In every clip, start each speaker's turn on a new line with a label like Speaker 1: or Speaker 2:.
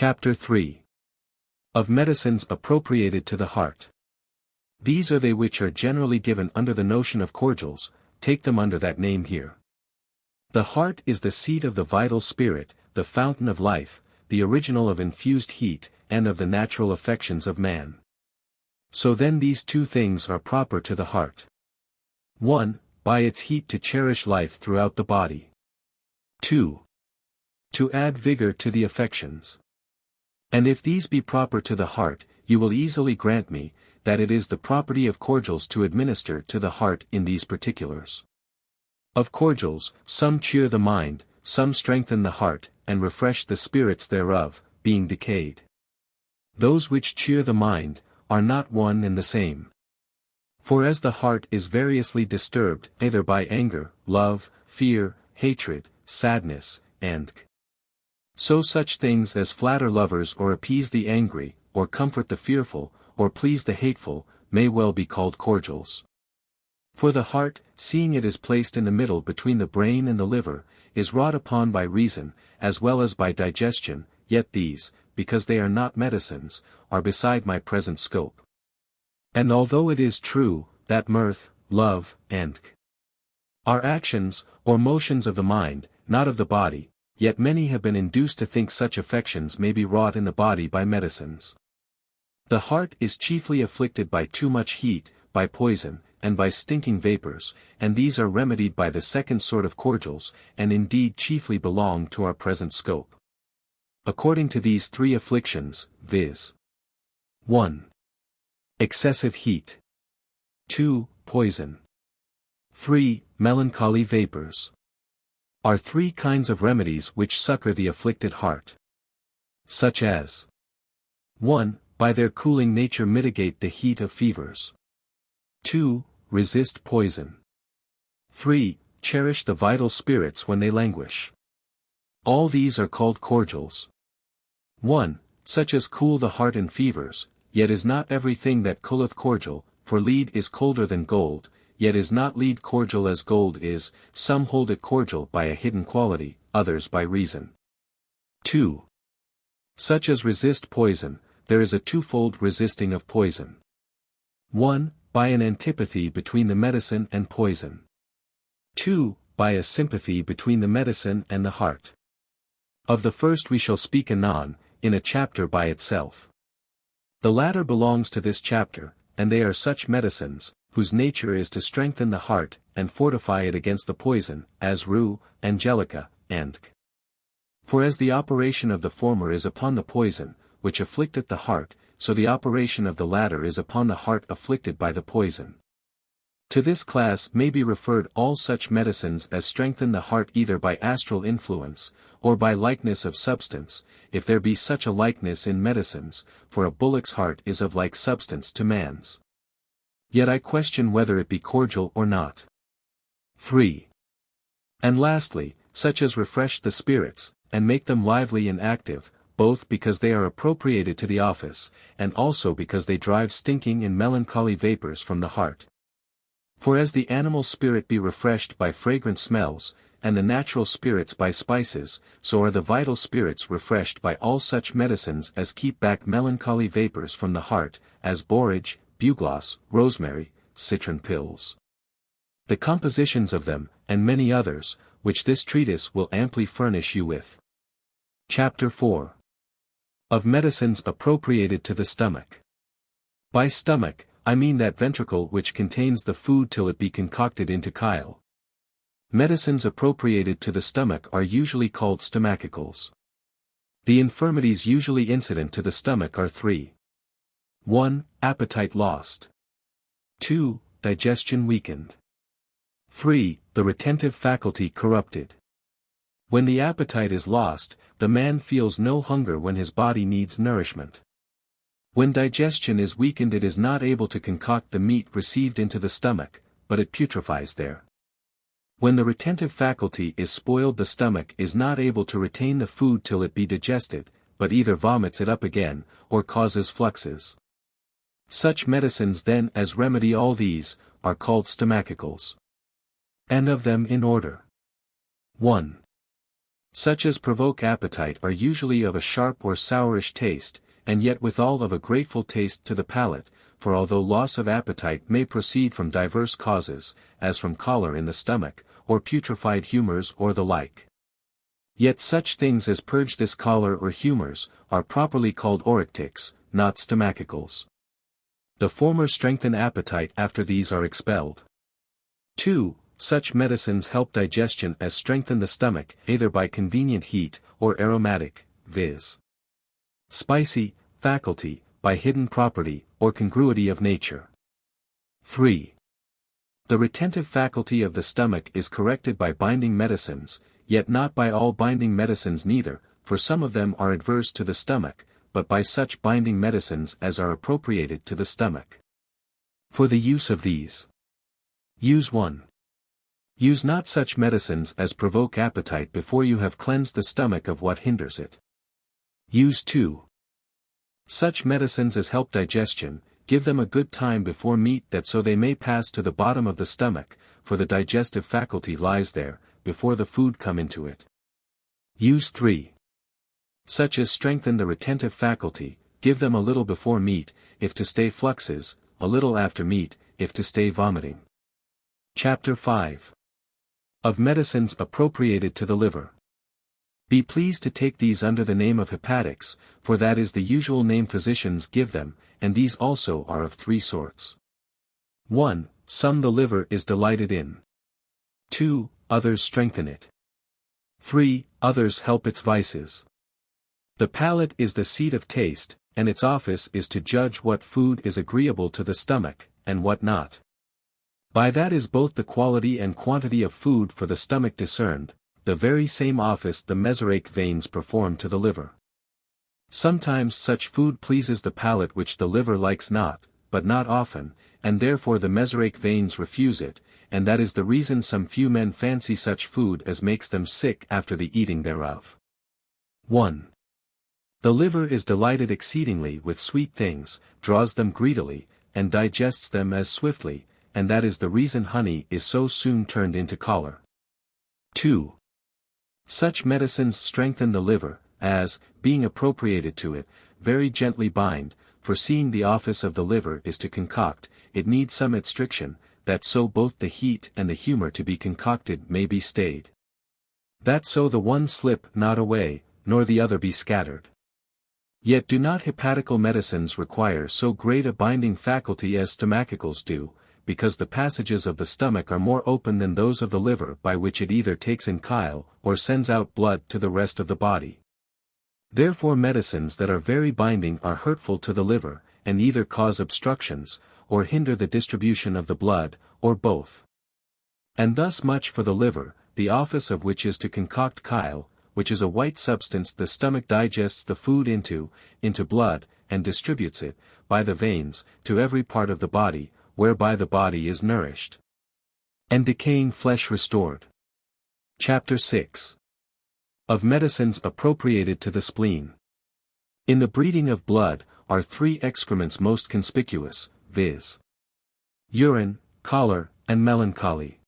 Speaker 1: Chapter 3. Of medicines appropriated to the heart. These are they which are generally given under the notion of cordials, take them under that name here. The heart is the seat of the vital spirit, the fountain of life, the original of infused heat, and of the natural affections of man. So then these two things are proper to the heart. 1. By its heat to cherish life throughout the body. 2. To add vigor to the affections. And if these be proper to the heart, you will easily grant me, that it is the property of cordials to administer to the heart in these particulars. Of cordials, some cheer the mind, some strengthen the heart, and refresh the spirits thereof, being decayed. Those which cheer the mind, are not one and the same. For as the heart is variously disturbed, either by anger, love, fear, hatred, sadness, and so such things as flatter lovers or appease the angry, or comfort the fearful, or please the hateful, may well be called cordials. For the heart, seeing it is placed in the middle between the brain and the liver, is wrought upon by reason, as well as by digestion, yet these, because they are not medicines, are beside my present scope. And although it is true, that mirth, love, and are actions, or motions of the mind, not of the body, yet many have been induced to think such affections may be wrought in the body by medicines. The heart is chiefly afflicted by too much heat, by poison, and by stinking vapors, and these are remedied by the second sort of cordials, and indeed chiefly belong to our present scope. According to these three afflictions, viz. 1. Excessive heat. 2. Poison. 3. Melancholy vapors. Are three kinds of remedies which succor the afflicted heart. Such as 1. By their cooling nature mitigate the heat of fevers. 2. Resist poison. 3. Cherish the vital spirits when they languish. All these are called cordials. 1. Such as cool the heart in fevers, yet is not everything that cooleth cordial, for lead is colder than gold, yet is not lead cordial as gold is, some hold it cordial by a hidden quality, others by reason. 2. Such as resist poison, there is a twofold resisting of poison. 1. By an antipathy between the medicine and poison. 2. By a sympathy between the medicine and the heart. Of the first we shall speak anon, in a chapter by itself. The latter belongs to this chapter, and they are such medicines, whose nature is to strengthen the heart, and fortify it against the poison, as rue, angelica, and For as the operation of the former is upon the poison, which afflicteth the heart, so the operation of the latter is upon the heart afflicted by the poison. To this class may be referred all such medicines as strengthen the heart either by astral influence, or by likeness of substance, if there be such a likeness in medicines, for a bullock's heart is of like substance to man's. Yet I question whether it be cordial or not. 3. And lastly, such as refresh the spirits, and make them lively and active, both because they are appropriated to the office, and also because they drive stinking and melancholy vapors from the heart. For as the animal spirit be refreshed by fragrant smells, and the natural spirits by spices, so are the vital spirits refreshed by all such medicines as keep back melancholy vapors from the heart, as borage, bugloss, rosemary, citron pills. The compositions of them, and many others, which this treatise will amply furnish you with. Chapter 4. Of medicines appropriated to the stomach. By stomach, I mean that ventricle which contains the food till it be concocted into chyle. Medicines appropriated to the stomach are usually called stomachicals. The infirmities usually incident to the stomach are three. 1. Appetite lost. 2. Digestion weakened. 3. The retentive faculty corrupted. When the appetite is lost, the man feels no hunger when his body needs nourishment. When digestion is weakened it is not able to concoct the meat received into the stomach, but it putrefies there. When the retentive faculty is spoiled the stomach is not able to retain the food till it be digested, but either vomits it up again, or causes fluxes. Such medicines then as remedy all these, are called stomachicals. And of them in order. 1. Such as provoke appetite are usually of a sharp or sourish taste, and yet withal of a grateful taste to the palate, for although loss of appetite may proceed from diverse causes, as from choler in the stomach, or putrefied humours or the like, yet such things as purge this choler or humours, are properly called oryctics, not stomachicals. The former strengthen appetite after these are expelled. 2. Such medicines help digestion as strengthen the stomach either by convenient heat, or aromatic, viz. spicy, faculty, by hidden property, or congruity of nature. 3. The retentive faculty of the stomach is corrected by binding medicines, yet not by all binding medicines neither, for some of them are adverse to the stomach, but by such binding medicines as are appropriated to the stomach. For the use of these. Use 1. Use not such medicines as provoke appetite before you have cleansed the stomach of what hinders it. Use 2. Such medicines as help digestion, give them a good time before meat that so they may pass to the bottom of the stomach, for the digestive faculty lies there, before the food come into it. Use 3. Such as strengthen the retentive faculty, give them a little before meat, if to stay fluxes, a little after meat, if to stay vomiting. Chapter 5. Of medicines appropriated to the liver. Be pleased to take these under the name of hepatics, for that is the usual name physicians give them, and these also are of 3 sorts. 1. Some the liver is delighted in. 2. Others strengthen it. 3. Others help its vices. The palate is the seat of taste, and its office is to judge what food is agreeable to the stomach, and what not. By that is both the quality and quantity of food for the stomach discerned, the very same office the mesaraic veins perform to the liver. Sometimes such food pleases the palate which the liver likes not, but not often, and therefore the mesaraic veins refuse it, and that is the reason some few men fancy such food as makes them sick after the eating thereof. 1. The liver is delighted exceedingly with sweet things, draws them greedily, and digests them as swiftly, and that is the reason honey is so soon turned into choler. 2. Such medicines strengthen the liver, as, being appropriated to it, very gently bind, for seeing the office of the liver is to concoct, it needs some adstriction, that so both the heat and the humour to be concocted may be stayed. That so the one slip not away, nor the other be scattered. Yet do not hepatical medicines require so great a binding faculty as stomachicals do, because the passages of the stomach are more open than those of the liver by which it either takes in chyle, or sends out blood to the rest of the body. Therefore medicines that are very binding are hurtful to the liver, and either cause obstructions, or hinder the distribution of the blood, or both. And thus much for the liver, the office of which is to concoct chyle, which is a white substance the stomach digests the food into blood, and distributes it, by the veins, to every part of the body, whereby the body is nourished. And decaying flesh restored. Chapter 6. Of medicines appropriated to the spleen. In the breeding of blood, are 3 excrements most conspicuous, viz. urine, choler, and melancholy.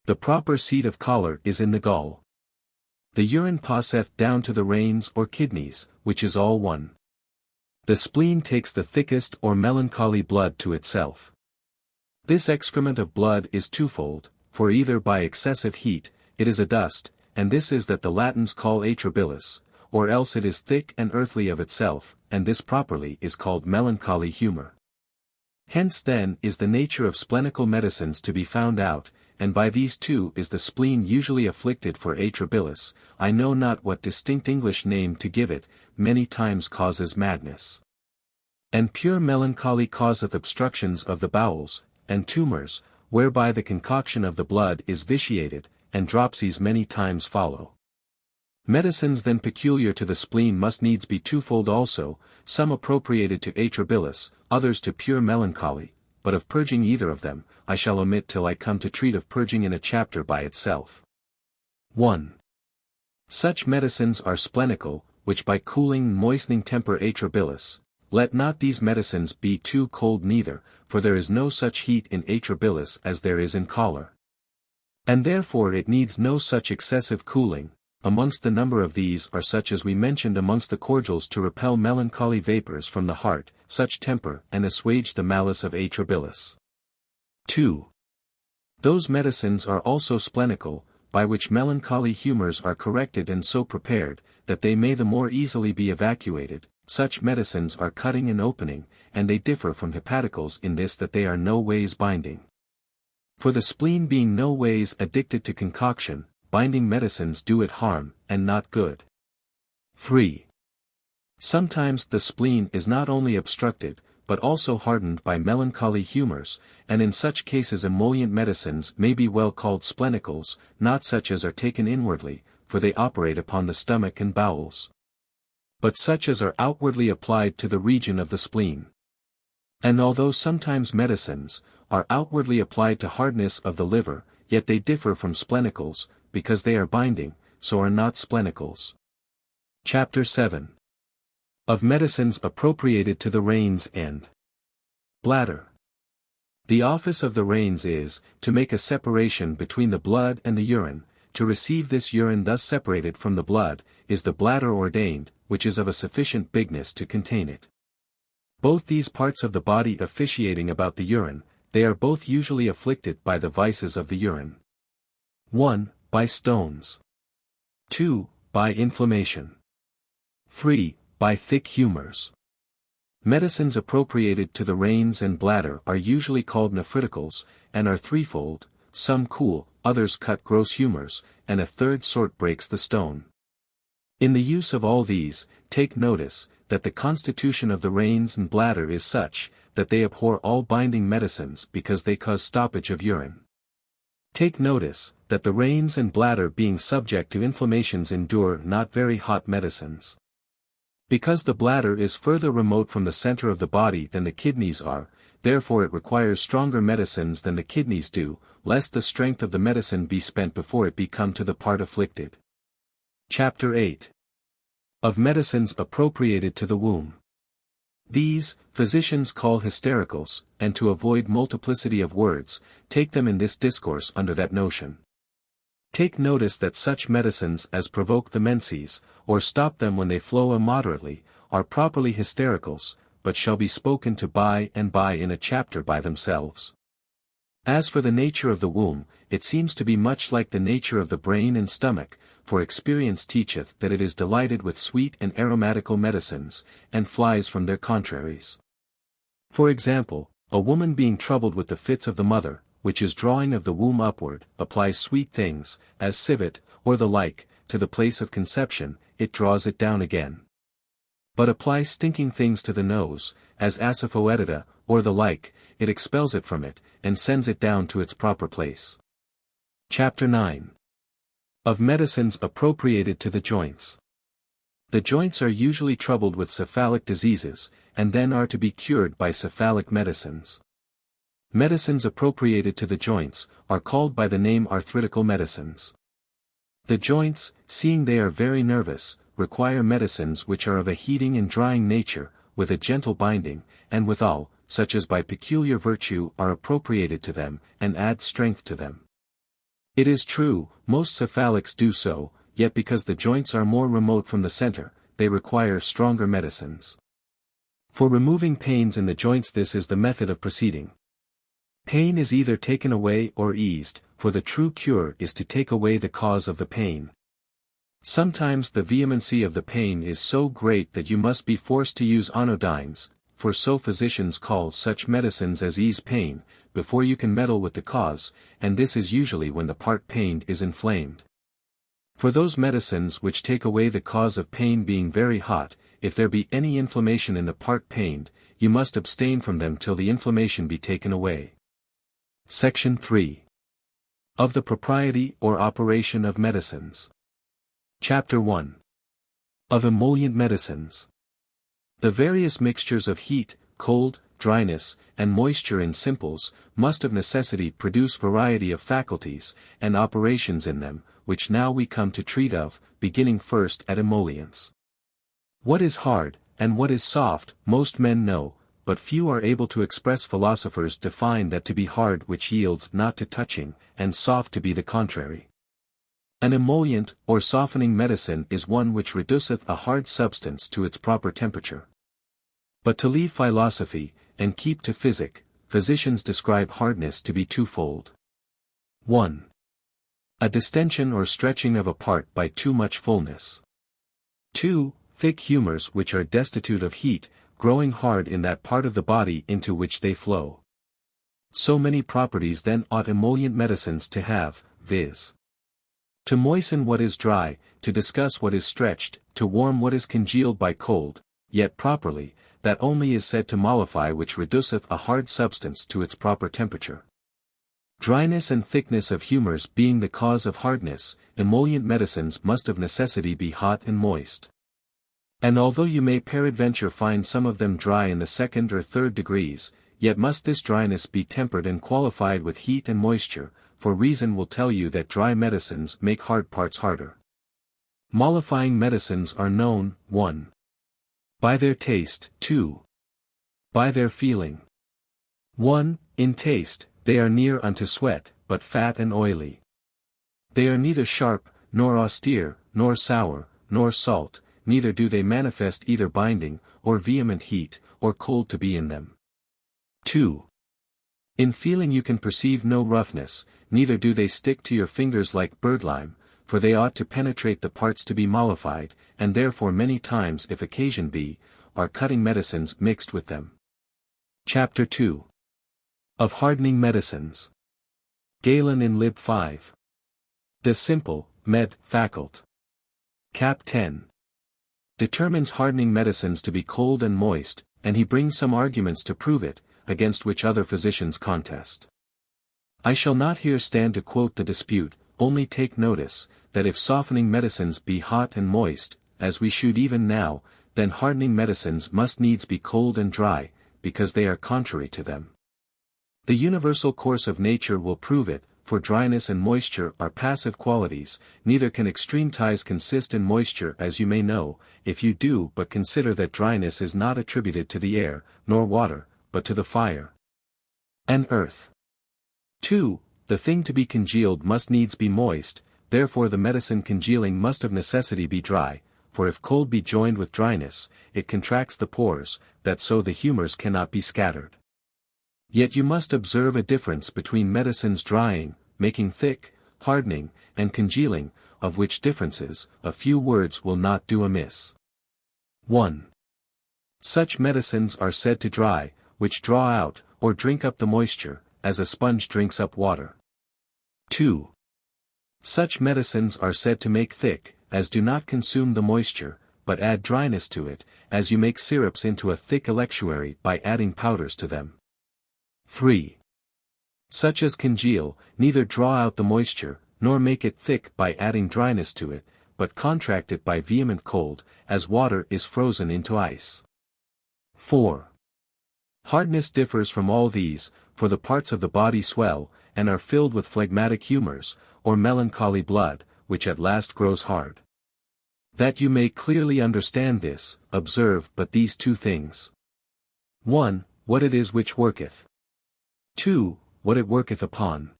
Speaker 1: The proper seat of choler is in the gall. The urine passeth down to the reins or kidneys, which is all one. The spleen takes the thickest or melancholy blood to itself. This excrement of blood is twofold, for either by excessive heat, it is a dust, and this is that the Latins call atrabilis, or else it is thick and earthly of itself, and this properly is called melancholy humour. Hence then is the nature of splenical medicines to be found out, and by these 2 is the spleen usually afflicted for atrabilis, I know not what distinct English name to give it, many times causes madness. And pure melancholy causeth obstructions of the bowels, and tumours, whereby the concoction of the blood is vitiated, and dropsies many times follow. Medicines then peculiar to the spleen must needs be twofold also, some appropriated to atrabilis, others to pure melancholy, but of purging either of them, I shall omit till I come to treat of purging in a chapter by itself. 1. Such medicines are splenical, which by cooling and moistening temper atrabilis. Let not these medicines be too cold neither, for there is no such heat in atrabilis as there is in choler. And therefore it needs no such excessive cooling, amongst the number of these are such as we mentioned amongst the cordials to repel melancholy vapors from the heart, such temper and assuage the malice of atrabilis. 2. Those medicines are also splenical, by which melancholy humours are corrected and so prepared, that they may the more easily be evacuated. Such medicines are cutting and opening, and they differ from hepaticals in this that they are no ways binding. For the spleen being no ways addicted to concoction, binding medicines do it harm, and not good. 3. Sometimes the spleen is not only obstructed, but also hardened by melancholy humours, and in such cases emollient medicines may be well called splenicals, not such as are taken inwardly, for they operate upon the stomach and bowels, but such as are outwardly applied to the region of the spleen. And although sometimes medicines are outwardly applied to hardness of the liver, yet they differ from splenicals, because they are binding, so are not splenicals. Chapter 7. Of medicines appropriated to the reins and bladder. The office of the reins is, to make a separation between the blood and the urine. To receive this urine thus separated from the blood, is the bladder ordained, which is of a sufficient bigness to contain it. Both these parts of the body officiating about the urine, they are both usually afflicted by the vices of the urine. 1. By stones. 2. By inflammation. 3. By thick humours. Medicines appropriated to the reins and bladder are usually called nephriticals, and are threefold: some cool, others cut gross humours, and a third sort breaks the stone. In the use of all these, take notice, that the constitution of the reins and bladder is such, that they abhor all binding medicines because they cause stoppage of urine. Take notice, that the reins and bladder being subject to inflammations endure not very hot medicines. Because the bladder is further remote from the center of the body than the kidneys are, therefore it requires stronger medicines than the kidneys do, lest the strength of the medicine be spent before it be come to the part afflicted. Chapter 8. Of medicines appropriated to the womb. These, physicians call hystericals, and to avoid multiplicity of words, take them in this discourse under that notion. Take notice that such medicines as provoke the menses, or stop them when they flow immoderately, are properly hystericals, but shall be spoken to by and by in a chapter by themselves. As for the nature of the womb, it seems to be much like the nature of the brain and stomach, for experience teacheth that it is delighted with sweet and aromatical medicines, and flies from their contraries. For example, a woman being troubled with the fits of the mother, which is drawing of the womb upward, applies sweet things, as civet, or the like, to the place of conception, it draws it down again. But applies stinking things to the nose, as asafoetida, or the like, it expels it from it, and sends it down to its proper place. Chapter 9. Of medicines appropriated to the joints. The joints are usually troubled with cephalic diseases, and then are to be cured by cephalic medicines. Medicines appropriated to the joints, are called by the name arthritical medicines. The joints, seeing they are very nervous, require medicines which are of a heating and drying nature, with a gentle binding, and withal, such as by peculiar virtue are appropriated to them, and add strength to them. It is true, most cephalics do so, yet because the joints are more remote from the center, they require stronger medicines. For removing pains in the joints, this is the method of proceeding. Pain is either taken away or eased, for the true cure is to take away the cause of the pain. Sometimes the vehemency of the pain is so great that you must be forced to use anodynes, for so physicians call such medicines as ease pain, before you can meddle with the cause, and this is usually when the part pained is inflamed. For those medicines which take away the cause of pain being very hot, if there be any inflammation in the part pained, you must abstain from them till the inflammation be taken away. Section 3. Of the propriety or operation of medicines. Chapter 1. Of emollient medicines. The various mixtures of heat, cold, dryness, and moisture in simples, must of necessity produce variety of faculties, and operations in them, which now we come to treat of, beginning first at emollients. What is hard, and what is soft, most men know, but few are able to express. Philosophers define that to be hard which yields not to touching, and soft to be the contrary. An emollient, or softening medicine is one which reduceth a hard substance to its proper temperature. But to leave philosophy, and keep to physic, physicians describe hardness to be twofold. 1. A distension or stretching of a part by too much fullness. 2. Thick humours which are destitute of heat, growing hard in that part of the body into which they flow. So many properties then ought emollient medicines to have, viz. To moisten what is dry, to discuss what is stretched, to warm what is congealed by cold, yet properly, that only is said to mollify which reduceth a hard substance to its proper temperature. Dryness and thickness of humours being the cause of hardness, emollient medicines must of necessity be hot and moist. And although you may peradventure find some of them dry in the 2nd or 3rd degrees, yet must this dryness be tempered and qualified with heat and moisture, for reason will tell you that dry medicines make hard parts harder. Mollifying medicines are known, 1. By their taste, 2. By their feeling. 1. In taste, they are near unto sweat, but fat and oily. They are neither sharp, nor austere, nor sour, nor salt, neither do they manifest either binding, or vehement heat, or cold to be in them. 2. In feeling you can perceive no roughness, neither do they stick to your fingers like birdlime, for they ought to penetrate the parts to be mollified, and therefore many times if occasion be, are cutting medicines mixed with them. Chapter 2. Of hardening medicines. Galen in Lib 5. De Simple, Med. Faculty. Cap 10. Determines hardening medicines to be cold and moist, and he brings some arguments to prove it, against which other physicians contest. I shall not here stand to quote the dispute, only take notice, that if softening medicines be hot and moist, as we should even now, then hardening medicines must needs be cold and dry, because they are contrary to them. The universal course of nature will prove it, for dryness and moisture are passive qualities, neither can extreme ties consist in moisture as you may know, if you do but consider that dryness is not attributed to the air, nor water, but to the fire and earth. 2. The thing to be congealed must needs be moist, therefore the medicine congealing must of necessity be dry, for if cold be joined with dryness, it contracts the pores, that so the humours cannot be scattered. Yet you must observe a difference between medicines drying, making thick, hardening, and congealing, of which differences, a few words will not do amiss. 1. Such medicines are said to dry, which draw out, or drink up the moisture, as a sponge drinks up water. 2. Such medicines are said to make thick, as do not consume the moisture, but add dryness to it, as you make syrups into a thick electuary by adding powders to them. 3. Such as congeal, neither draw out the moisture, nor make it thick by adding dryness to it, but contract it by vehement cold, as water is frozen into ice. 4. Hardness differs from all these, for the parts of the body swell, and are filled with phlegmatic humours, or melancholy blood, which at last grows hard. That you may clearly understand this, observe but these two things. 1. What it is which worketh. 2. What it worketh upon.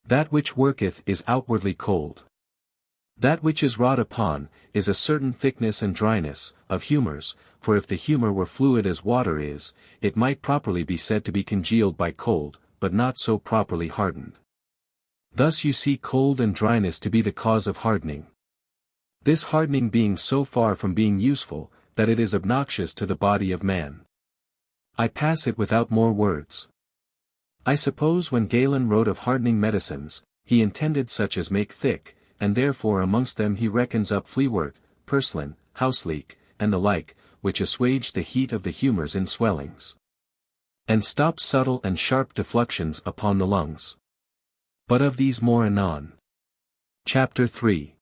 Speaker 1: That which worketh is outwardly cold. That which is wrought upon, is a certain thickness and dryness, of humours, for if the humour were fluid as water is, it might properly be said to be congealed by cold, but not so properly hardened. Thus you see cold and dryness to be the cause of hardening. This hardening being so far from being useful, that it is obnoxious to the body of man. I pass it without more words. I suppose when Galen wrote of hardening medicines, he intended such as make thick, and therefore amongst them he reckons up fleawort, purslane, houseleek, and the like, which assuage the heat of the humours in swellings, and stop subtle and sharp defluxions upon the lungs. But of these more anon. Chapter 3.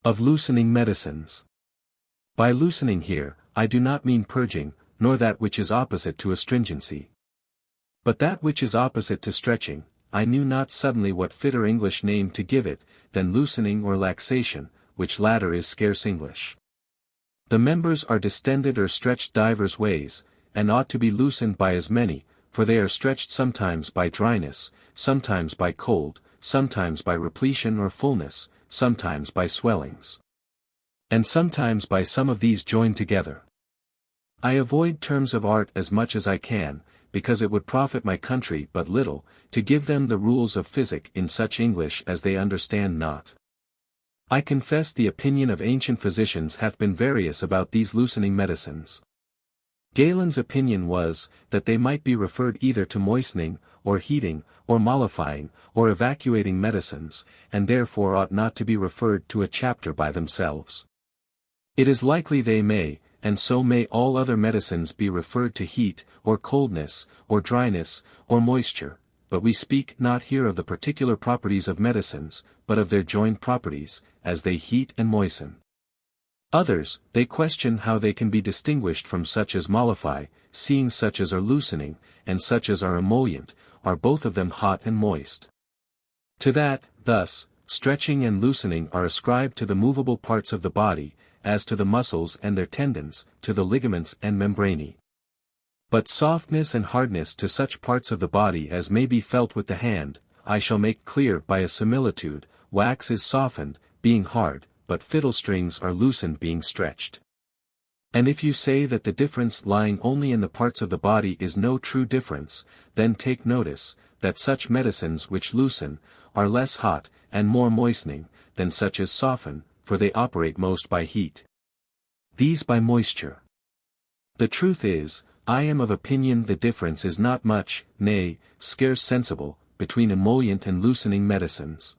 Speaker 1: Of loosening medicines. By loosening here, I do not mean purging, nor that which is opposite to astringency. But that which is opposite to stretching, I knew not suddenly what fitter English name to give it, than loosening or laxation, which latter is scarce English. The members are distended or stretched divers ways, and ought to be loosened by as many, for they are stretched sometimes by dryness, sometimes by cold, sometimes by repletion or fullness, sometimes by swellings, and sometimes by some of these joined together. I avoid terms of art as much as I can, because it would profit my country but little, to give them the rules of physic in such English as they understand not. I confess the opinion of ancient physicians hath been various about these loosening medicines. Galen's opinion was, that they might be referred either to moistening, or heating, or mollifying, or evacuating medicines, and therefore ought not to be referred to a chapter by themselves. It is likely they may, and so may all other medicines be referred to heat, or coldness, or dryness, or moisture, but we speak not here of the particular properties of medicines, but of their joined properties, as they heat and moisten. Others, they question how they can be distinguished from such as mollify, seeing such as are loosening, and such as are emollient, are both of them hot and moist. To that, thus, stretching and loosening are ascribed to the movable parts of the body, as to the muscles and their tendons, to the ligaments and membranae. But softness and hardness to such parts of the body as may be felt with the hand, I shall make clear by a similitude. Wax is softened, being hard, but fiddle strings are loosened being stretched. And if you say that the difference lying only in the parts of the body is no true difference, then take notice, that such medicines which loosen, are less hot, and more moistening, than such as soften, for they operate most by heat. These by moisture. The truth is, I am of opinion the difference is not much, nay, scarce sensible, between emollient and loosening medicines.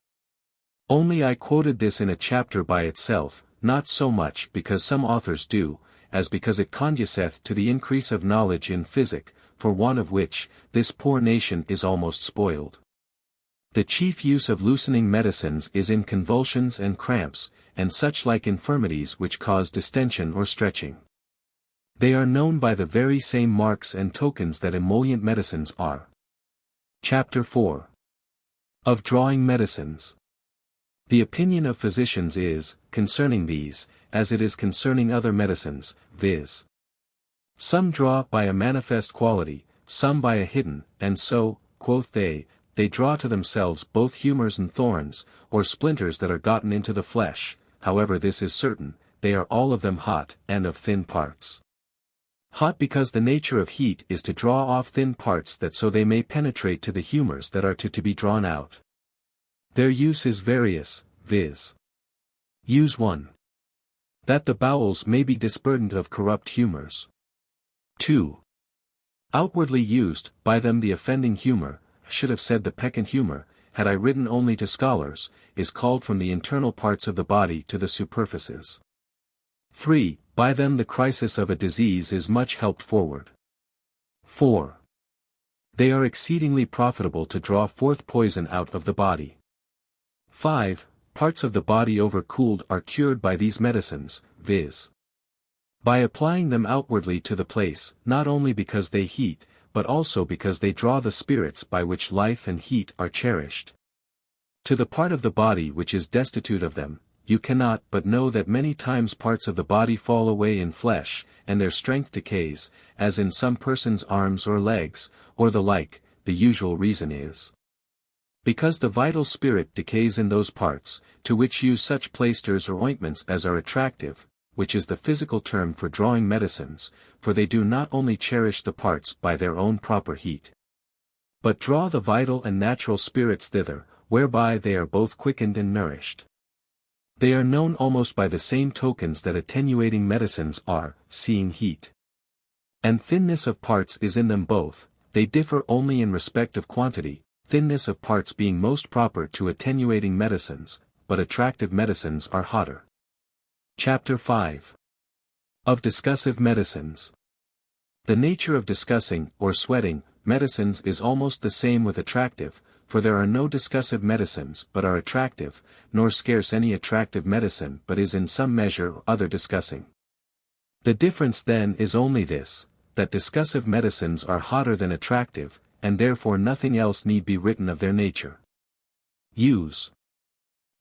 Speaker 1: Only I quoted this in a chapter by itself, not so much because some authors do, as because it conduceth to the increase of knowledge in physic, for want of which, this poor nation is almost spoiled. The chief use of loosening medicines is in convulsions and cramps, and such like infirmities which cause distension or stretching. They are known by the very same marks and tokens that emollient medicines are. Chapter 4. Of drawing medicines. The opinion of physicians is, concerning these, as it is concerning other medicines, viz. Some draw by a manifest quality, some by a hidden, and so, quoth they draw to themselves both humours and thorns, or splinters that are gotten into the flesh. However, this is certain, they are all of them hot, and of thin parts. Hot because the nature of heat is to draw off thin parts that so they may penetrate to the humours that are to be drawn out. Their use is various, viz. Use 1. That the bowels may be disburdened of corrupt humours. 2. Outwardly used, by them the offending humour, should have said the peccant humour, had I written only to scholars, is called from the internal parts of the body to the superficies. 3. By them the crisis of a disease is much helped forward. 4. They are exceedingly profitable to draw forth poison out of the body. 5. Parts of the body overcooled are cured by these medicines, viz. By applying them outwardly to the place, not only because they heat, but also because they draw the spirits by which life and heat are cherished. To the part of the body which is destitute of them, you cannot but know that many times parts of the body fall away in flesh, and their strength decays, as in some persons' arms or legs, or the like. The usual reason is because the vital spirit decays in those parts, to which use such plasters or ointments as are attractive, which is the physical term for drawing medicines, for they do not only cherish the parts by their own proper heat, but draw the vital and natural spirits thither, whereby they are both quickened and nourished. They are known almost by the same tokens that attenuating medicines are, seeing heat. And thinness of parts is in them both, they differ only in respect of quantity, thinness of parts being most proper to attenuating medicines, but attractive medicines are hotter. Chapter 5. Of discussive medicines. The nature of discussing, or sweating, medicines is almost the same with attractive, for there are no discussive medicines but are attractive, nor scarce any attractive medicine but is in some measure or other discussing. The difference then is only this, that discussive medicines are hotter than attractive, and therefore nothing else need be written of their nature. Use.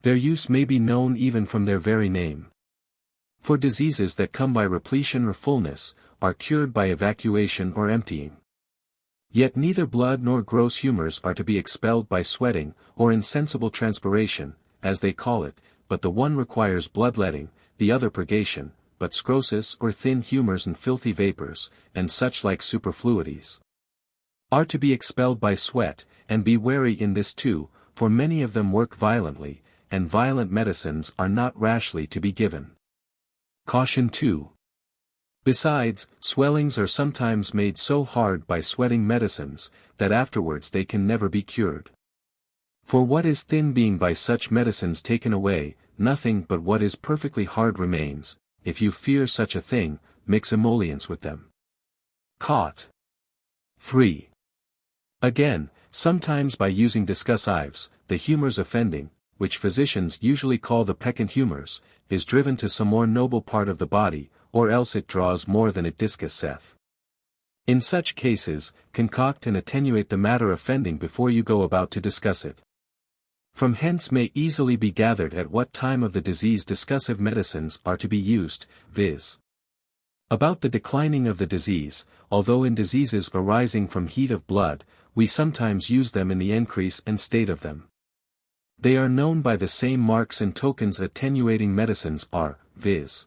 Speaker 1: Their use may be known even from their very name. For diseases that come by repletion or fullness, are cured by evacuation or emptying. Yet neither blood nor gross humours are to be expelled by sweating, or insensible transpiration, as they call it, but the one requires bloodletting, the other purgation, but scrosis or thin humours and filthy vapours, and such like superfluities, are to be expelled by sweat, and be wary in this too, for many of them work violently, and violent medicines are not rashly to be given. Caution 2. Besides, swellings are sometimes made so hard by sweating medicines, that afterwards they can never be cured. For what is thin being by such medicines taken away, nothing but what is perfectly hard remains. If you fear such a thing, mix emollients with them. Caught. 3. Again, sometimes by using discussives, the humours offending, which physicians usually call the peccant humours, is driven to some more noble part of the body, or else it draws more than it discusseth. In such cases, concoct and attenuate the matter offending before you go about to discuss it. From hence may easily be gathered at what time of the disease discussive medicines are to be used, viz. About the declining of the disease, although in diseases arising from heat of blood, we sometimes use them in the increase and state of them. They are known by the same marks and tokens attenuating medicines are, viz.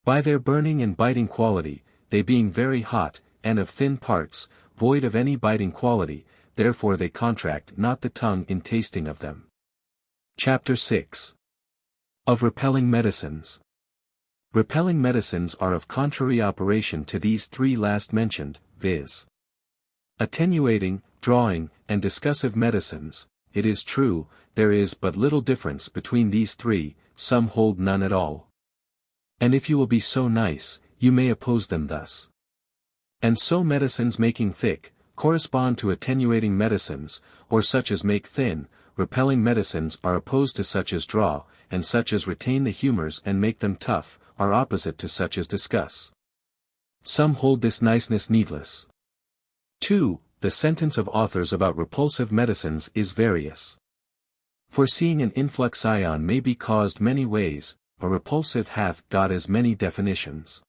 Speaker 1: By their burning and biting quality, they being very hot, and of thin parts, void of any biting quality, therefore they contract not the tongue in tasting of them. Chapter 6. Of repelling medicines. Repelling medicines are of contrary operation to these three last mentioned, viz. Attenuating, drawing, and discussive medicines. It is true, there is but little difference between these three, some hold none at all. And if you will be so nice, you may oppose them thus. And so medicines making thick, correspond to attenuating medicines, or such as make thin. Repelling medicines are opposed to such as draw, and such as retain the humours and make them tough, are opposite to such as discuss. Some hold this niceness needless. 2. The sentence of authors about repulsive medicines is various. For seeing an influxion may be caused many ways, a repulsive hath got as many definitions.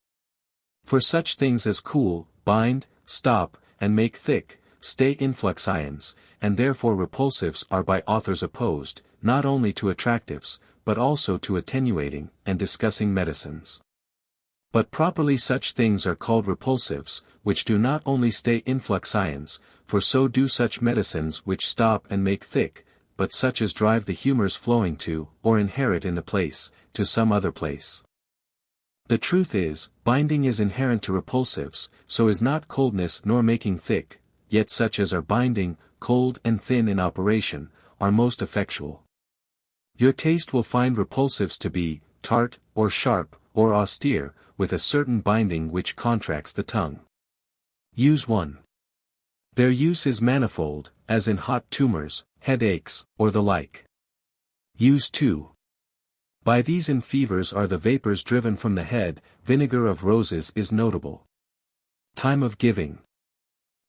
Speaker 1: For such things as cool, bind, stop, and make thick, stay influxions, and therefore repulsives are by authors opposed, not only to attractives, but also to attenuating and discussing medicines. But properly such things are called repulsives, which do not only stay influxions, for so do such medicines which stop and make thick, but such as drive the humours flowing to, or inherit in a place, to some other place. The truth is, binding is inherent to repulsives, so is not coldness nor making thick, yet such as are binding, cold and thin in operation, are most effectual. Your taste will find repulsives to be, tart, or sharp, or austere, with a certain binding which contracts the tongue. Use 1. Their use is manifold, as in hot tumours, headaches, or the like. Use 2. By these in fevers are the vapours driven from the head. Vinegar of roses is notable. Time of giving.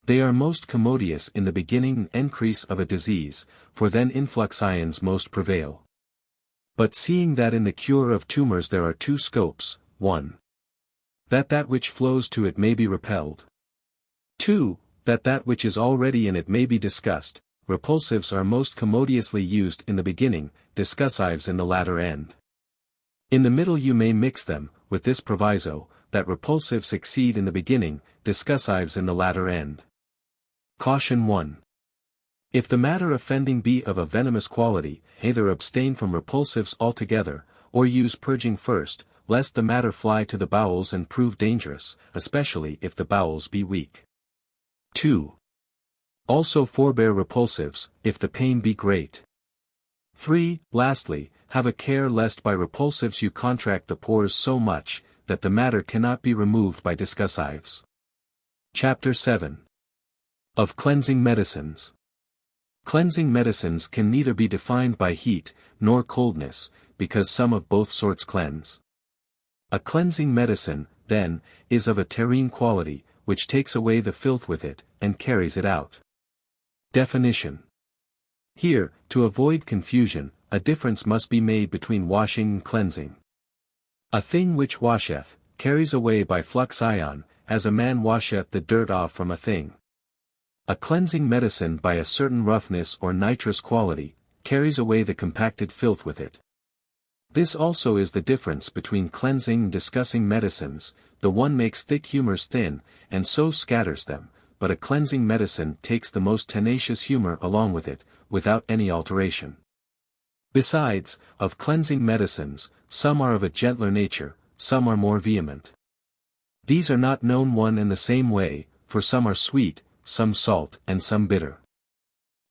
Speaker 1: They are most commodious in the beginning and increase of a disease, for then influxions most prevail. But seeing that in the cure of tumours there are two scopes, 1. That which flows to it may be repelled. 2. That which is already in it may be discussed. Repulsives are most commodiously used in the beginning, discussives in the latter end. In the middle you may mix them, with this proviso, that repulsives succeed in the beginning, discussives in the latter end. Caution 1. If the matter offending be of a venomous quality, either abstain from repulsives altogether, or use purging first, lest the matter fly to the bowels and prove dangerous, especially if the bowels be weak. 2. Also forbear repulsives, if the pain be great. 3. Lastly, have a care lest by repulsives you contract the pores so much, that the matter cannot be removed by discussives. Chapter 7. Of cleansing medicines. Cleansing medicines can neither be defined by heat, nor coldness, because some of both sorts cleanse. A cleansing medicine, then, is of a terrene quality, which takes away the filth with it, and carries it out. Definition. Here, to avoid confusion, a difference must be made between washing and cleansing. A thing which washeth, carries away by fluxion, as a man washeth the dirt off from a thing. A cleansing medicine by a certain roughness or nitrous quality, carries away the compacted filth with it. This also is the difference between cleansing and discussing medicines. The one makes thick humors thin, and so scatters them, but a cleansing medicine takes the most tenacious humor along with it, without any alteration. Besides, of cleansing medicines, some are of a gentler nature, some are more vehement. These are not known one and the same way, for some are sweet, some salt, and some bitter.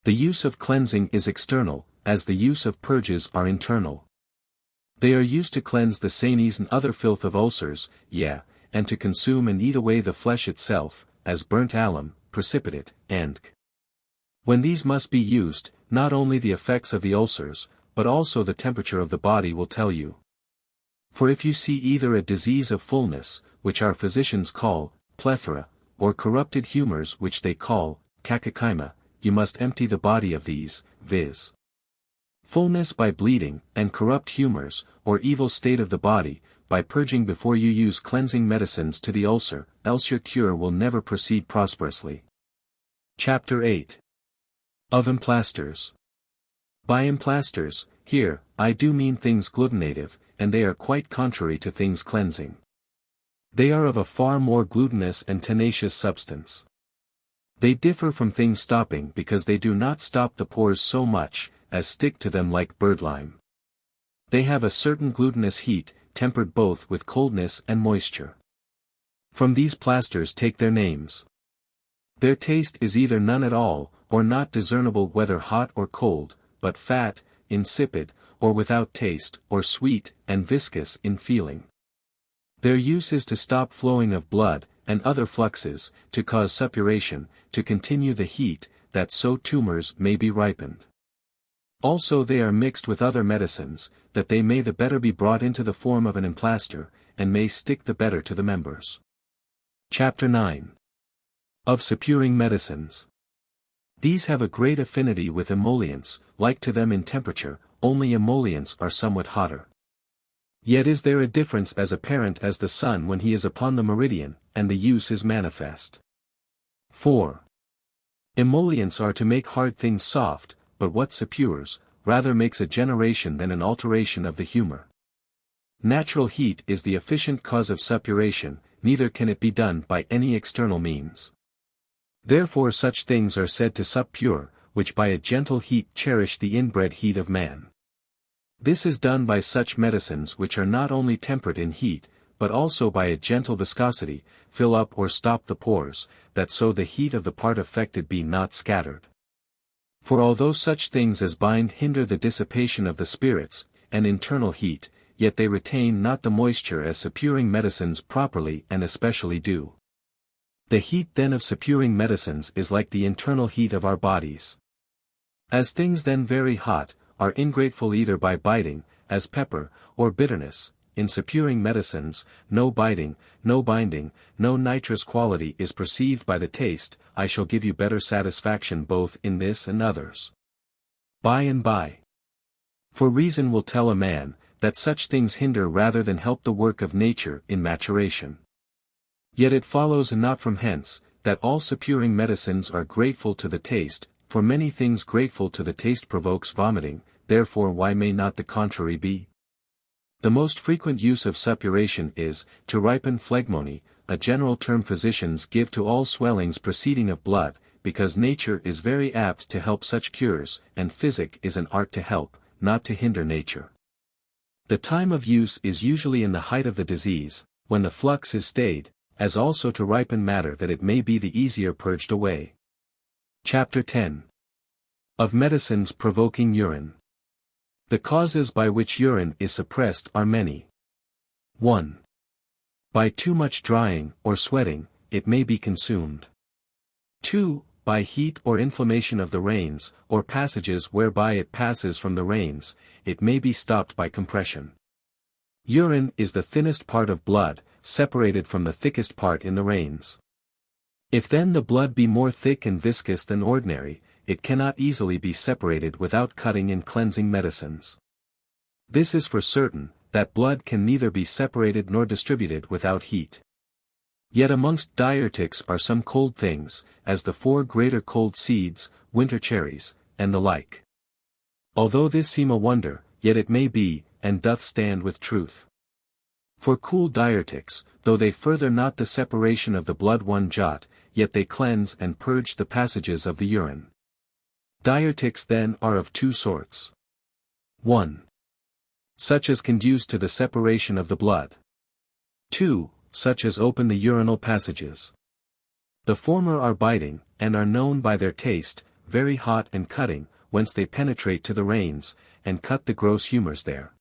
Speaker 1: The use of cleansing is external, as the use of purges are internal. They are used to cleanse the sanies and other filth of ulcers, yea, and to consume and eat away the flesh itself, as burnt alum, precipitate, and when these must be used, not only the effects of the ulcers, but also the temperature of the body will tell you. For if you see either a disease of fullness, which our physicians call plethora, or corrupted humors which they call kakakima, you must empty the body of these, viz. Fullness by bleeding, and corrupt humors, or evil state of the body, by purging before you use cleansing medicines to the ulcer, else your cure will never proceed prosperously. Chapter 8. Of Emplasters. By emplasters, here, I do mean things glutenative, and they are quite contrary to things cleansing. They are of a far more glutinous and tenacious substance. They differ from things stopping because they do not stop the pores so much, as stick to them like birdlime. They have a certain glutinous heat, tempered both with coldness and moisture. From these plasters take their names. Their taste is either none at all, or not discernible whether hot or cold, but fat, insipid, or without taste, or sweet, and viscous in feeling. Their use is to stop flowing of blood, and other fluxes, to cause suppuration, to continue the heat, that so tumors may be ripened. Also they are mixed with other medicines, that they may the better be brought into the form of an emplaster, and may stick the better to the members. Chapter 9. Of Suppuring Medicines. These have a great affinity with emollients, like to them in temperature, only emollients are somewhat hotter. Yet is there a difference as apparent as the sun when he is upon the meridian, and the use is manifest. 4. Emollients are to make hard things soft, but what suppures, rather makes a generation than an alteration of the humor. Natural heat is the efficient cause of suppuration, neither can it be done by any external means. Therefore such things are said to suppure, which by a gentle heat cherish the inbred heat of man. This is done by such medicines which are not only tempered in heat, but also by a gentle viscosity, fill up or stop the pores, that so the heat of the part affected be not scattered. For although such things as bind hinder the dissipation of the spirits, and internal heat, yet they retain not the moisture as suppuring medicines properly and especially do. The heat then of suppuring medicines is like the internal heat of our bodies. As things then very hot, are ingrateful either by biting, as pepper, or bitterness, in suppuring medicines, no biting, no binding, no nitrous quality is perceived by the taste. I shall give you better satisfaction both in this and others. By and by. For reason will tell a man, that such things hinder rather than help the work of nature in maturation. Yet it follows not from hence, that all suppuring medicines are grateful to the taste, for many things grateful to the taste provokes vomiting, therefore why may not the contrary be? The most frequent use of suppuration is, to ripen phlegmony, a general term physicians give to all swellings proceeding of blood, because nature is very apt to help such cures, and physic is an art to help, not to hinder nature. The time of use is usually in the height of the disease, when the flux is stayed, as also to ripen matter that it may be the easier purged away. Chapter 10. Of Medicines Provoking Urine. The causes by which urine is suppressed are many. 1. By too much drying, or sweating, it may be consumed. 2. By heat or inflammation of the reins, or passages whereby it passes from the reins, it may be stopped by compression. Urine is the thinnest part of blood, separated from the thickest part in the reins. If then the blood be more thick and viscous than ordinary, it cannot easily be separated without cutting and cleansing medicines. This is for certain, that blood can neither be separated nor distributed without heat. Yet amongst diuretics are some cold things, as the 4 greater cold seeds, winter cherries, and the like. Although this seem a wonder, yet it may be, and doth stand with truth. For cool diuretics, though they further not the separation of the blood one jot, yet they cleanse and purge the passages of the urine. Diuretics then are of two sorts. 1. Such as conduce to the separation of the blood. 2. Such as open the urinal passages. The former are biting, and are known by their taste, very hot and cutting, whence they penetrate to the reins, and cut the gross humours there.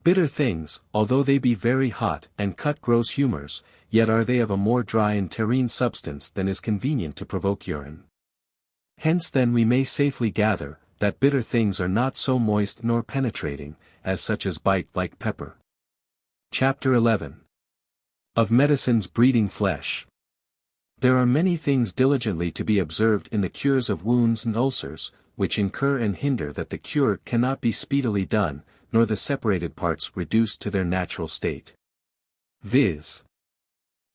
Speaker 1: Bitter things, although they be very hot and cut gross humours, yet are they of a more dry and terrene substance than is convenient to provoke urine. Hence then we may safely gather, that bitter things are not so moist nor penetrating, as such as bite like pepper. Chapter 11. Of medicines breeding flesh. There are many things diligently to be observed in the cures of wounds and ulcers, which incur and hinder that the cure cannot be speedily done, nor the separated parts reduced to their natural state. Viz.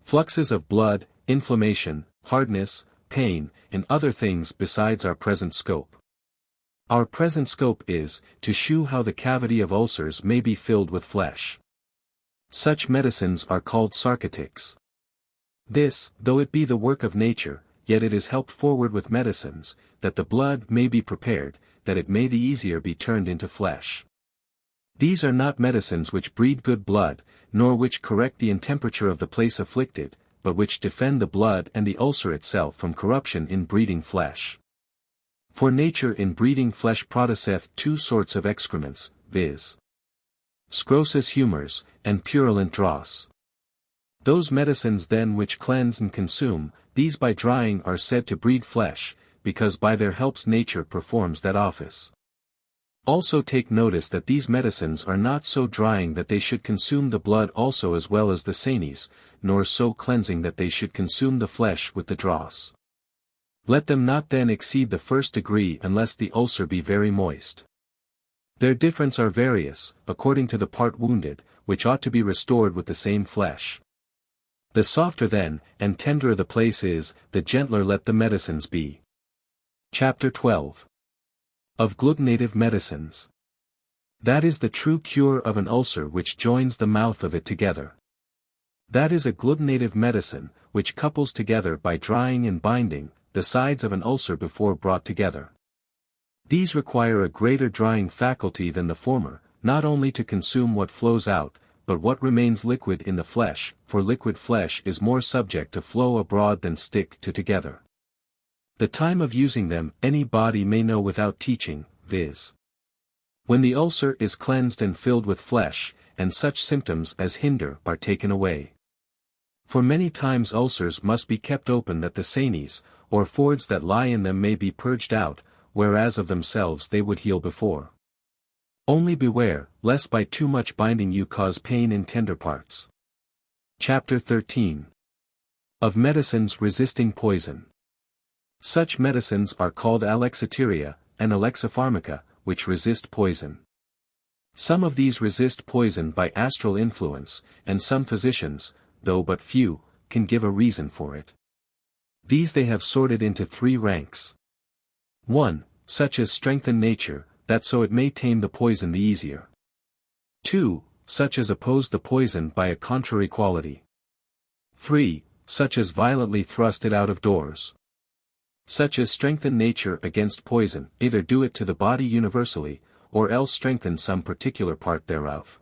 Speaker 1: Fluxes of blood, inflammation, hardness, pain, and other things besides our present scope. Our present scope is, to shew how the cavity of ulcers may be filled with flesh. Such medicines are called sarcotics. This, though it be the work of nature, yet it is helped forward with medicines, that the blood may be prepared, that it may the easier be turned into flesh. These are not medicines which breed good blood, nor which correct the intemperature of the place afflicted, but which defend the blood and the ulcer itself from corruption in breeding flesh. For nature in breeding flesh produceth two sorts of excrements, viz. Scrosis humours, and purulent dross. Those medicines then which cleanse and consume, these by drying are said to breed flesh, because by their helps nature performs that office. Also take notice that these medicines are not so drying that they should consume the blood also as well as the sanies, nor so cleansing that they should consume the flesh with the dross. Let them not then exceed the first degree unless the ulcer be very moist. Their difference are various, according to the part wounded, which ought to be restored with the same flesh. The softer then, and tenderer the place is, the gentler let the medicines be. Chapter 12. Of glutinative medicines. That is the true cure of an ulcer which joins the mouth of it together. That is a glutinative medicine, which couples together by drying and binding, the sides of an ulcer before brought together. These require a greater drying faculty than the former, not only to consume what flows out, but what remains liquid in the flesh, for liquid flesh is more subject to flow abroad than stick to together. The time of using them any body may know without teaching, viz. When the ulcer is cleansed and filled with flesh, and such symptoms as hinder are taken away. For many times ulcers must be kept open that the sanies, or fords that lie in them may be purged out, whereas of themselves they would heal before. Only beware, lest by too much binding you cause pain in tender parts. Chapter 13. Of medicines resisting poison. Such medicines are called alexithymia, and alexipharmaca, which resist poison. Some of these resist poison by astral influence, and some physicians, though but few, can give a reason for it. These they have sorted into three ranks. 1. Such as strengthen nature, that so it may tame the poison the easier. 2. Such as oppose the poison by a contrary quality. 3. Such as violently thrust it out of doors. Such as strengthen nature against poison, either do it to the body universally, or else strengthen some particular part thereof.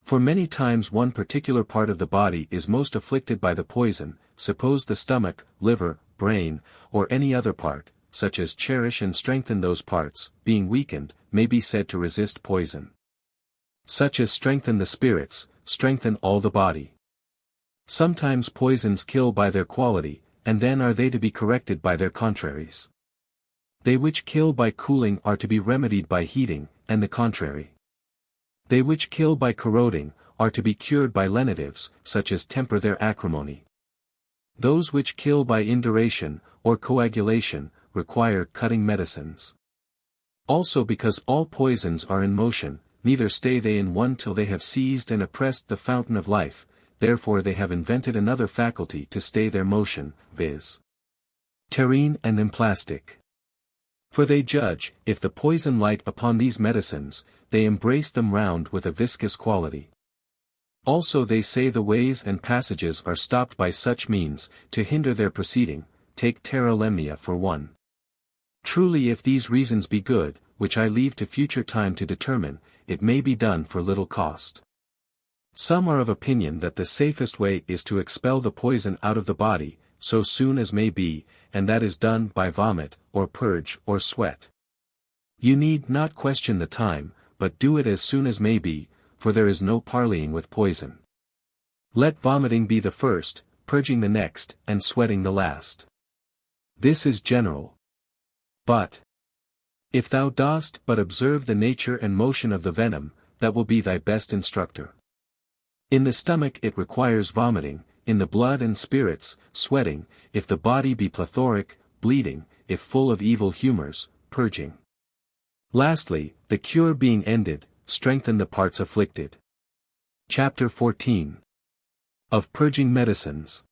Speaker 1: For many times one particular part of the body is most afflicted by the poison, suppose the stomach, liver, brain, or any other part, such as cherish and strengthen those parts, being weakened, may be said to resist poison. Such as strengthen the spirits, strengthen all the body. Sometimes poisons kill by their quality, and then are they to be corrected by their contraries. They which kill by cooling are to be remedied by heating, and the contrary. They which kill by corroding, are to be cured by lenitives, such as temper their acrimony. Those which kill by induration, or coagulation, require cutting medicines. Also because all poisons are in motion, neither stay they in one till they have seized and oppressed the fountain of life, therefore they have invented another faculty to stay their motion, viz. Terrene and emplastic. For they judge, if the poison light upon these medicines, they embrace them round with a viscous quality. Also they say the ways and passages are stopped by such means, to hinder their proceeding, take terra lemnia for one. Truly if these reasons be good, which I leave to future time to determine, it may be done for little cost. Some are of opinion that the safest way is to expel the poison out of the body, so soon as may be, and that is done by vomit, or purge, or sweat. You need not question the time, but do it as soon as may be, for there is no parleying with poison. Let vomiting be the first, purging the next, and sweating the last. This is general. But if thou dost but observe the nature and motion of the venom, that will be thy best instructor. In the stomach it requires vomiting, in the blood and spirits, sweating, if the body be plethoric, bleeding, if full of evil humors, purging. Lastly, the cure being ended, strengthen the parts afflicted. Chapter 14. Of Purging Medicines.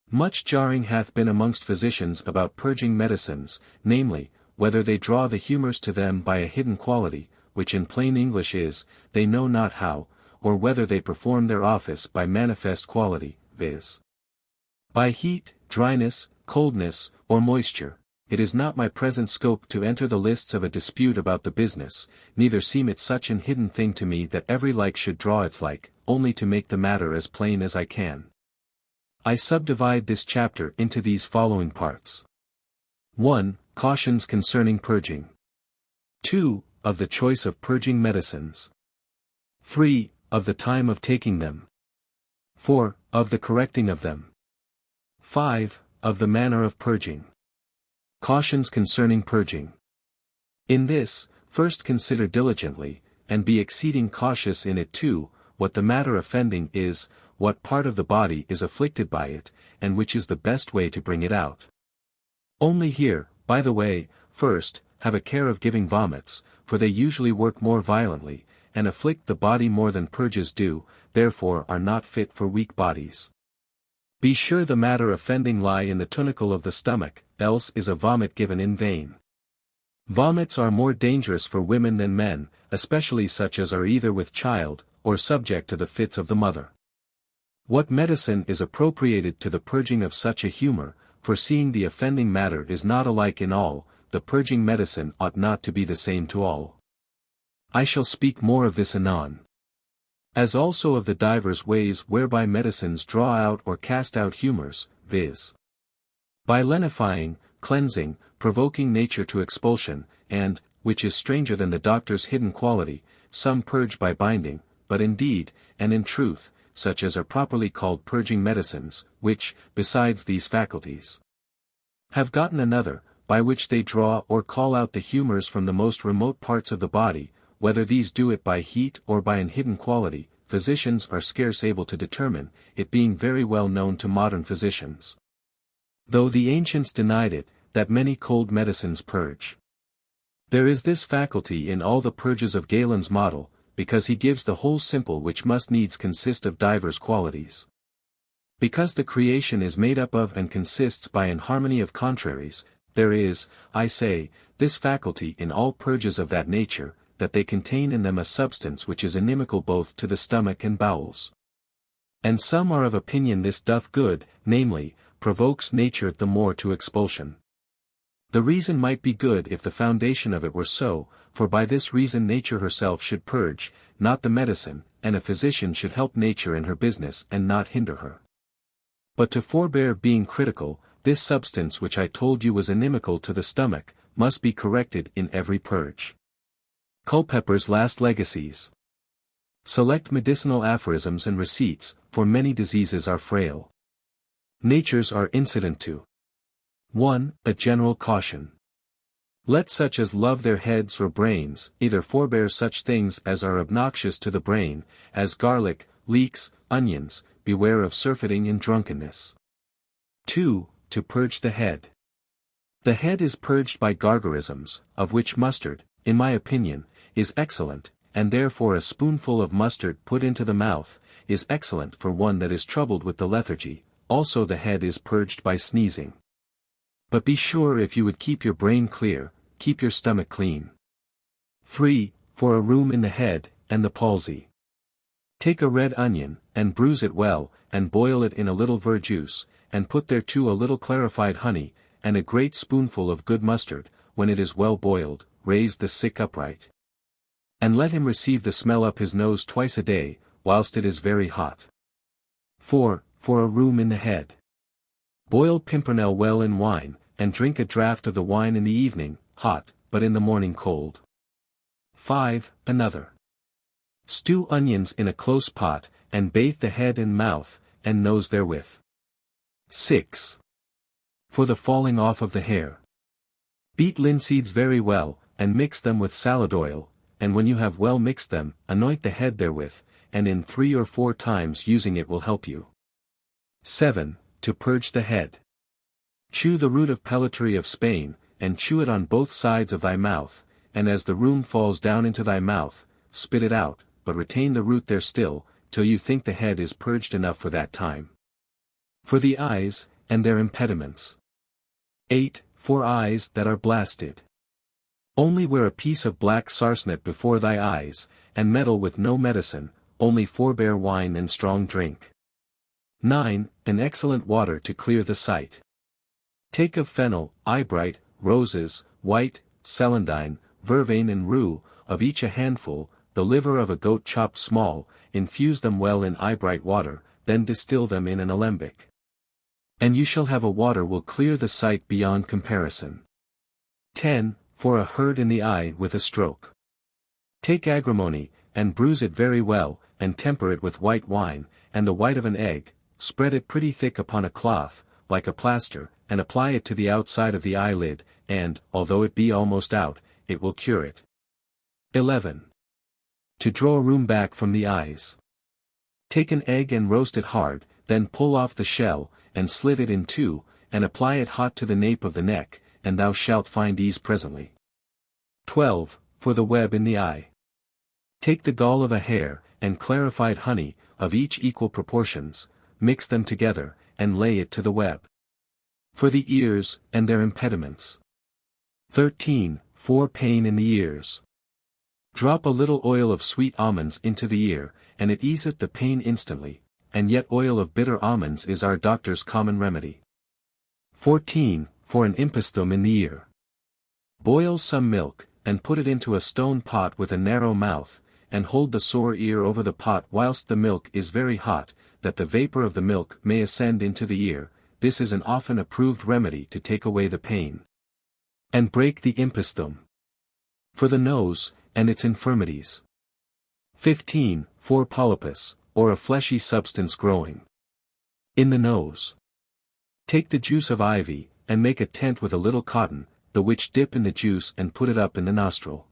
Speaker 1: Much jarring hath been amongst physicians about purging medicines, namely, whether they draw the humours to them by a hidden quality, which in plain English is, they know not how, or whether they perform their office by manifest quality, viz. By heat, dryness, coldness, or moisture. It is not my present scope to enter the lists of a dispute about the business, neither seem it such an hidden thing to me that every like should draw its like, only to make the matter as plain as I can. I subdivide this chapter into these following parts. 1. Cautions concerning purging. 2. Of the choice of purging medicines. 3. Of the time of taking them. 4. Of the correcting of them. 5. Of the manner of purging. Cautions concerning purging. In this, first consider diligently, and be exceeding cautious in it too, what the matter offending is, what part of the body is afflicted by it, and which is the best way to bring it out. Only here, by the way, first, have a care of giving vomits, for they usually work more violently, and afflict the body more than purges do, therefore are not fit for weak bodies. Be sure the matter offending lie in the tunicle of the stomach, else is a vomit given in vain. Vomits are more dangerous for women than men, especially such as are either with child, or subject to the fits of the mother. What medicine is appropriated to the purging of such a humour, for seeing the offending matter is not alike in all, the purging medicine ought not to be the same to all. I shall speak more of this anon. As also of the divers ways whereby medicines draw out or cast out humours, viz. By lenifying, cleansing, provoking nature to expulsion, and, which is stranger than the doctor's hidden quality, some purge by binding, but indeed, and in truth, such as are properly called purging medicines, which, besides these faculties, have gotten another, by which they draw or call out the humours from the most remote parts of the body, whether these do it by heat or by an hidden quality, physicians are scarce able to determine, it being very well known to modern physicians. Though the ancients denied it, that many cold medicines purge. There is this faculty in all the purges of Galen's model, because he gives the whole simple which must needs consist of divers qualities. Because the creation is made up of and consists by an harmony of contraries, there is, I say, this faculty in all purges of that nature, that they contain in them a substance which is inimical both to the stomach and bowels. And some are of opinion this doth good, namely, provokes nature the more to expulsion. The reason might be good if the foundation of it were so, for by this reason nature herself should purge, not the medicine, and a physician should help nature in her business and not hinder her. But to forbear being critical, this substance which I told you was inimical to the stomach, must be corrected in every purge. Culpeper's Last Legacies. Select medicinal aphorisms and receipts, for many diseases are frail. Natures are incident to. 1. A general caution. Let such as love their heads or brains, either forbear such things as are obnoxious to the brain, as garlic, leeks, onions, beware of surfeiting in drunkenness. 2. To purge the head. The head is purged by gargarisms, of which mustard, in my opinion, is excellent, and therefore a spoonful of mustard put into the mouth, is excellent for one that is troubled with the lethargy, also the head is purged by sneezing. But be sure if you would keep your brain clear, keep your stomach clean. 3. For a rheum in the head, and the palsy. Take a red onion, and bruise it well, and boil it in a little verjuice, and put thereto a little clarified honey, and a great spoonful of good mustard. When it is well boiled, raise the sick upright. And let him receive the smell up his nose twice a day, whilst it is very hot. 4. For a rheum in the head. Boil pimpernel well in wine, and drink a draught of the wine in the evening, hot, but in the morning cold. 5. Another. Stew onions in a close pot, and bathe the head and mouth, and nose therewith. 6. For the falling off of the hair. Beat linseeds very well, and mix them with salad oil, and when you have well mixed them, anoint the head therewith, and in 3 or 4 times using it will help you. 7. To purge the head. Chew the root of pellitory of Spain, and chew it on both sides of thy mouth, and as the rheum falls down into thy mouth, spit it out, but retain the root there still, till you think the head is purged enough for that time. For the eyes, and their impediments. 8. For eyes that are blasted. Only wear a piece of black sarcenet before thy eyes, and meddle with no medicine, only forbear wine and strong drink. 9. An excellent water to clear the sight. Take of fennel, eyebright, roses, white, celandine, vervain and rue, of each a handful, the liver of a goat chopped small, infuse them well in eyebright water, then distill them in an alembic. And you shall have a water will clear the sight beyond comparison. 10. For a hurt in the eye with a stroke. Take agrimony, and bruise it very well, and temper it with white wine, and the white of an egg, spread it pretty thick upon a cloth, like a plaster, and apply it to the outside of the eyelid, and, although it be almost out, it will cure it. 11. To draw rheum back from the eyes. Take an egg and roast it hard, then pull off the shell, and slit it in 2, and apply it hot to the nape of the neck, and thou shalt find ease presently. 12. For the web in the eye. Take the gall of a hare, and clarified honey, of each equal proportions, mix them together, and lay it to the web. For the ears, and their impediments. 13. For pain in the ears. Drop a little oil of sweet almonds into the ear, and it easeth the pain instantly, and yet oil of bitter almonds is our doctor's common remedy. 14. For an impistum in the ear. Boil some milk, and put it into a stone pot with a narrow mouth, and hold the sore ear over the pot whilst the milk is very hot, that the vapour of the milk may ascend into the ear. This is an often approved remedy to take away the pain. And break the impistum. For the nose, and its infirmities. 15. For polypus, or a fleshy substance growing in the nose. Take the juice of ivy, and make a tent with a little cotton, the which dip in the juice and put it up in the nostril.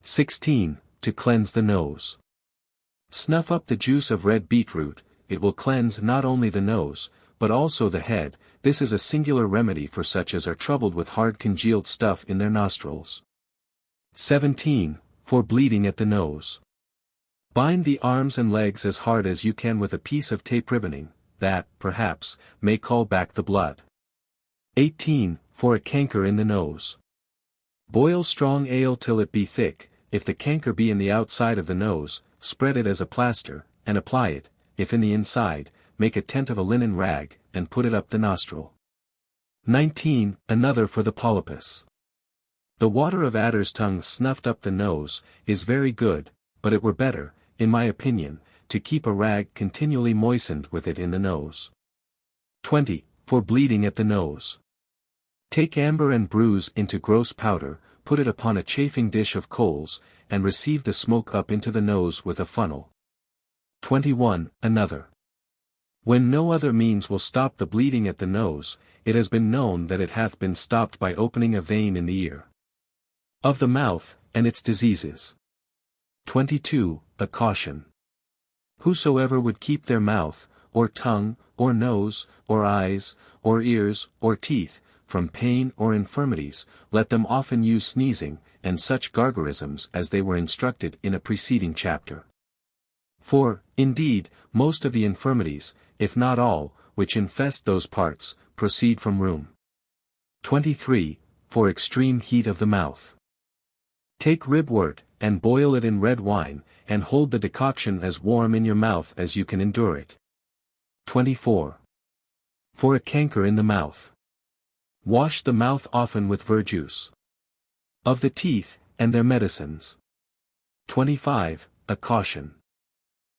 Speaker 1: 16. To cleanse the nose. Snuff up the juice of red beetroot, it will cleanse not only the nose, but also the head. This is a singular remedy for such as are troubled with hard congealed stuff in their nostrils. 17. For bleeding at the nose. Bind the arms and legs as hard as you can with a piece of tape ribboning, that, perhaps, may call back the blood. 18. For a canker in the nose. Boil strong ale till it be thick. If the canker be in the outside of the nose, spread it as a plaster, and apply it. If in the inside, make a tent of a linen rag, and put it up the nostril. 19. Another for the polypus. The water of adder's tongue snuffed up the nose, is very good, but it were better, in my opinion, to keep a rag continually moistened with it in the nose. 20. For bleeding at the nose. Take amber and bruise into gross powder, put it upon a chafing dish of coals, and receive the smoke up into the nose with a funnel. 21. Another. When no other means will stop the bleeding at the nose, it has been known that it hath been stopped by opening a vein in the ear. Of the mouth, and its diseases. 22. A caution. Whosoever would keep their mouth, or tongue, or nose, or eyes, or ears, or teeth, from pain or infirmities, let them often use sneezing, and such gargarisms as they were instructed in a preceding chapter. For, indeed, most of the infirmities, if not all, which infest those parts, proceed from rheum. 23. for extreme heat of the mouth. Take ribwort, and boil it in red wine, and hold the decoction as warm in your mouth as you can endure it. 24. For a canker in the mouth. Wash the mouth often with verjuice. Of the teeth, and their medicines. 25. A caution.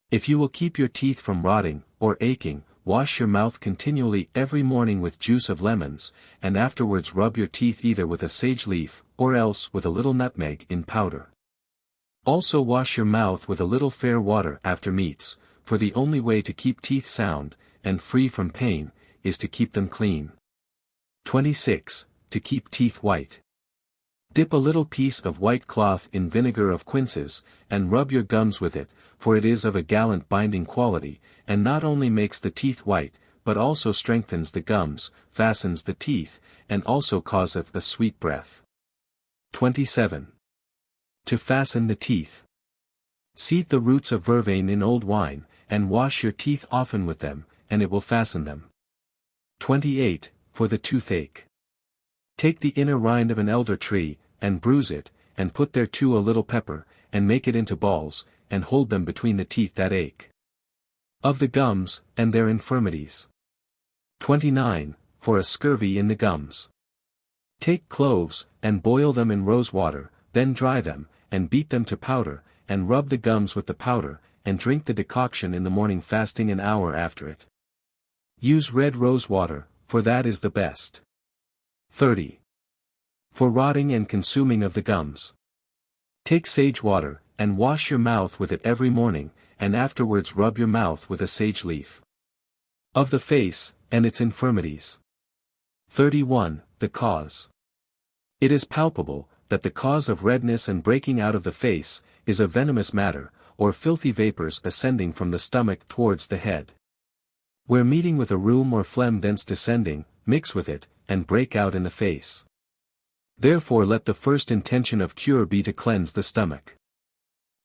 Speaker 1: If you will keep your teeth from rotting, or aching, wash your mouth continually every morning with juice of lemons, and afterwards rub your teeth either with a sage leaf, or else with a little nutmeg in powder. Also wash your mouth with a little fair water after meats, for the only way to keep teeth sound, and free from pain, is to keep them clean. 26. To keep teeth white. Dip a little piece of white cloth in vinegar of quinces, and rub your gums with it, for it is of a gallant binding quality, and not only makes the teeth white, but also strengthens the gums, fastens the teeth, and also causeth a sweet breath. 27. To fasten the teeth. Seethe the roots of vervain in old wine, and wash your teeth often with them, and it will fasten them. 28. For the toothache. Take the inner rind of an elder tree, and bruise it, and put thereto a little pepper, and make it into balls, and hold them between the teeth that ache. Of the gums, and their infirmities. 29. For a scurvy in the gums. Take cloves, and boil them in rose water, then dry them, and beat them to powder, and rub the gums with the powder, and drink the decoction in the morning fasting an hour after it. Use red rose water, for that is the best. 30. For rotting and consuming of the gums. Take sage water, and wash your mouth with it every morning, and afterwards rub your mouth with a sage leaf. Of the face, and its infirmities. 31. The cause. It is palpable, that the cause of redness and breaking out of the face, is a venomous matter, or filthy vapors ascending from the stomach towards the head. Where meeting with a rheum or phlegm thence descending, mix with it, and break out in the face. Therefore let the first intention of cure be to cleanse the stomach.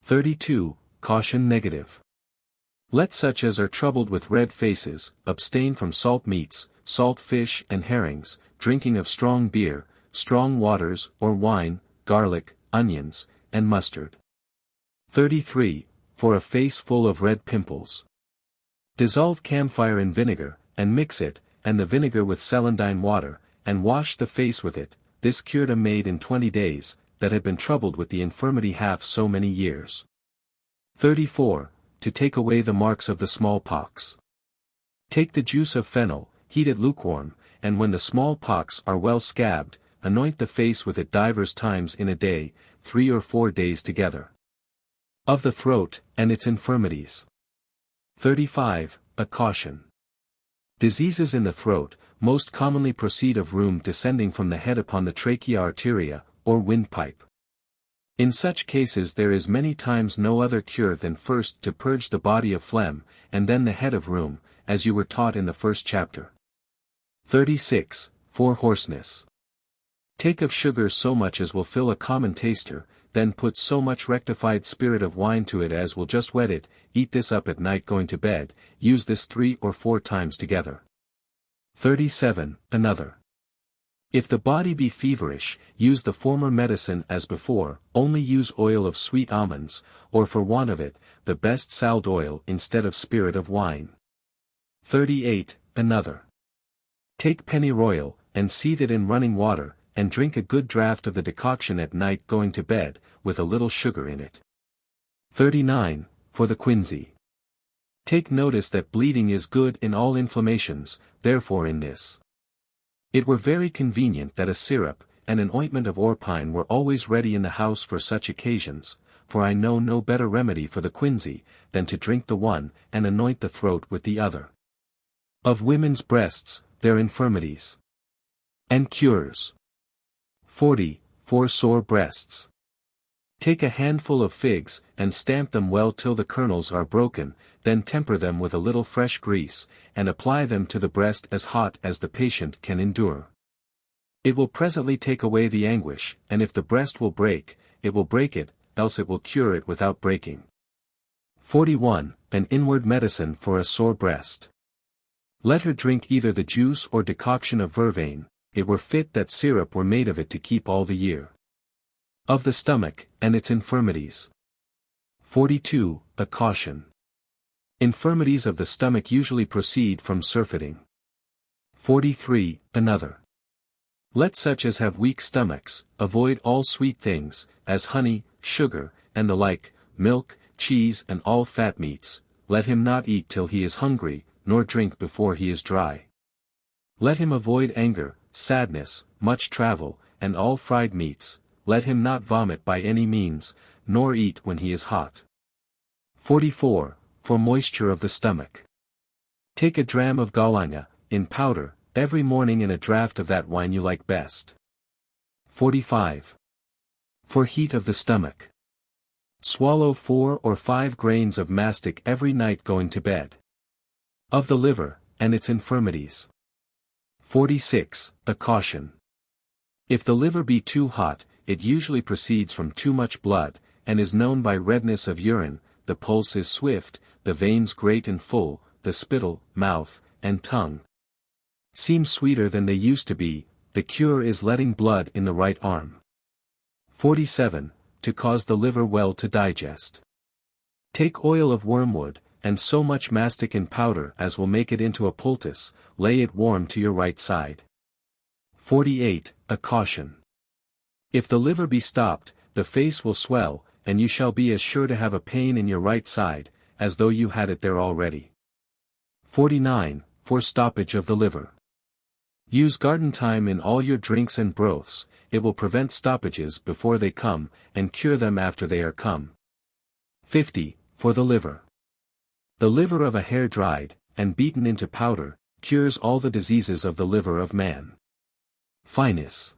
Speaker 1: 32. Caution negative. Let such as are troubled with red faces, abstain from salt meats, salt fish and herrings, drinking of strong beer, strong waters or wine, garlic, onions, and mustard. 33. For a face full of red pimples. Dissolve camphire in vinegar, and mix it, and the vinegar with celandine water, and wash the face with it. This cured a maid in 20 days, that had been troubled with the infirmity half so many years. 34. To take away the marks of the smallpox. Take the juice of fennel, heat it lukewarm, and when the smallpox are well scabbed, anoint the face with it divers times in a day, 3 or 4 days together. Of the throat, and its infirmities. 35. A caution. Diseases in the throat, most commonly proceed of rheum descending from the head upon the trachea arteria, or windpipe. In such cases there is many times no other cure than first to purge the body of phlegm, and then the head of rheum, as you were taught in the first chapter. 36. For hoarseness. Take of sugar so much as will fill a common taster, then put so much rectified spirit of wine to it as will just wet it, eat this up at night going to bed, use this 3 or 4 times together. 37. Another. If the body be feverish, use the former medicine as before, only use oil of sweet almonds, or for want of it, the best salad oil instead of spirit of wine. 38. Another. Take pennyroyal, and seethe it in running water, and drink a good draught of the decoction at night going to bed, with a little sugar in it. 39. For the quinsy. Take notice that bleeding is good in all inflammations, therefore in this. It were very convenient that a syrup, and an ointment of orpine were always ready in the house for such occasions, for I know no better remedy for the quinsy, than to drink the one, and anoint the throat with the other. Of women's breasts, their infirmities. And cures. 40. For sore breasts. Take a handful of figs, and stamp them well till the kernels are broken, then temper them with a little fresh grease, and apply them to the breast as hot as the patient can endure. It will presently take away the anguish, and if the breast will break, it will break it, else it will cure it without breaking. 41. An inward medicine for a sore breast. Let her drink either the juice or decoction of vervain, it were fit that syrup were made of it to keep all the year. Of the stomach, and its infirmities. 42. A caution. Infirmities of the stomach usually proceed from surfeiting. 43. Another. Let such as have weak stomachs, avoid all sweet things, as honey, sugar, and the like, milk, cheese and all fat meats, let him not eat till he is hungry, nor drink before he is dry. Let him avoid anger, sadness, much travel, and all fried meats, let him not vomit by any means, nor eat when he is hot. 44. For moisture of the stomach. Take a dram of galena, in powder, every morning in a draught of that wine you like best. 45. For heat of the stomach. Swallow 4 or 5 grains of mastic every night going to bed. Of the liver, and its infirmities. 46. A caution. If the liver be too hot, it usually proceeds from too much blood, and is known by redness of urine, the pulse is swift, the veins great and full, the spittle, mouth, and tongue seem sweeter than they used to be, the cure is letting blood in the right arm. 47. To cause the liver well to digest. Take oil of wormwood, and so much mastic in powder as will make it into a poultice, lay it warm to your right side. 48. A caution. If the liver be stopped, the face will swell, and you shall be as sure to have a pain in your right side, as though you had it there already. 49. For stoppage of the liver. Use garden thyme in all your drinks and broths, it will prevent stoppages before they come, and cure them after they are come. 50. For the liver. The liver of a hare dried, and beaten into powder, cures all the diseases of the liver of man. Finis.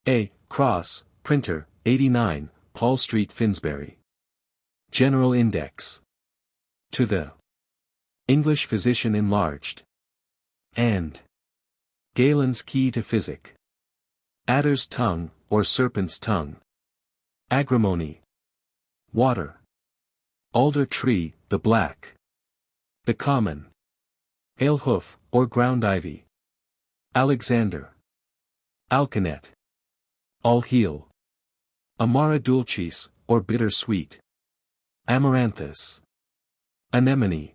Speaker 1: A. Cross, Printer, 89, Paul Street, Finsbury. General Index. To the English Physician Enlarged. And Galen's Key to Physic. Adder's tongue, or serpent's tongue. Agrimony. Water. Alder tree, the black. The common. Alehoof, or ground ivy. Alexander. Alkanet. All heal. Amara dulcis, or bitter sweet. Amaranthus. Anemone.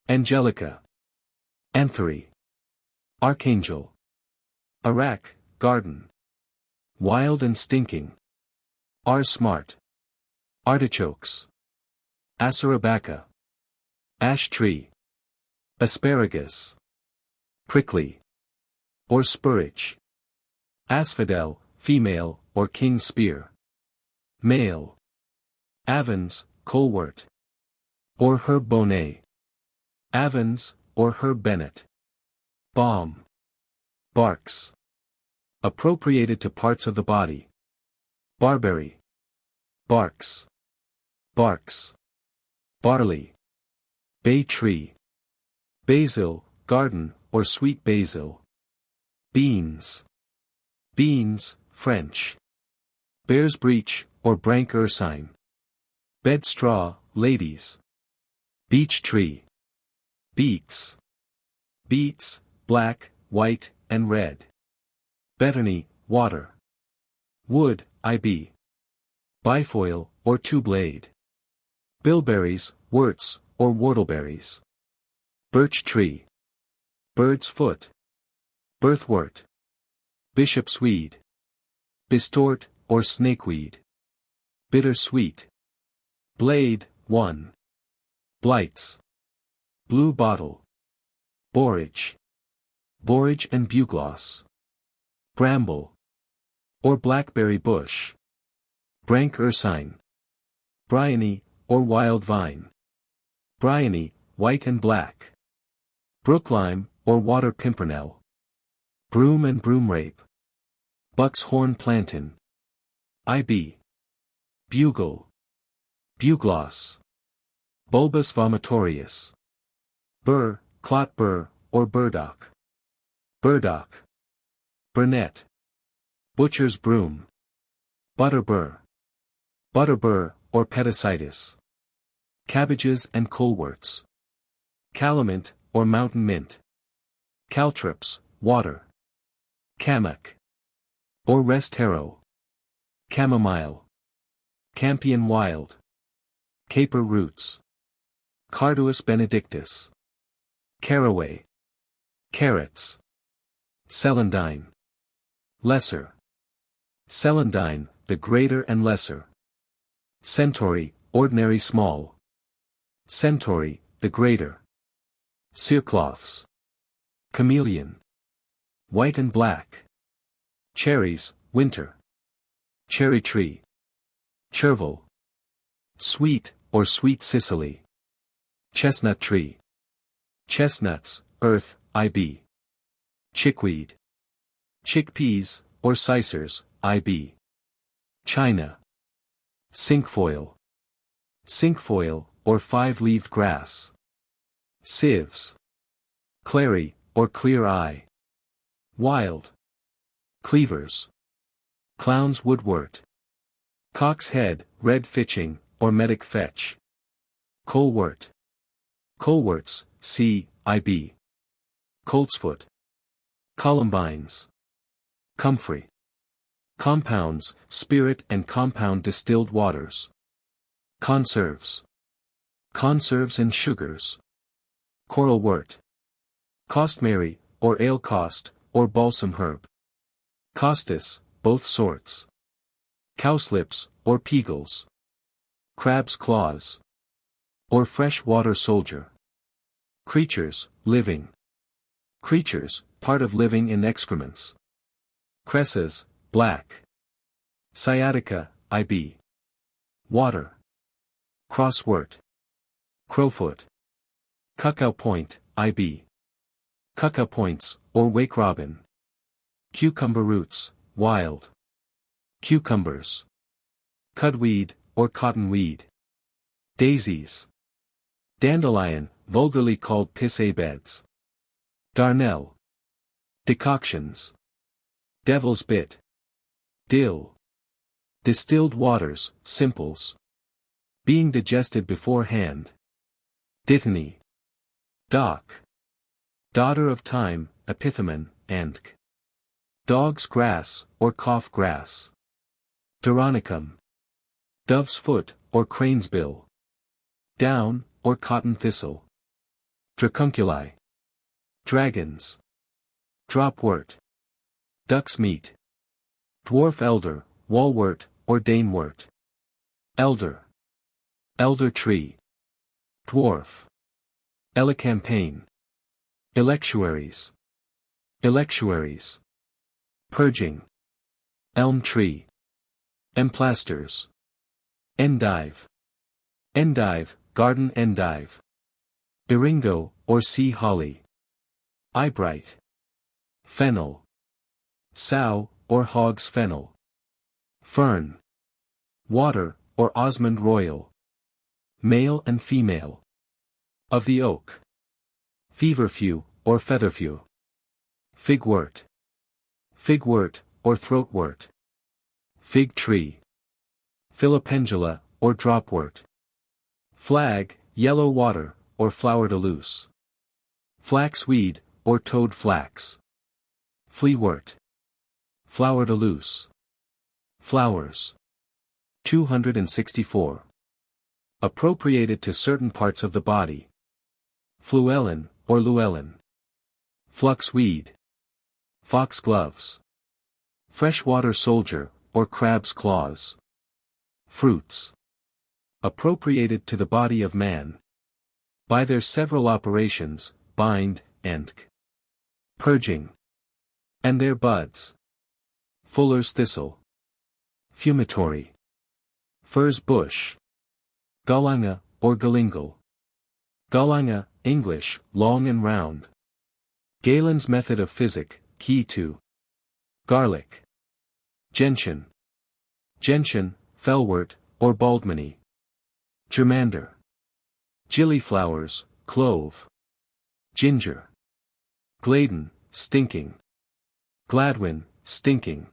Speaker 1: Angelica. Anthony. Archangel. Arac, garden. Wild and stinking. Smart. Artichokes. Asarabaca. Ash tree. Asparagus. Prickly. Or spurage. Asphodel, female, or king spear. Male. Avens, colewort. Or herb bonnet. Avens, or herb bennet. Balm. Barks. Appropriated to parts of the body. Barberry. Barks. Barks. Barley. Bay tree. Basil, garden, or sweet basil. Beans. Beans, French. Bear's breech, or brank ursine. Bed straw, ladies. Beech tree. Beets. Beets, black, white, and red. Betony, water. Wood, IB. Bifoil, or two-blade. Bilberries, worts, or whortleberries. Birch tree. Bird's foot. Birthwort. Bishop's weed. Bistort, or snakeweed. Bittersweet. Blade, 1. Blights. Blue bottle. Borage. Borage and bugloss. Bramble. Or blackberry bush. Brank ursine. Bryony, or wild vine. Bryony, white and black. Brooklime, or water pimpernel. Broom and broomrape. Buck's horn plantain. IB. Bugle. Bugloss. Bulbus vomitorius. Burr, clot burr, or burdock. Burdock. Burnet. Butcher's broom. Butterbur. Butterbur, or pedicitis. Cabbages and coleworts. Calamint, or mountain mint. Caltrops, water. Cammock. Or rest taro. Chamomile. Campion wild. Caper roots. Carduus benedictus. Caraway. Carrots. Celandine. Lesser. Celandine, the greater and lesser. Centauri, ordinary small. Centauri, the greater. Cerecloths. Chameleon. White and black. Cherries, winter. Cherry tree. Chervil. Sweet, or sweet Sicily. Chestnut tree. Chestnuts, earth, IB. Chickweed. Chickpeas, or sicers, IB. China. Cinquefoil. Cinquefoil, or five-leaved grass. Sieves. Clary, or clear eye. Wild. Cleavers. Clown's woodwort. Cock's head, red fitching, or medic fetch. Colewort. Coleworts, C, IB. Coltsfoot. Columbines. Comfrey. Compounds, spirit and compound distilled waters. Conserves. Conserves and sugars. Coralwort. Costmary, or ale cost, or balsam herb. Costus, both sorts. Cowslips, or peagles. Crab's claws. Or fresh water soldier. Creatures, living. Creatures, part of living in excrements. Cresses, black. Sciatica, IB. Water. Crosswort. Crowfoot. Cuckoo point, IB. Cuckoo points, or wake robin. Cucumber roots, wild. Cucumbers. Cudweed, or cottonweed. Daisies. Dandelion, vulgarly called pissay beds. Darnel. Decoctions. Devil's bit. Dill. Distilled waters, simples. Being digested beforehand. Dittany. Dock. Daughter of time, epithamen, and Dog's grass, or cough grass. Doronicum. Dove's foot, or crane's bill. Down, or cotton thistle. Dracunculi. Dragons. Dropwort. Duck's meat. Dwarf elder, wallwort, or danewort. Elder. Elder tree. Dwarf. Elecampaign. Electuaries. Electuaries. Purging. Elm tree. Emplasters. Endive. Endive, garden endive. Iringo, or sea holly. Eyebright. Fennel. Sow, or hog's fennel. Fern. Water, or Osmond royal. Male and female. Of the oak. Feverfew, or featherfew. Figwort. Figwort, or throatwort. Fig tree. Philopendula, or dropwort. Flag, yellow water, or flower de luce. Flaxweed, or toad flax. Fleawort. Flower de luce. Flowers. 264. Appropriated to certain parts of the body. Fluellen, or llewellyn. Fluxweed. Foxgloves. Freshwater soldier, or crab's claws. Fruits. Appropriated to the body of man. By their several operations, bind, and purging. And their buds. Fuller's thistle. Fumitory. Furze bush. Galanga, or galingle. Galanga, English, long and round. Galen's method of physic, key to. Garlic. Gentian. Gentian, fellwort, or baldmany. Germander. Gillyflowers, clove. Ginger. Gladen, stinking. Gladwin, stinking.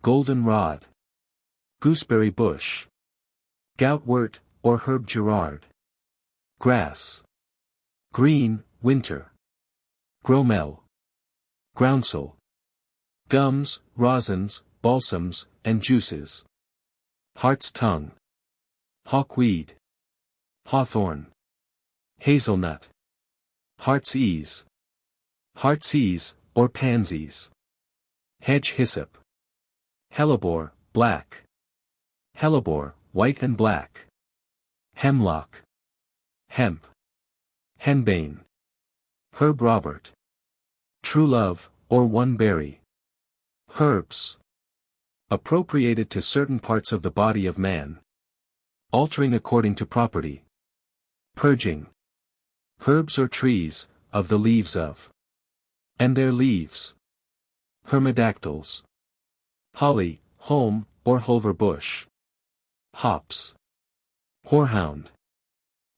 Speaker 1: Goldenrod. Gooseberry bush. Goutwort, or herb gerard. Grass. Green, winter. Gromel. Groundsel. Gums, rosins, balsams, and juices. Heart's tongue. Hawkweed. Hawthorn. Hazelnut. Heart's ease. Heartsease, or pansies. Hedge hyssop. Hellebore, black. Hellebore, white and black. Hemlock. Hemp. Henbane. Herb Robert. True love, or one berry. Herbs. Appropriated to certain parts of the body of man. Altering according to property. Purging. Herbs or trees, of the leaves of. And their leaves. Hermodactyls. Holly, holm, or hover bush. Hops. Horehound.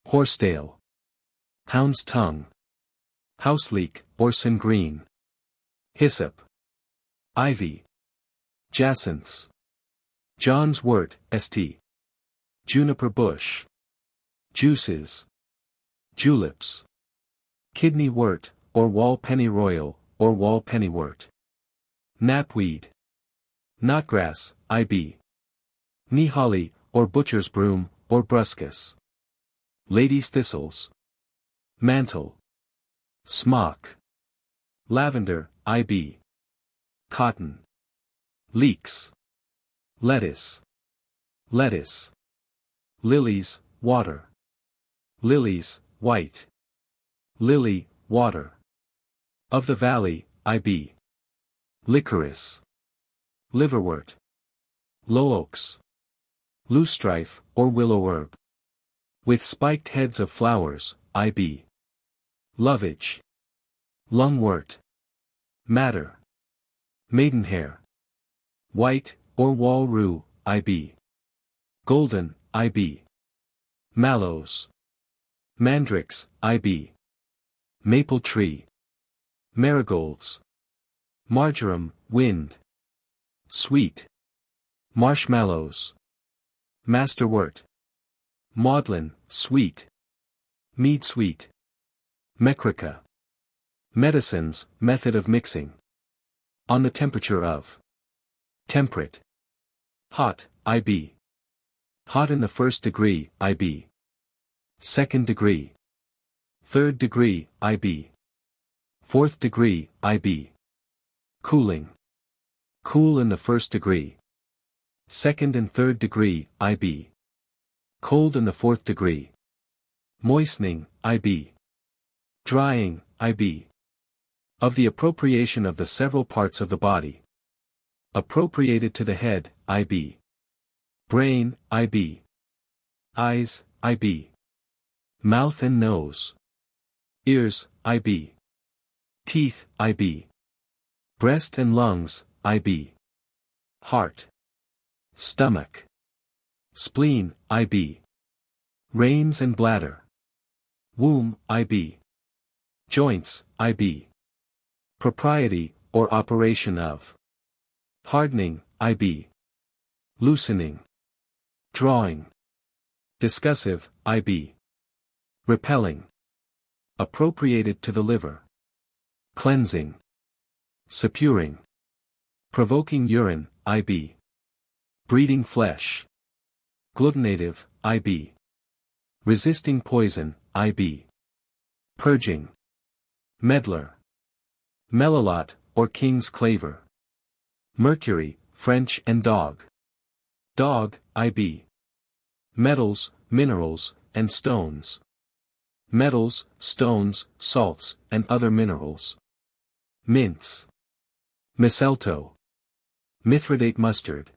Speaker 1: Horsetail. Hound's tongue. Houseleek, or singreen. Hyssop. Ivy. Jacinths. John's wort, St. Juniper bush. Juices. Juleps. Kidney wort, or wall pennyroyal, or wall pennywort. Knapweed. Knotgrass, IB. Knee holly, or butcher's broom, or bruscus. Ladies' thistles. Mantle. Smock. Lavender, IB. Cotton. Leeks. Lettuce. Lettuce. Lilies, water. Lilies, white. Lily, water. Of the valley, IB. Licorice. Liverwort. Low oaks. Loosestrife, or willow herb. With spiked heads of flowers, IB. Lovage. Lungwort. Madder. Maidenhair. White, or wall rue, IB. Golden, IB. Mallows. Mandrix, IB. Maple tree. Marigolds. Marjoram, wind. Sweet. Marshmallows. Masterwort. Maudlin, sweet. Mead sweet. Mecrica. Medicines, method of mixing. On the temperature of. Temperate. Hot, IB. Hot in the first degree, IB. Second degree. Third degree, IB. Fourth degree, IB. Cooling. Cool in the first degree. Second and third degree, IB. Cold in the fourth degree. Moistening, IB. Drying, IB. Of the appropriation of the several parts of the body. Appropriated to the head, IB. Brain, IB. Eyes, IB. Mouth and nose. Ears, IB. Teeth, IB. Breast and lungs, IB. Heart. Stomach. Spleen, IB. Reins and bladder. Womb, IB. Joints, IB. Propriety, or operation of. Hardening, IB. Loosening. Drawing. Discussive, IB. Repelling. Appropriated to the liver. Cleansing. Suppuring. Provoking urine, IB. Breeding flesh. Glutenative, IB. Resisting poison, IB. Purging. Meddler. Melilot, or king's claver. Mercury, French and dog. Dog, IB. Metals, minerals, and stones. Metals, stones, salts, and other minerals. Mints. Mistletoe. Mithridate mustard.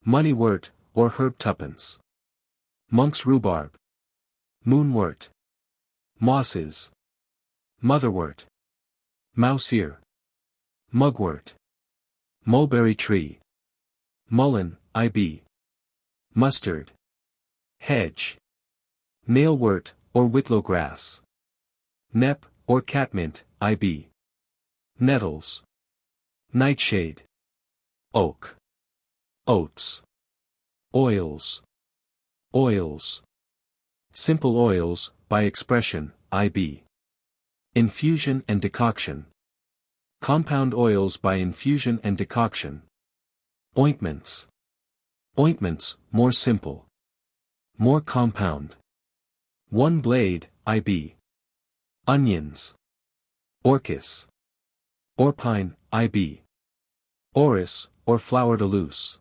Speaker 1: Moneywort, or herb tuppence. Monk's rhubarb. Moonwort. Mosses. Motherwort. Mouse-ear. Mugwort. Mulberry tree. Mullein, IB. Mustard. Hedge. Nailwort, or whitlow grass. Nep, or catmint, IB. Nettles. Nightshade. Oak. Oats. Oils. Oils. Simple oils, by expression, IB. Infusion and decoction. Compound oils by infusion and decoction. Ointments. Ointments, more simple. More compound. One blade, IB. Onions. Orchis. Orpine, IB. Orris, or flower de luce.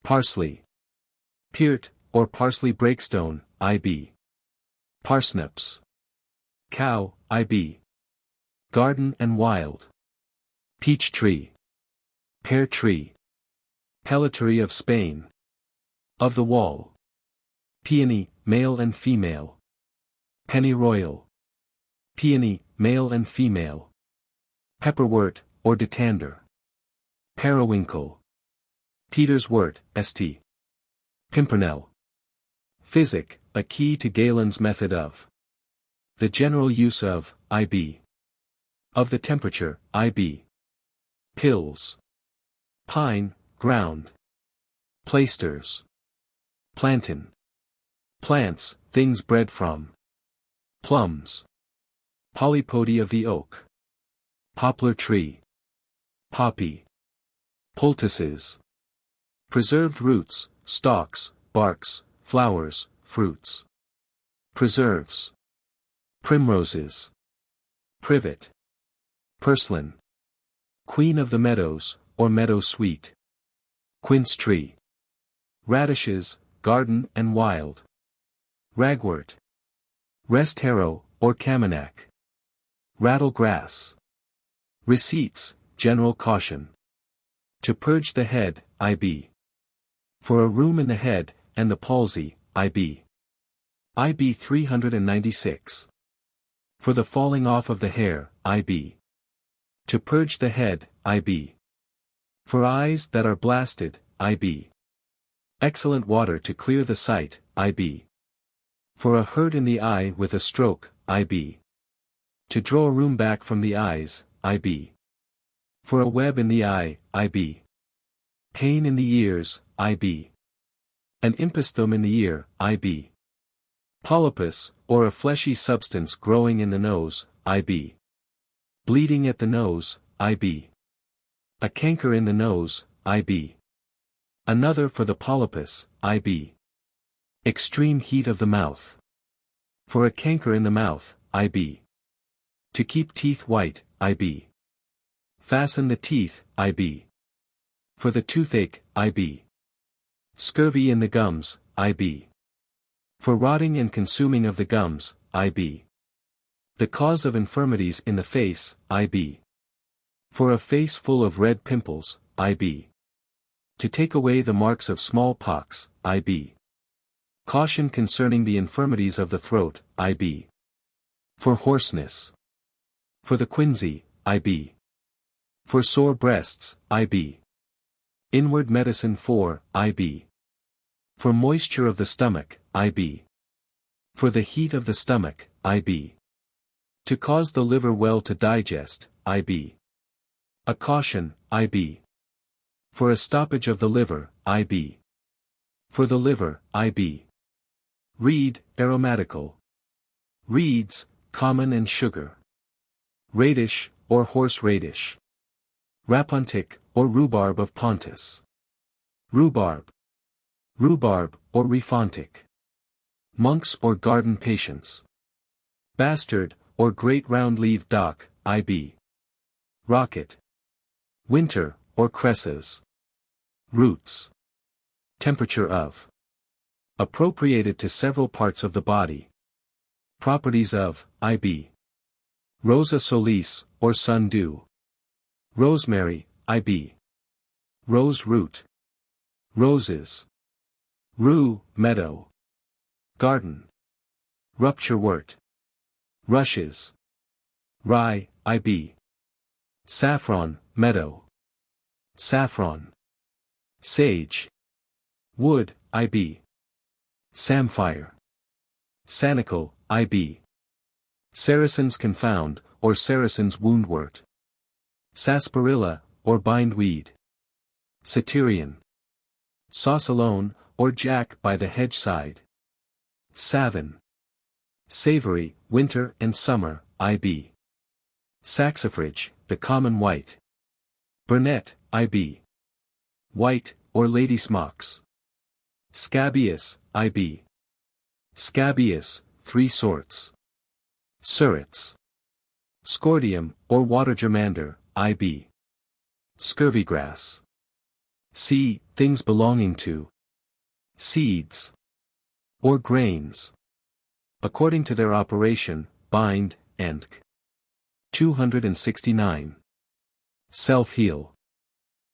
Speaker 1: Parsley. Peart, or parsley breakstone, IB. Parsnips. Cow, IB. Garden and wild. Peach tree. Pear tree. Pellitory of Spain. Of the wall. Peony, male and female. Pennyroyal. Peony, male and female. Pepperwort, or Ditander. Periwinkle. Peter's wort, St. Pimpernel. Physic, a key to Galen's method of. The general use of, IB. Of the temperature, IB. Pills. Pine, ground. Plaisters. Plantain. Plants, things bred from. Plums. Polypody of the oak. Poplar tree. Poppy. Poultices. Preserved roots, stalks, barks, flowers, fruits. Preserves. Primroses. Privet. Purslane. Queen of the meadows, or meadow sweet. Quince tree. Radishes, garden and wild. Ragwort. Rest harrow, or Caminac. Rattlegrass. Receipts, general caution. To purge the head, IB. For a rheum in the head, and the palsy, IB. IB 396. For the falling off of the hair, IB. To purge the head, IB. For eyes that are blasted, IB. Excellent water to clear the sight, IB. For a hurt in the eye with a stroke, IB. To draw rheum back from the eyes, IB. For a web in the eye, IB. Pain in the ears, IB. An imposthume in the ear, IB. Polypus, or a fleshy substance growing in the nose, IB. Bleeding at the nose, IB. A canker in the nose, IB. Another for the polypus, IB. Extreme heat of the mouth. For a canker in the mouth, IB. To keep teeth white, IB. Fasten the teeth, IB. For the toothache, IB. Scurvy in the gums, IB. For rotting and consuming of the gums, IB. The cause of infirmities in the face, IB. For a face full of red pimples, IB. To take away the marks of smallpox, IB. Caution concerning the infirmities of the throat, IB. For hoarseness. For the quinsy, IB. For sore breasts, IB. Inward medicine for, IB. For moisture of the stomach, IB. For the heat of the stomach, IB. To cause the liver well to digest, IB. A caution, IB. For a stoppage of the liver, IB. For the liver, IB. Reed, aromatical. Reeds, common and sugar. Radish, or horse radish. Rapuntic, or rhubarb of Pontus. Rhubarb. Rhubarb, or refontic. Monks or garden patients. Bastard, or great round-leaved dock, IB. Rocket. Winter, or cresses. Roots. Temperature of. Appropriated to several parts of the body. Properties of, IB. Rosa solis, or sundew. Rosemary, IB. Rose root. Roses. Rue, meadow. Garden. Rupture wort. Rushes. Rye, IB. Saffron, meadow. Saffron. Sage. Wood, IB. Samphire. Sanicle, IB. Saracen's confound, or Saracen's woundwort. Sarsaparilla, or bindweed. Satyrian. Sausalone, or jack by the hedge-side. Savin. Savory, winter and summer, IB. Saxifrage, the common white. Burnet, IB. White, or lady smocks. Scabious, IB. Scabious, 3 sorts. Surrates. Scordium, or water germander, IB. Scurvygrass. C. Things belonging to. Seeds. Or grains. According to their operation, bind, and 269. Self-heal.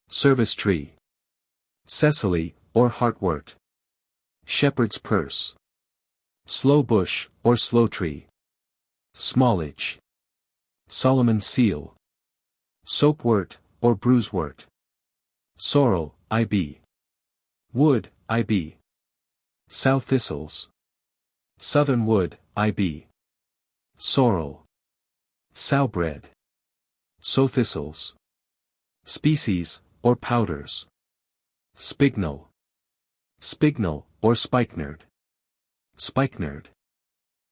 Speaker 1: Service tree. Cecily, or heartwort. Shepherd's purse. Slow bush, or sloe tree. Smallage. Solomon's seal. Soapwort, or bruisewort. Sorrel, IB. Wood, IB. Sow thistles. Southern wood, IB. Sorrel. Sowbread. Sow thistles. Species, or powders. Spignal. Spignal, or spikenard. Spikenard.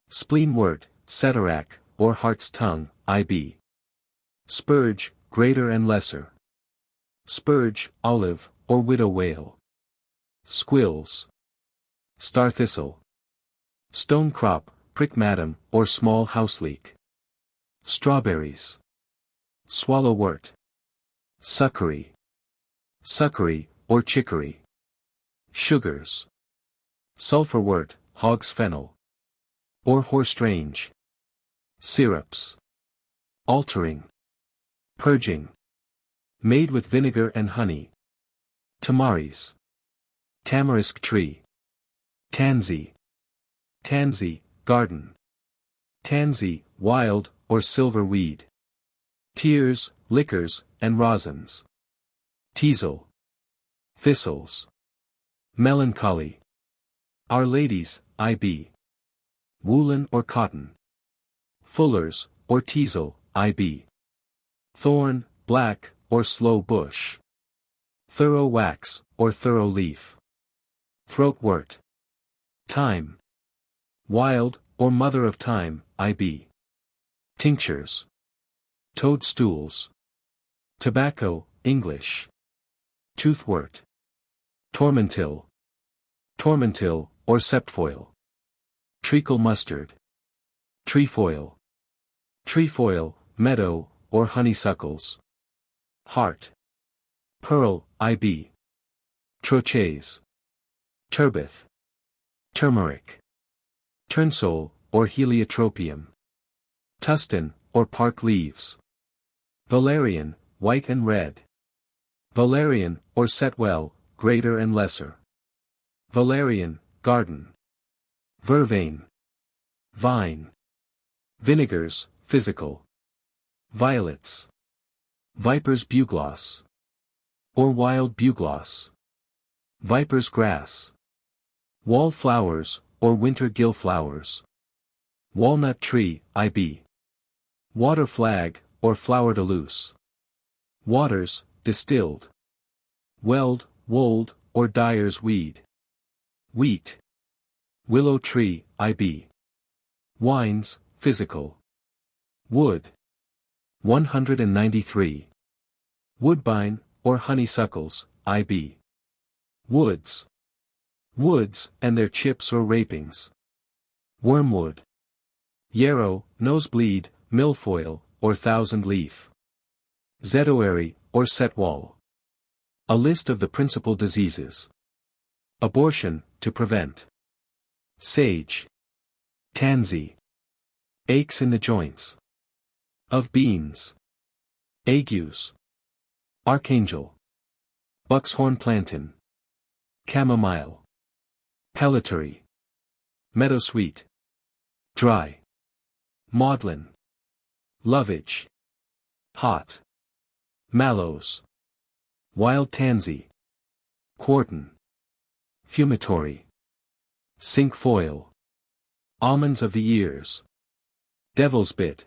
Speaker 1: Spleenwort, ceterak, or hart's tongue, IB. Spurge, greater and lesser. Spurge, olive, or widow wale. Squills. Star thistle. Stonecrop, prickmadam, or small houseleek. Strawberries. Swallowwort. Succory. Succory, or chicory. Sugars. Sulphurwort, hog's fennel. Or horserangé. Syrups. Altering. Purging. Made with vinegar and honey. Tamaris. Tamarisk tree. Tansy. Tansy, garden. Tansy, wild, or silver weed. Tears, liquors, and rosins. Teasel. Thistles. Melancholy. Our Ladies, IB. Woolen or cotton. Fullers, or teasel, IB. Thorn, black, or slow bush. Thorough wax, or thorough leaf. Throatwort. Thyme. Wild, or mother of thyme, IB. Tinctures. Toadstools. Tobacco, English. Toothwort. Tormentil. Tormentil, or septfoil. Treacle mustard. Trefoil. Trefoil, meadow, or honeysuckles. Heart. Pearl, IB. Trochase. Turbith. Turmeric. Turnsole, or heliotropium. Tustin, or park leaves. Valerian, white and red. Valerian, or setwell, greater and lesser. Valerian, garden. Vervain. Vine. Vinegars, physical. Violets. Viper's bugloss. Or wild bugloss. Viper's grass. Wallflowers, or winter gillflowers. Walnut tree, IB. Water flag, or flower de luce. Waters, distilled. Weld, wold, or dyer's weed. Wheat. Willow tree, IB. Wines, physical. Wood. 193. Woodbine, or honeysuckles, IB. Woods. Woods, and their chips or rapings. Wormwood. Yarrow, nosebleed, milfoil, or thousand leaf. Zedoary, or setwall. A list of the principal diseases. Abortion, to prevent. Sage. Tansy. Aches in the joints. Of beans. Agues. Archangel. Buckshorn plantain. Chamomile. Pellitory. Meadowsweet. Dry. Maudlin. Lovage. Hot. Mallows. Wild tansy. Quarton. Fumitory. Cinquefoil. Almonds of the ears. Devil's bit.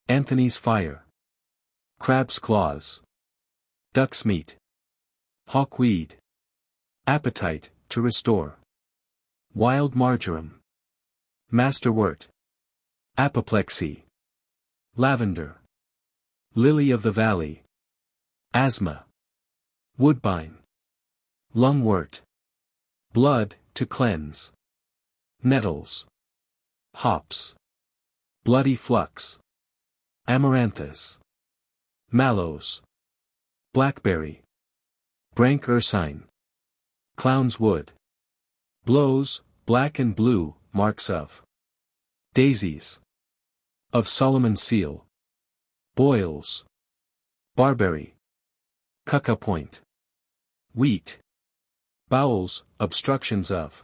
Speaker 1: Anthony's fire. Crab's claws. Duck's meat. Hawkweed. Appetite, to restore. Wild marjoram. Masterwort. Apoplexy. Lavender. Lily of the valley. Asthma. Woodbine. Lungwort. Blood, to cleanse. Nettles. Hops. Bloody flux. Amaranthus. Mallows. Blackberry. Brank ursine. Clown's wood. Blows, black and blue, marks of daisies. Of Solomon's seal. Boils. Barberry. Cucca point. Wheat. Bowels, obstructions of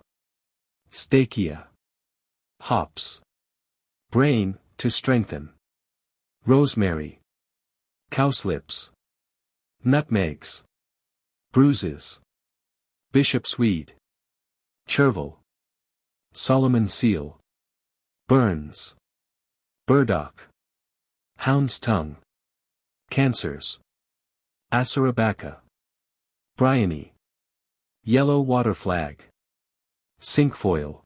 Speaker 1: Stachia. Hops. Brain, to strengthen. Rosemary. Cowslips. Nutmegs. Bruises. Bishop's weed. Chervil. Solomon's seal. Burns. Burdock. Hound's tongue. Cancers. Asarabaca. Bryony. Yellow water flag. Cinquefoil.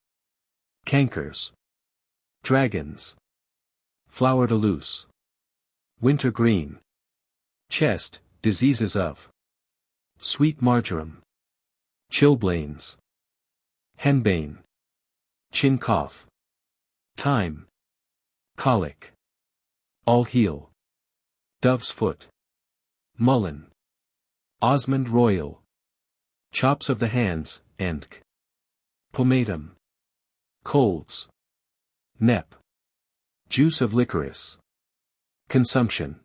Speaker 1: Cankers. Dragons. Flower de luce. Wintergreen. Chest, diseases of sweet marjoram. Chilblains. Henbane. Chin cough. Thyme. Colic. All heal. Dove's foot. Mullein. Osmond royal. Chops of the hands, and pomatum. Colds. Nep. Juice of licorice. Consumption.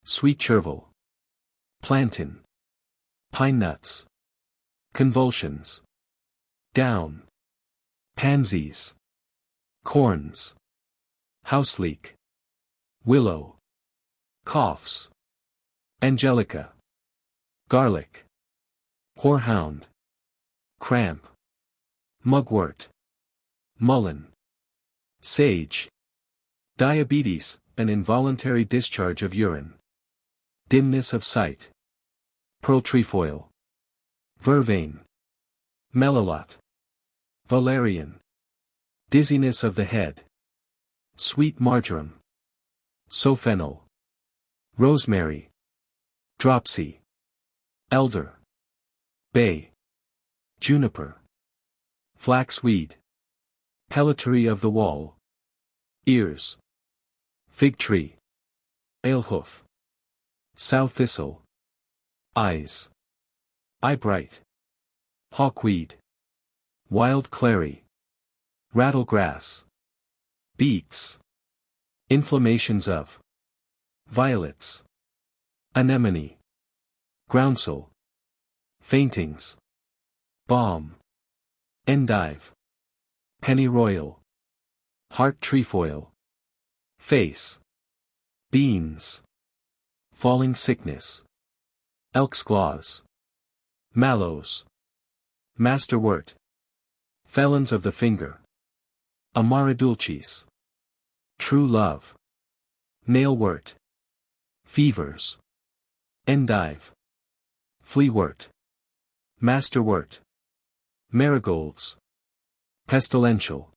Speaker 1: Sweet chervil. Plantain. Pine nuts. Convulsions. Down. Pansies. Corns. Houseleek. Willow. Coughs. Angelica. Garlic. Horehound. Cramp. Mugwort. Mullein. Sage. Diabetes, an involuntary discharge of urine. Dimness of sight. Pearl trefoil. Vervain. Melilot. Valerian. Dizziness of the head. Sweet marjoram. Sophenol. Rosemary. Dropsy. Elder. Bay. Juniper. Flaxweed. Pellitory of the wall. Ears. Fig tree. Alehoof. Sow thistle. Eyes. Eyebright. Hawkweed. Wild clary. Rattlegrass. Beets. Inflammations of violets. Anemone. Groundsel. Faintings. Balm. Endive. Pennyroyal. Heart trefoil. Face. Beans. Falling sickness. Elk's claws. Mallows. Masterwort. Felons of the finger. Amaradulcis. True love. Nailwort. Fevers. Endive. Fleawort. Masterwort. Marigolds. Pestilential.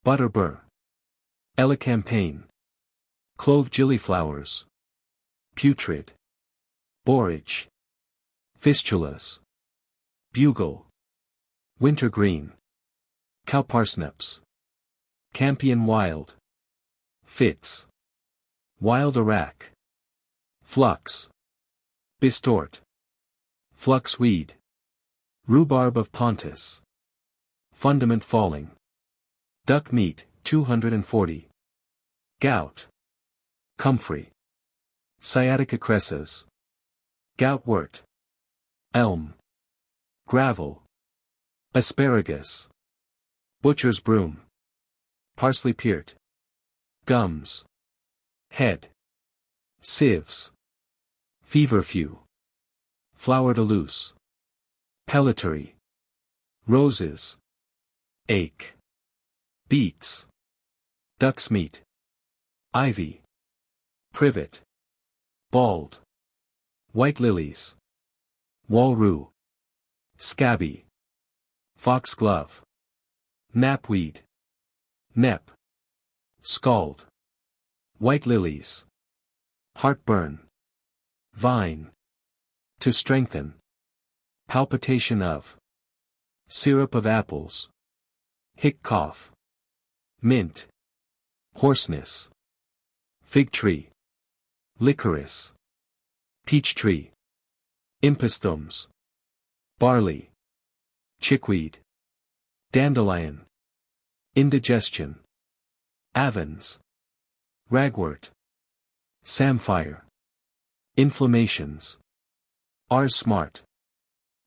Speaker 1: Butterbur. Elecampane. Clove gillyflowers. Putrid. Borage. Fistulas. Bugle. Wintergreen. Cowparsnips. Campion wild. Fits. Wild arack. Flux. Bistort. Fluxweed. Rhubarb of Pontus. Fundament falling. Duck meat, 240. Gout. Comfrey. Sciatica cresses. Goutwort. Elm. Gravel. Asparagus. Butcher's broom. Parsley peart. Gums. Head. Sieves. Feverfew. Flower de luce. Pellitory. Roses. Ache. Beets. Duck's meat. Ivy. Privet. Bald. White lilies. Walrue. Scabby. Foxglove. Knapweed. Nep. Scald. White lilies. Heartburn. Vine. To strengthen. Palpitation of. Syrup of apples. Hic cough. Mint. Hoarseness. Fig tree. Licorice. Peach tree. Impostums. Barley. Chickweed. Dandelion. Indigestion. Avens. Ragwort. Samphire. Inflammations. Ars smart.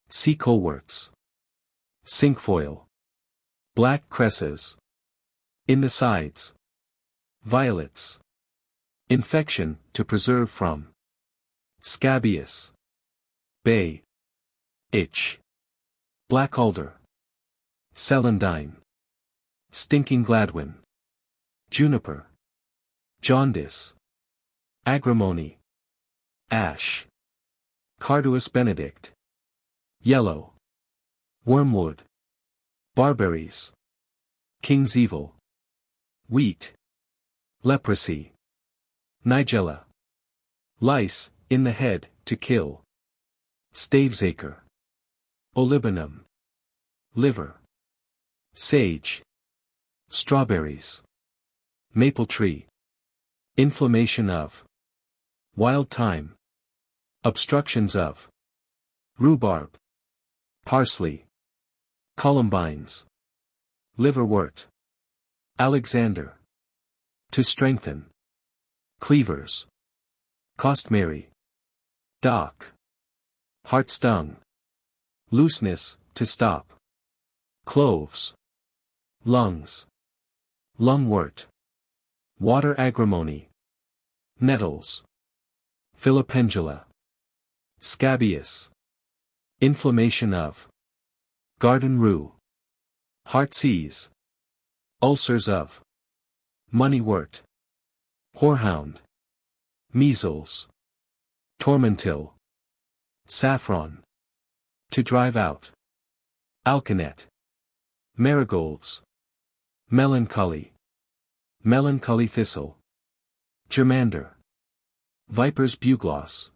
Speaker 1: Sea coleworts. Cinquefoil. Black cresses. In the sides. Violets. Infection, to preserve from. Scabious. Bay. Itch. Black alder. Celandine. Stinking gladwin. Juniper. Jaundice. Agrimony. Ash. Carduus benedict. Yellow. Wormwood. Barberries. King's evil. Wheat. Leprosy. Nigella. Lice, in the head, to kill. Stavesacre. Olibanum. Liver. Sage. Strawberries. Maple tree. Inflammation of. Wild thyme. Obstructions of. Rhubarb. Parsley. Columbines. Liverwort. Alexander. To strengthen. Cleavers. Costmary. Dock. Heart stung. Looseness, to stop. Cloves. Lungs. Lungwort. Water agrimony. Nettles. Filipendula. Scabious. Inflammation of. Garden rue. Heartsease. Ulcers of. Moneywort. Whorehound. Measles. Tormentil. Saffron. To drive out. Alkanet. Marigolds. Melancholy. Melancholy thistle. Germander. Viper's bugloss.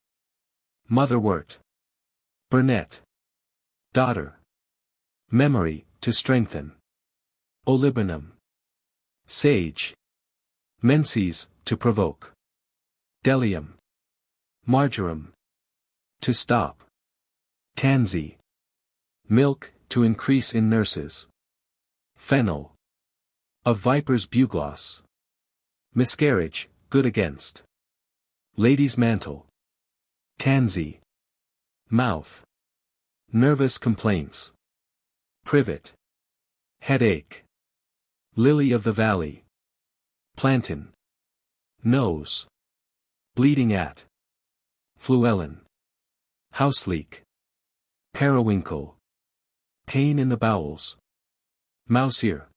Speaker 1: Motherwort. Burnet. Daughter. Memory, to strengthen. Olibanum. Sage. Menses, to provoke. Delium. Marjoram. To stop. Tansy. Milk, to increase in nurses. Fennel. Of viper's bugloss. Miscarriage, good against. Lady's mantle. Tansy. Mouth. Nervous complaints. Privet. Headache. Lily of the valley. Plantain. Nose. Bleeding at. Fluellen. House leek. Periwinkle. Pain in the bowels. Mouse ear.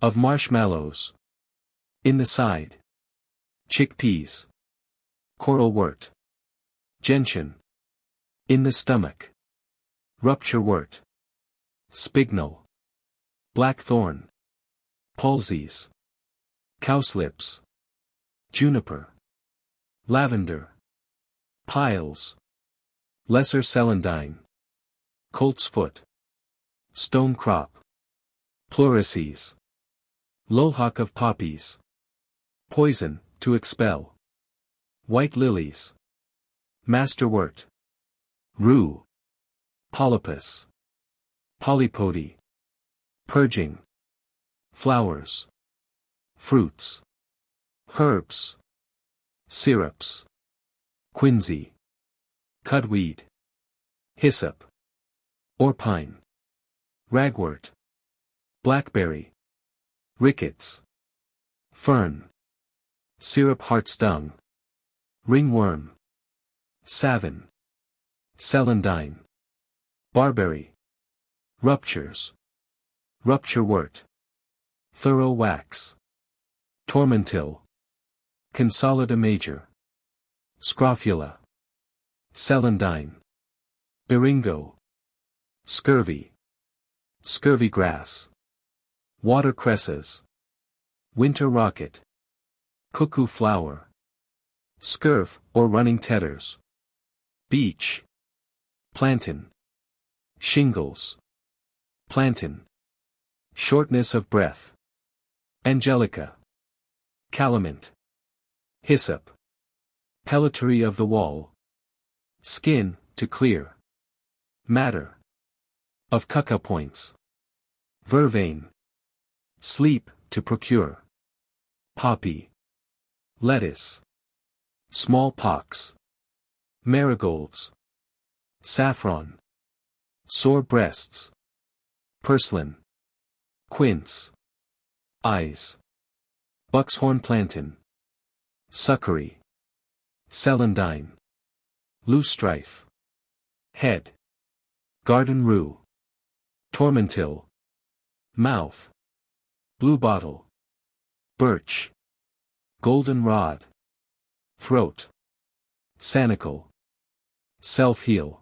Speaker 1: Of marshmallows. In the side. Chickpeas. Coralwort. Gentian. In the stomach. Rupturewort. Spignal. Blackthorn. Palsies. Cowslips. Juniper. Lavender. Piles. Lesser celandine. Colt's foot. Stonecrop. Pleurisses. Lohawk of poppies. Poison, to expel. White lilies. Masterwort. Rue. Polypus. Polypody. Purging. Flowers. Fruits. Herbs. Syrups. Quinsy. Cudweed. Hyssop. Orpine. Ragwort. Blackberry. Rickets. Fern. Syrup heartstung. Ringworm. Savin. Celandine. Barberry. Ruptures. Rupturewort. Thorough wax. Tormentil. Consolida major. Scrofula. Celandine. Beringo. Scurvy. Scurvy grass. Watercresses. Winter rocket. Cuckoo flower. Scurf, or running tetters. Beech. Plantain. Shingles. Plantain. Shortness of breath. Angelica. Calamint. Hyssop. Pellitory of the wall. Skin, to clear. Matter. Of cucca points. Vervain. Sleep, to procure. Poppy. Lettuce. Smallpox. Marigolds. Saffron. Sore breasts. Purslane. Quince. Eyes. Buckshorn plantain. Succory. Celandine. Loosestrife. Head. Garden rue. Tormentil. Mouth. Bluebottle. Birch. Goldenrod. Throat. Sanicle. Self-heal.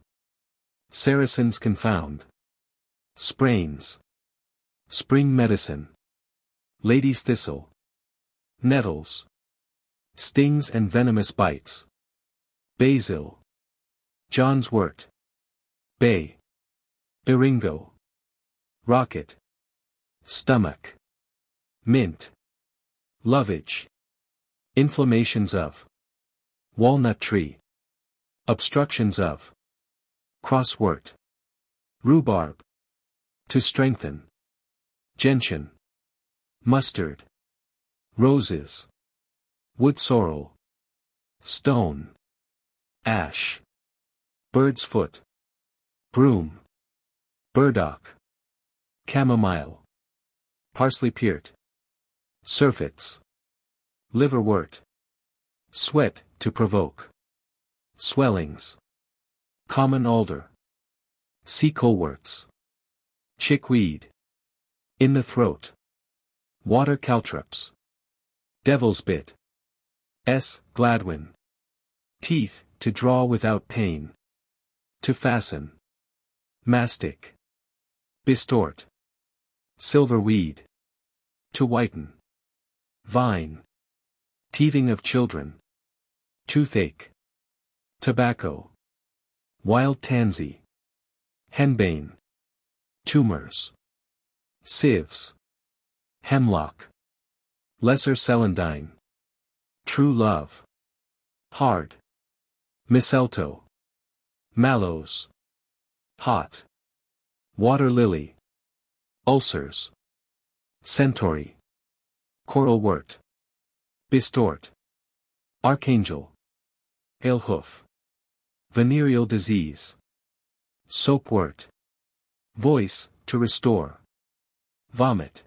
Speaker 1: Saracen's confound. Sprains. Spring medicine. Lady's thistle. Nettles. Stings and venomous bites. Basil. John's wort. Bay. Iringo. Rocket. Stomach. Mint. Lovage. Inflammations of. Walnut tree. Obstructions of. Crosswort. Rhubarb. To strengthen. Gentian. Mustard. Roses. Wood sorrel. Stone. Ash. Bird's foot. Broom. Burdock. Chamomile. Parsley peart. Surfeits. Liverwort. Sweat, to provoke. Swellings. Common alder. Sea coleworts. Chickweed. In the throat. Water caltrops. Devil's bit. Gladwin. Teeth, to draw without pain. To fasten. Mastic. Bistort. Silverweed. To whiten. Vine. Teething of children. Toothache. Tobacco. Wild tansy. Henbane. Tumors. Sieves. Hemlock. Lesser celandine. True love. Hard. Mistletoe. Mallows. Hot. Water lily. Ulcers. Centauri. Coralwort. Bistort. Archangel. Alehoof. Venereal disease. Soapwort. Voice, to restore. Vomit.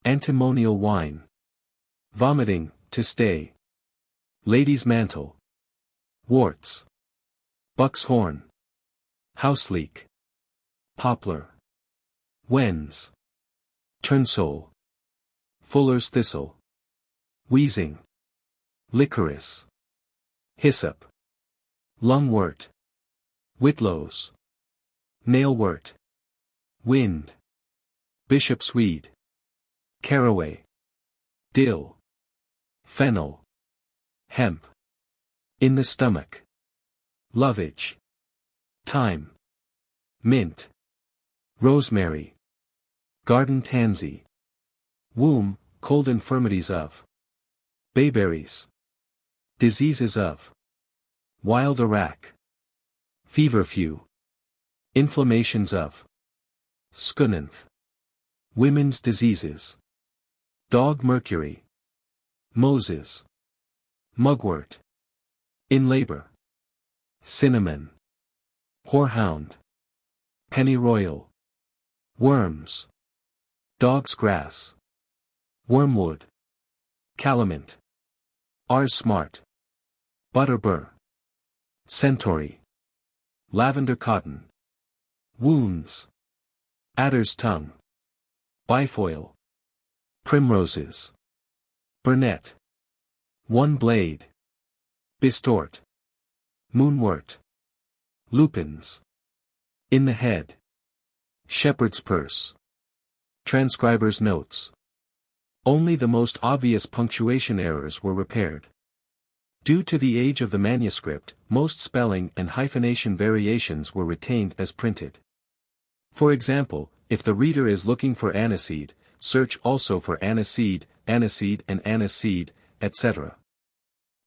Speaker 1: Antimonial wine. Vomiting, to stay. Lady's mantle. Warts. Buck's horn. Houseleek. Poplar. Wens. Turnsole. Fuller's thistle. Wheezing. Licorice. Hyssop. Lungwort. Whitlows. Nailwort. Wind. Bishop's weed. Caraway. Dill. Fennel. Hemp. In the stomach. Lovage. Thyme. Mint. Rosemary. Garden tansy. Womb, cold infirmities of. Bayberries. Diseases of. Wild arack. Feverfew. Inflammations of. Skunanth. Women's diseases. Dog mercury. Moses. Mugwort. In labor. Cinnamon. Horehound. Pennyroyal. Worms. Dog's grass. Wormwood. Calamint. Ars smart. Butterbur. Centauri. Lavender cotton. Wounds. Adder's tongue. Bifoil. Primroses. Burnet. One blade. Bistort. Moonwort. Lupins. In the head. Shepherd's purse. Transcriber's notes. Only the most obvious punctuation errors were repaired. Due to the age of the manuscript, most spelling and hyphenation variations were retained as printed. For example, if the reader is looking for aniseed, search also for aniseed, aniseed and aniseed, etc.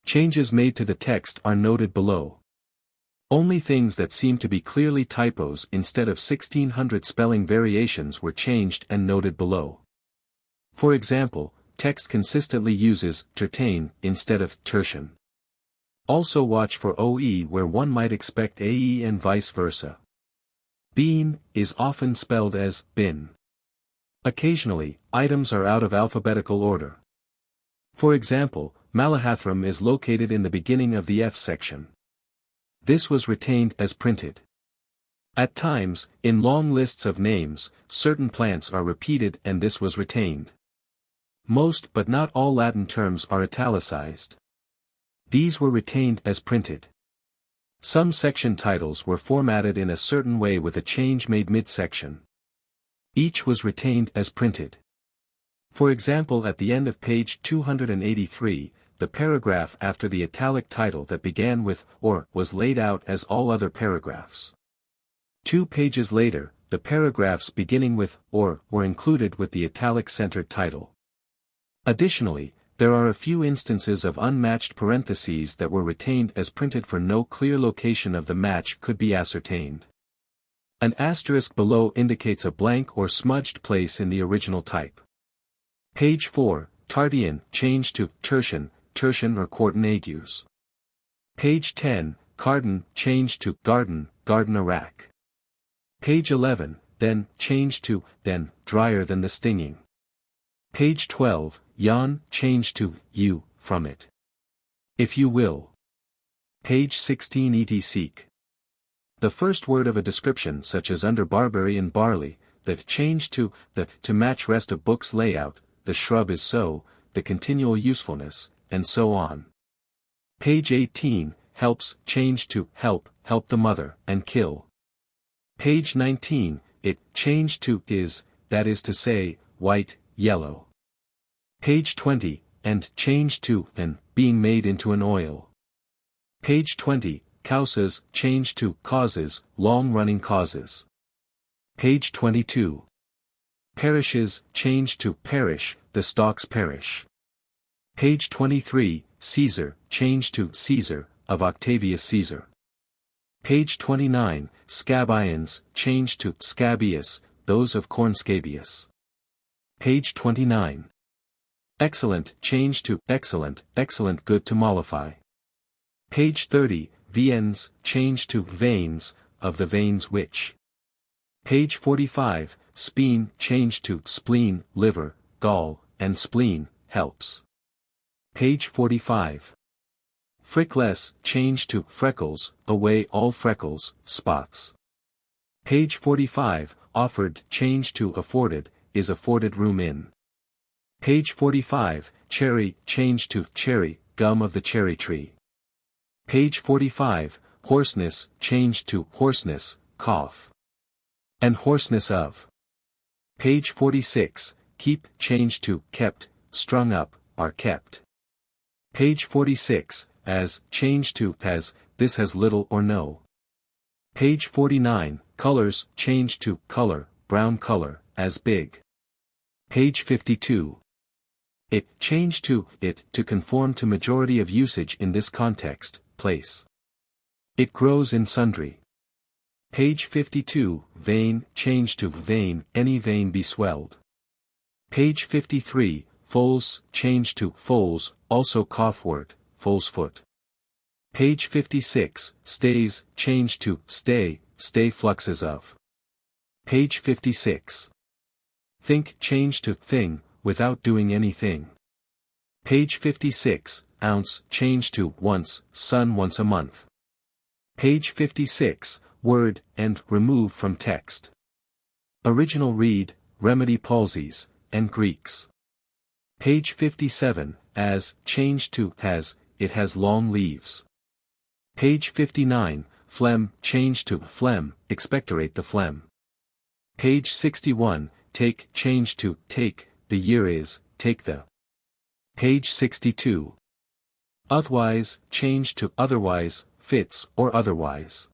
Speaker 1: Changes made to the text are noted below. Only things that seem to be clearly typos instead of 1600 spelling variations were changed and noted below. For example, text consistently uses tertain instead of tertian. Also watch for OE where one might expect AE and vice versa. Bean is often spelled as bin. Occasionally, items are out of alphabetical order. For example, Malahathram is located in the beginning of the F section. This was retained as printed. At times, in long lists of names, certain plants are repeated and this was retained. Most but not all Latin terms are italicized. These were retained as printed. Some section titles were formatted in a certain way with a change made mid-section. Each was retained as printed. For example, at the end of page 283, the paragraph after the italic title that began with or was laid out as all other paragraphs. 2 pages later, the paragraphs beginning with or were included with the italic-centered title. Additionally, there are a few instances of unmatched parentheses that were retained as printed for no clear location of the match could be ascertained. An asterisk below indicates a blank or smudged place in the original type. Page 4, Tardian, changed to tertian, tertian or quartan agues. Page 10, Cardan, changed to garden, garden Iraq. Page 11, then, changed to, then, drier than the stinging. Page 12, Yan, changed to, you, from it. If you will. Page 16 et seek. The first word of a description such as under barberry and barley, that changed to, the, to match rest of book's layout, the shrub is so, the continual usefulness, and so on. Page 18, helps, changed to, help, help the mother, and kill. Page 19, it, changed to, is, that is to say, white, yellow. Page 20, and changed to, and, being made into an oil. Page 20, causas, changed to, causes, long-running causes. Page 22. Perishes, changed to, perish, the stalks perish. Page 23, Caesar, changed to, Caesar, of Octavius Caesar. Page 29, scabions, changed to, scabious, those of Cornscabius. Page 29. Excellent, changed to, excellent, excellent good to mollify. Page 30, viens, changed to, veins, of the veins which. Page 45, speen, changed to, spleen, liver, gall, and spleen, helps. Page 45. Frickles, changed to, freckles, away all freckles, spots. Page 45, offered, changed to, afforded, is afforded room in. Page 45, cherry, changed to, cherry, gum of the cherry tree. Page 45, hoarseness, changed to, hoarseness, cough. And hoarseness of. Page 46, keep, changed to, kept, strung up, are kept. Page 46, as, changed to, as, this has little or no. Page 49, colors, changed to, color, brown color, as big. Page 52. It, changed to, it, to conform to majority of usage in this context, place. It grows in sundry. Page 52, vein, changed to, vein, any vein be swelled. Page 53, foals, changed to, foals, also cough word, foal's foot. Page 56, stays, changed to, stay, stay fluxes of. Page 56. Think, changed to, thing, without doing anything. Page 56, ounce, changed to, once, sun once a month. Page 56, word, and, remove from text. Original read, remedy palsies, and Greeks. Page 57, as, changed to, has, it has long leaves. Page 59, phlegm, changed to, phlegm, expectorate the phlegm. Page 61, take, changed to, take, the year is, take the. Page 62. Otherwise, changed to otherwise, fits or otherwise.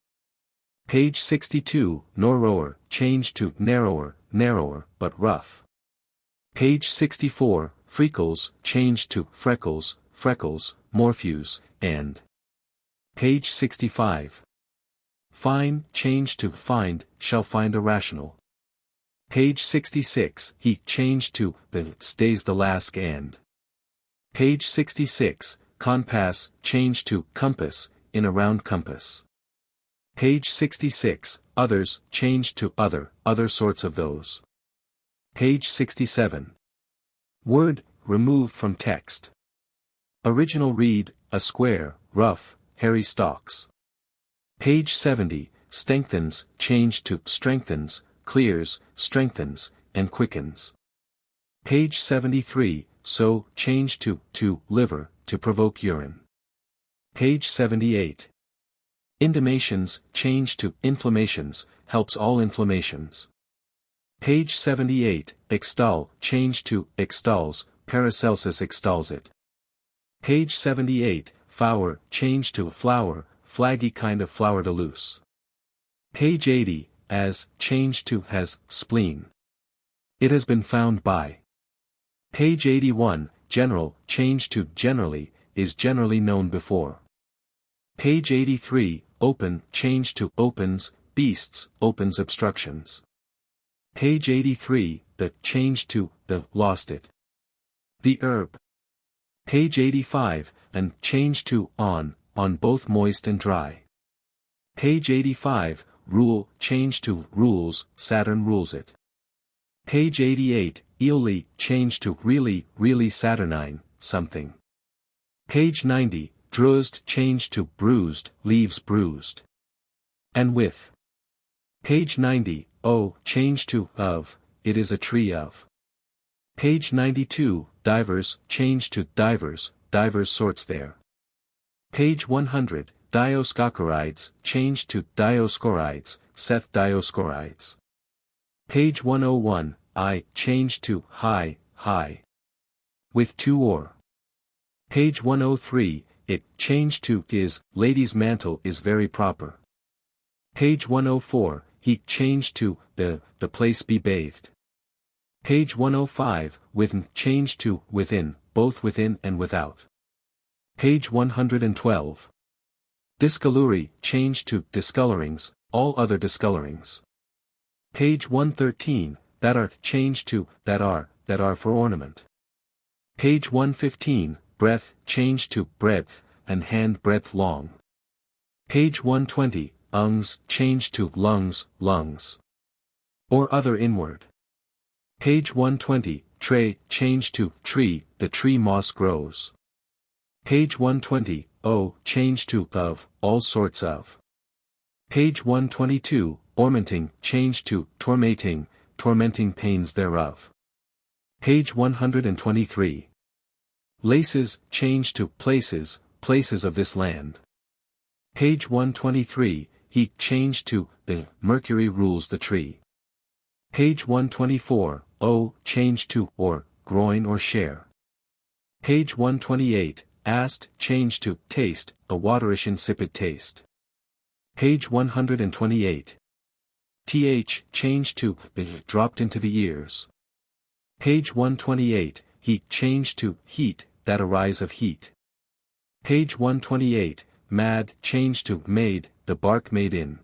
Speaker 1: Page 62, narrower, changed to narrower, narrower, but rough. Page 64, freckles, changed to freckles, freckles, morpheus, and. Page 65. Fine, changed to find, shall find a rational. Page 66, he, changed to, the, stays the last and. Page 66, compass, changed to compass, in a round compass. Page 66, others, changed to other sorts of those. Page 67. Word, removed from text. Original read, a square, rough, hairy stalks. Page 70, strengthens, changed to strengthens, clears, strengthens, and quickens. Page 73, so, changed to liver, to provoke urine. Page 78. Intimations, changed to inflammations, helps all inflammations. Page 78, extol, changed to extols, Paracelsus extols it. Page 78, flower, changed to flower, flaggy kind of flower de luce. Page 80, as, changed to has, spleen. It has been found by. Page 81, general, changed to generally, is generally known before. Page 83, open, changed to opens, beasts, opens obstructions. Page 83, the, changed to, the, lost it. The herb. Page 85, and, changed to, on both moist and dry. Page 85, rule, changed to, rules, Saturn rules it. Page 88, early, changed to, really saturnine, something. Page 90, druised, changed to, bruised, leaves bruised. And with. Page 90, changed to, of, it is a tree of. Page 92, divers, changed to, divers sorts there. Page 100, dioscocorides, changed to, dioscorides, Seth dioscorides. Page 101, changed to, high, with two or. Page 103, it, changed to, is, lady's mantle is very proper. Page 104, he, changed to, the place be bathed. Page 105, within, changed to, within, both within and without. Page 112. Discolori, changed to, discolorings, all other discolorings. Page 113, that are, changed to, that are for ornament. Page 115, breath, changed to, breadth, and hand breadth long. Page 120, ungs, changed to, lungs, or other inward. Page 120, tray, changed to, tree, the tree moss grows. Page 120, changed to, of, all sorts of. Page 122, ormenting, changed to, tormenting pains thereof. Page 123. Laces, changed to, places of this land. Page 123, he, changed to, the, Mercury rules the tree. Page 124, changed to, or, groin or share. Page 128, asked, changed to, taste, a waterish insipid taste. Page 128. Th, changed to, dropped into the ears. Page 128, he, changed to, heat, that arise of heat. Page 128, mad, changed to, made, the bark made in.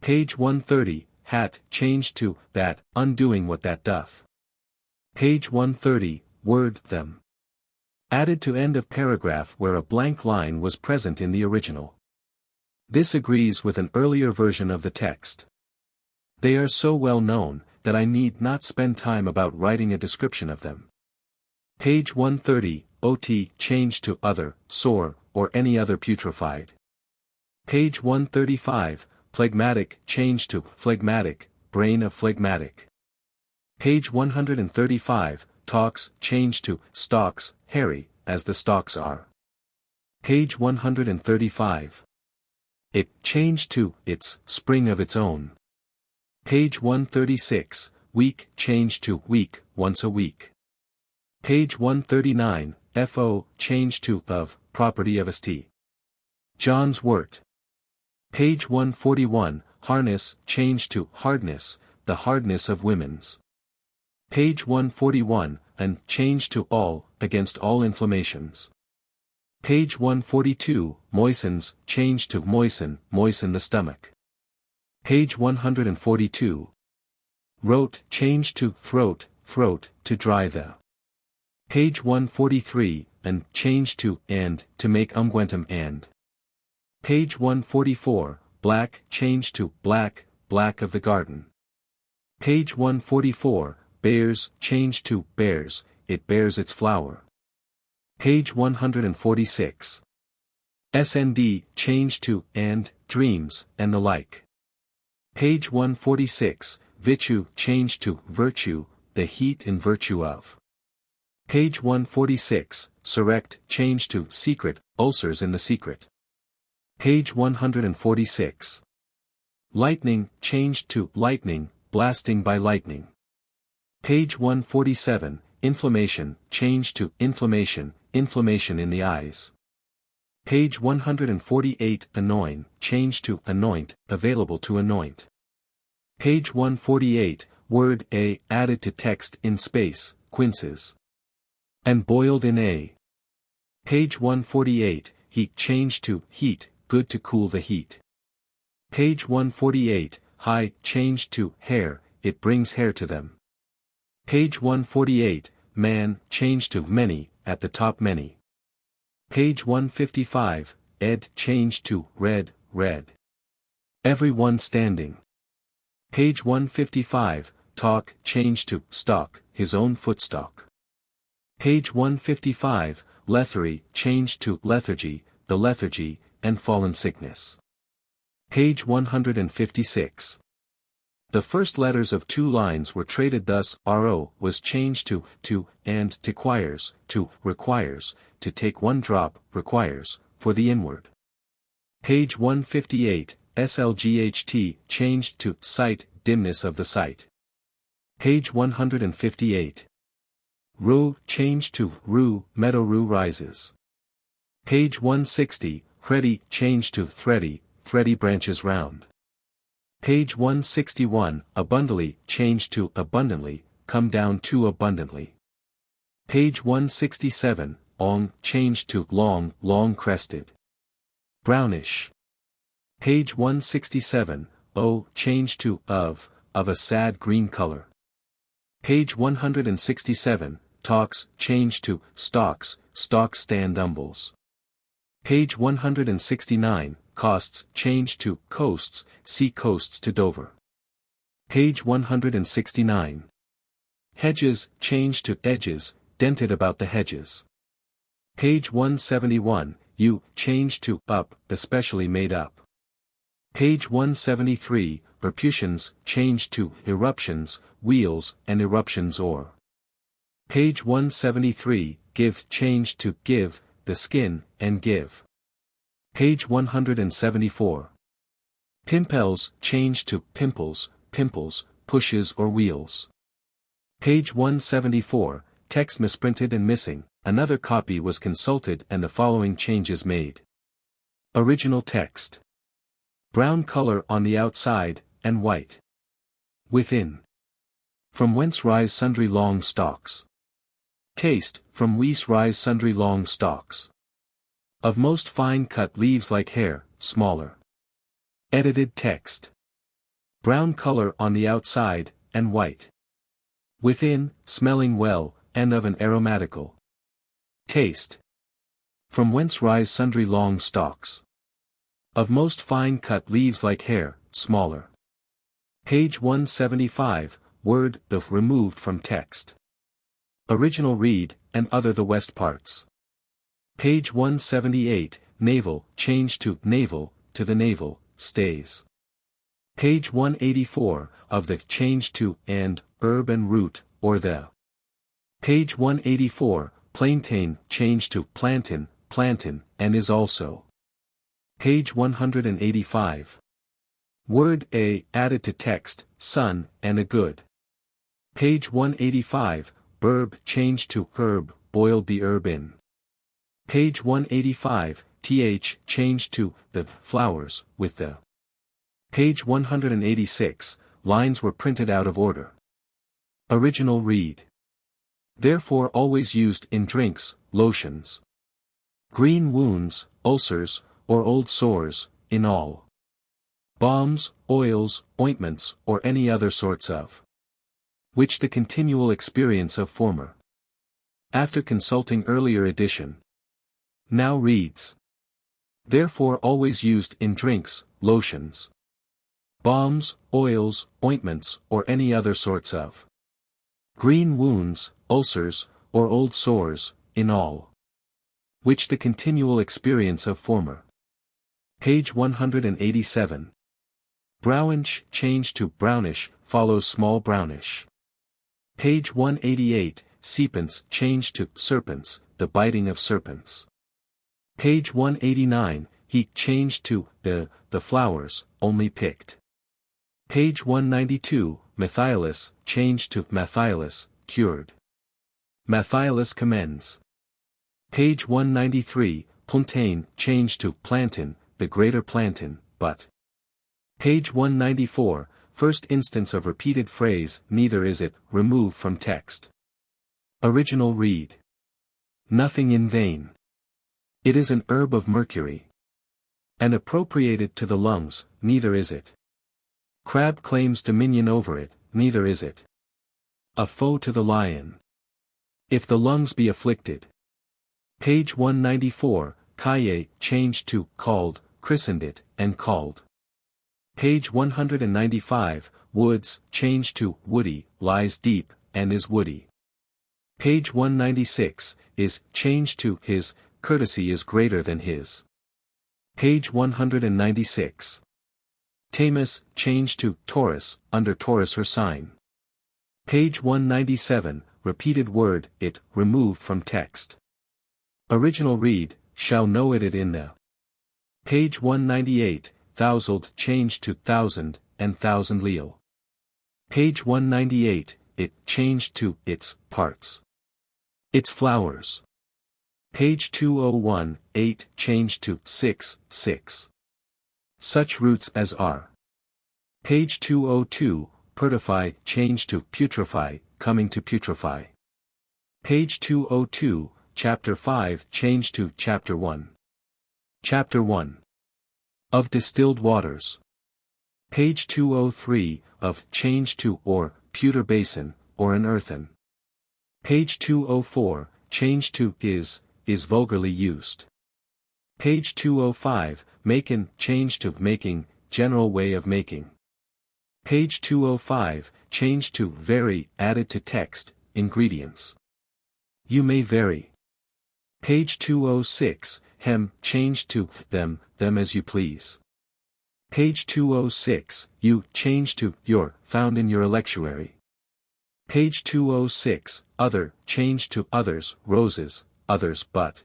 Speaker 1: Page 130, hat, changed to, that, undoing what that doth. Page 130, word, them. Added to end of paragraph where a blank line was present in the original. This agrees with an earlier version of the text. They are so well known, that I need not spend time about writing a description of them. Page 130, ot, changed to other, sore, or any other putrefied. Page 135, phlegmatic, changed to, phlegmatic, brain of phlegmatic. Page 135, talks, changed to, stalks, hairy, as the stalks are. Page 135. It, changed to, its, spring of its own. Page 136, week, changed to, week, once a week. Page 139, fo, changed to, of, property of St. John's wort. Page 141, harness, changed to hardness, the hardness of women's. Page 141, and changed to all, against all inflammations. Page 142, moistens, changed to moisten, moisten the stomach. Page 142. Wrote, changed to throat, throat, to dry the. Page 143, and changed to and, to make unguentum and. Page 144, black, changed to black, black of the garden. Page 144, bears, changed to bears, it bears its flower. Page 146. SND, changed to and, dreams, and the like. Page 146, virtue, changed to virtue, the heat and virtue of. Page 146, surrect, changed to secret, ulcers in the secret. Page 146. Lightning, changed to lightning, blasting by lightning. Page 147, inflammation, changed to inflammation, inflammation in the eyes. Page 148, anoint, changed to anoint, available to anoint. Page 148, word a, added to text in space, quinces. And boiled in a. Page 148, heat, changed to heat, good to cool the heat. Page 148, high, changed to hair, it brings hair to them. Page 148, man, changed to many, at the top many. Page 155, ed, changed to red, red. Every one standing. Page 155, talk, changed to stalk, his own footstock. Page 155, lethargy, changed to lethargy, the lethargy, and fallen sickness. Page 156. The first letters of two lines were traded thus, ro was changed to, and requires, to take one drop, requires, for the inward. Page 158, slght, changed to sight, dimness of the sight. Page 158. Ru, changed to ru, meadow rue rises. Page 160, thready, changed to thready, thready branches round. Page 161, abundantly, changed to abundantly, come down too abundantly. Page 167, long, changed to long, long crested. Brownish. Page 167, changed to of a sad green color. Page 167, talks, changed to stalks, stalks stand umbles. Page 169, costs, changed to coasts, sea coasts to Dover. Page 169. Hedges, changed to edges, dented about the hedges. Page 171, changed to up, especially made up. Page 173, eruptions, changed to eruptions, wheels, and eruptions or. Page 173, give, changed to give, the skin, and give. Page 174. Pimples, changed to pimples, pimples, pushes or wheels. Page 174, text misprinted and missing, another copy was consulted and the following changes made. Original text. Brown color on the outside, and white within. From whence rise sundry long stalks. Taste, from whence rise sundry long stalks. Of most fine cut leaves like hair, smaller. Edited text. Brown color on the outside, and white within, smelling well, and of an aromatical taste. From whence rise sundry long stalks. Of most fine cut leaves like hair, smaller. Page 175, word, the removed from text. Original read, and other the west parts. Page 178, navel, changed to navel, to the navel, stays. Page 184, of the, changed to, and, herb and root, or the. Page 184, plantain, changed to plantain, plantain, and is also. Page 185. Word a, added to text, sun, and a good. Page 185, herb, changed to herb, boiled the herb in. Page 185, th changed to the flowers with the. Page 186, lines were printed out of order. Original read. Therefore always used in drinks, lotions. Green wounds, ulcers, or old sores, in all. Balms, oils, ointments, or any other sorts of. Which the continual experience of former. After consulting earlier edition. Now reads. Therefore always used in drinks, lotions. Balms, oils, ointments, or any other sorts of. Green wounds, ulcers, or old sores, in all. Which the continual experience of former. Page 187. Brownish changed to brownish, follows small brownish. Page 188, sepents changed to serpents, the biting of serpents. Page 189, he changed to the flowers, only picked. Page 192, Matthiolus changed to Matthiolus, cured. Matthiolus commends. Page 193, plantain changed to plantain, the greater plantain, but. Page 194, first instance of repeated phrase, neither is it, removed from text. Original read. Nothing in vain. It is an herb of mercury. And appropriated to the lungs, neither is it. Crab claims dominion over it, neither is it. A foe to the lion. If the lungs be afflicted. Page 194, Caille changed to called, christened it, and called. Page 195, woods changed to woody, lies deep, and is woody. Page 196, is changed to his, courtesy is greater than his. Page 196. Tamus changed to Taurus, under Taurus her sign. Page 197, repeated word, it, removed from text. Original read, shall know it in the. Page 198, thousand changed to thousand, and thousand leal. Page 198, it changed to its parts. Its flowers. Page 201, 8 changed to 6, 6. Such roots as are. Page 202, purtify changed to putrefy, coming to putrefy. Page 202, Chapter 5 changed to Chapter 1. Chapter 1. Of distilled waters. Page 203, of changed to or, pewter basin, or an earthen. Page 204, changed to is vulgarly used. Page 205, maken changed to making, general way of making. Page 205, changed to vary, added to text, ingredients. You may vary. Page 206, hem changed to them as you please. Page 206, you changed to your, found in your electuary. Page 206, other changed to others, roses, others but.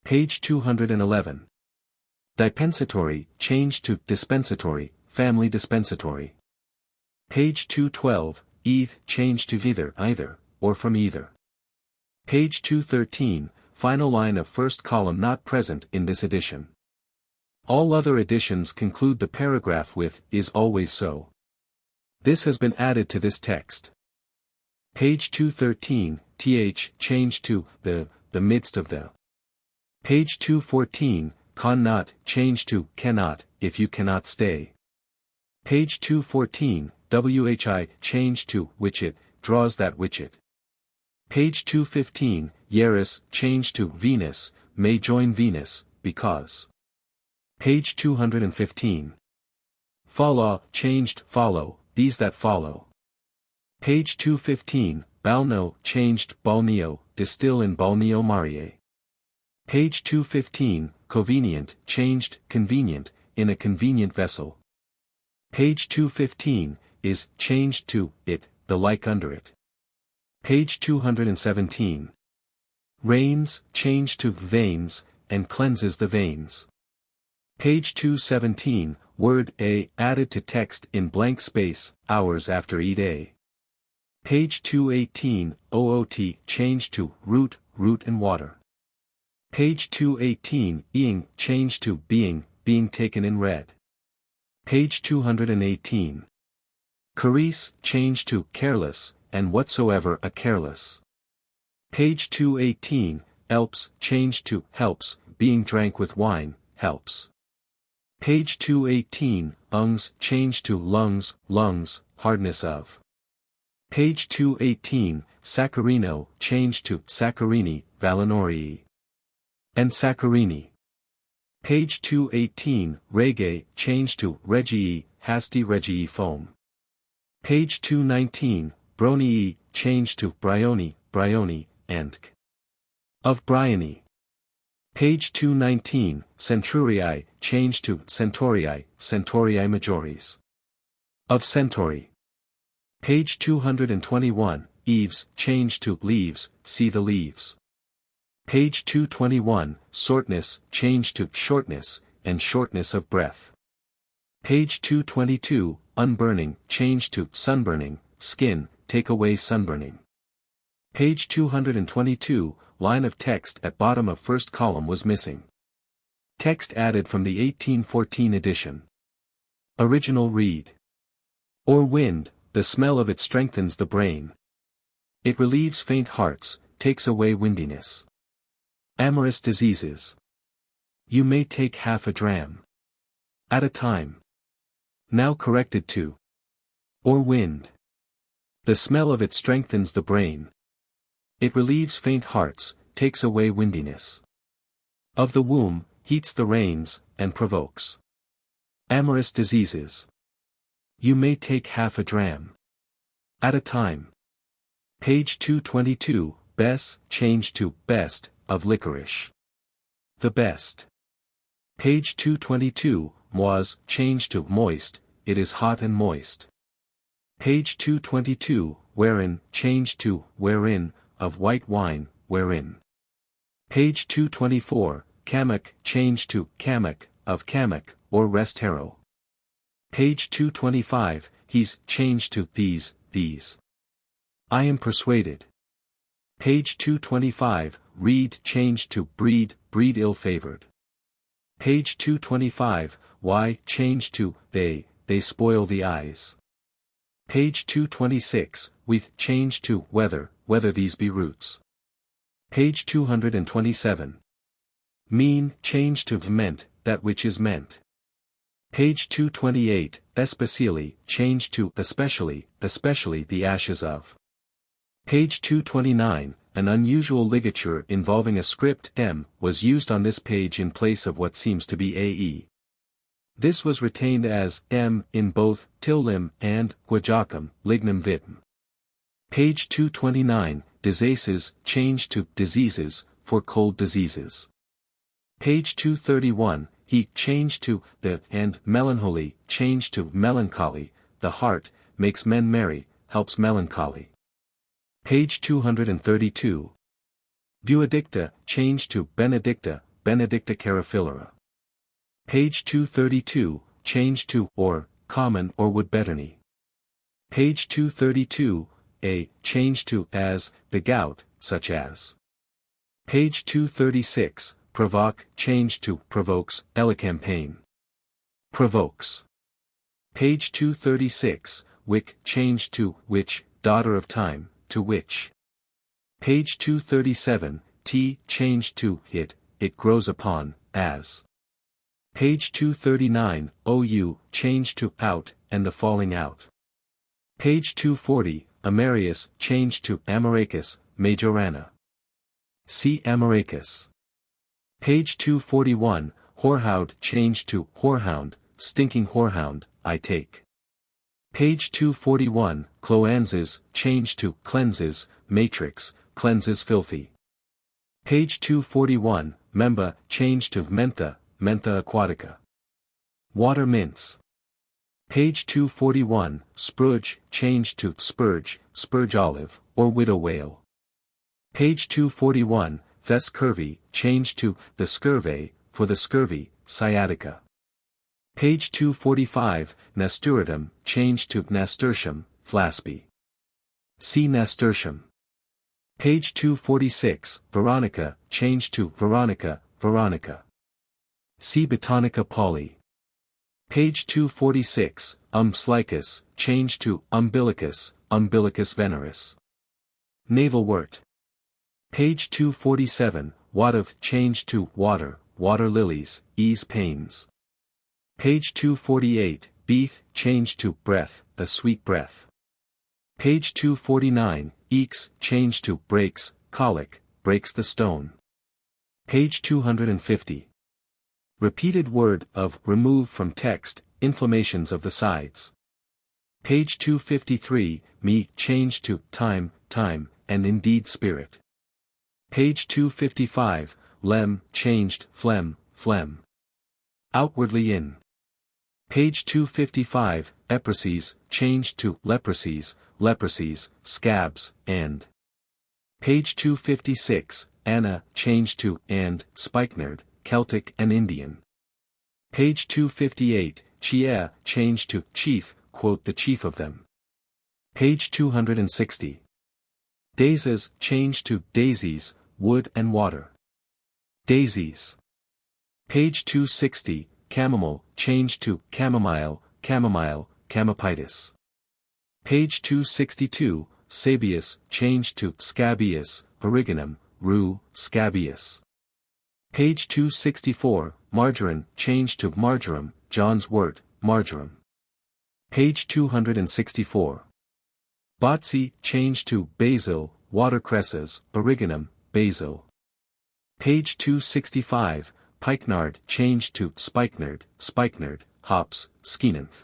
Speaker 1: Page 211. Dispensatory changed to dispensatory, family dispensatory. Page 212, changed to either, or from either. Page 213, final line of first column not present in this edition. All other editions conclude the paragraph with, is always so. This has been added to this text. Page 213, changed to, the midst of the. Page 214, not changed to, cannot, if you cannot stay. Page 214, changed to, which it, draws that which it. Page 215, Eris changed to Venus, may join Venus, because. Page 215. Follow changed follow, these that follow. Page 215, balno changed balneo, distill in balneo mariae. Page 215, convenient changed convenient, in a convenient vessel. Page 215, is changed to it, the like under it. Page 217. Rains changed to veins, and cleanses the veins. Page 217, word a added to text in blank space, hours after eat a. Page 218, oot changed to root and water. Page 218, ing, changed to being, being taken in red. Page 218. Carise, changed to careless, and whatsoever a careless. Page 218, elps, changed to helps, being drank with wine, helps. Page 218, ungs, changed to lungs, lungs, hardness of. Page 218, saccarino, changed to saccharini, valenorii. And saccharini. Page 218, reggae, changed to regii, hasty regii foam. Page 219, bronii, changed to bryoni, bryoni, and k. Of bryony. Page 219, centurii, changed to centaurii, centaurii majoris. Of centauri. Page 221, eaves, changed to leaves, see the leaves. Page 221, shortness, changed to shortness, and shortness of breath. Page 222, unburning, changed to sunburning, skin, take away sunburning. Page 222, line of text at bottom of first column was missing. Text added from the 1814 edition. Original read. Or wind, the smell of it strengthens the brain. It relieves faint hearts, takes away windiness. Amorous diseases. You may take half a dram. At a time. Now corrected to. Or wind. The smell of it strengthens the brain. It relieves faint hearts, takes away windiness. Of the womb, heats the reins, and provokes. Amorous diseases. You may take half a dram. At a time. Page 222, bess, changed to best, of licorice. The best. Page 222, moise, changed to moist, it is hot and moist. Page 222, wherein, changed to wherein, of white wine, wherein. Page 224, cammock, changed to cammock, of cammock, or rest harrow. Page 225, he's, changed to these, these. I am persuaded. Page 225, reed, changed to breed, breed ill-favored. Page 225, why, changed to they spoil the eyes. Page 226, with, changed to whether these be roots. Page 227. Mean, changed to meant, that which is meant. Page 228, especially, changed to especially the ashes of. Page 229, an unusual ligature involving a script M was used on this page in place of what seems to be AE. This was retained as M in both Tillim and Guajacum, lignum vitam. Page 229, diseases, changed to diseases, for cold diseases. Page 231, he, changed to the, and melancholy, changed to melancholy, the heart, makes men merry, helps melancholy. Page 232. Buedicta, changed to benedicta, benedicta carafilera. Page 232, changed to, or, common or wood betony. Page 232, a, changed to, as, the gout, such as. Page 236, provoke, changed to, provokes, elecampaign. Provokes. Page 236, wick, changed to, which, daughter of time, to which. Page 237, tea, changed to, it grows upon, as. Page 239, ou, changed to, out, and the falling out. Page 240, Amarius, changed to, Amaracus, Majorana. See Amaracus. Page 241, whorehound, changed to, whorehound, stinking whorehound, I take. Page 241, cloanzes, changed to, cleanses, matrix, cleanses filthy. Page 241, memba, changed to, mentha, mentha aquatica. Water mints. Page 241, spurge, changed to, spurge, spurge olive, or widow whale. Page 241, thes scurvy, changed to, the scurvy, for the scurvy, sciatica. Page 245, nasturtium, changed to, nasturtium, flaspy. See nasturtium. Page 246, Veronica, changed to Veronica, Veronica. See Botanica Polly. Page 246, Umslicus, changed to Umbilicus, Umbilicus veneris. Navelwort. Page 247, Water, changed to Water, Water lilies, ease pains. Page 248, Beath, changed to Breath, a sweet breath. Page 249, Eeks, changed to Breaks, colic, breaks the stone. Page 250. Repeated word of remove from text, inflammations of the sides. Page 253, Me, changed to time, time, and indeed spirit. Page 255, Lem, changed, phlegm, phlegm. Outwardly in. Page 255, Epices, changed to leprosies, leprosies, scabs, and. Page 256, Anna, changed to and, spikenard, Celtic and Indian. Page 258, Chia, changed to chief, quote the chief of them. Page 260. Daisies, changed to daisies, wood and water. Daisies. Page 260, Chamomile, changed to chamomile, chamomile, chamapitis. Page 262, Sabius, changed to scabious, origanum, rue, scabious. Page 264, Margarine, changed to marjoram, John's wort, marjoram. Page 264. Botsy, changed to basil, watercresses, origanum, basil. Page 265, Pikenard, changed to spikenard, spikenard, hops, skeananth.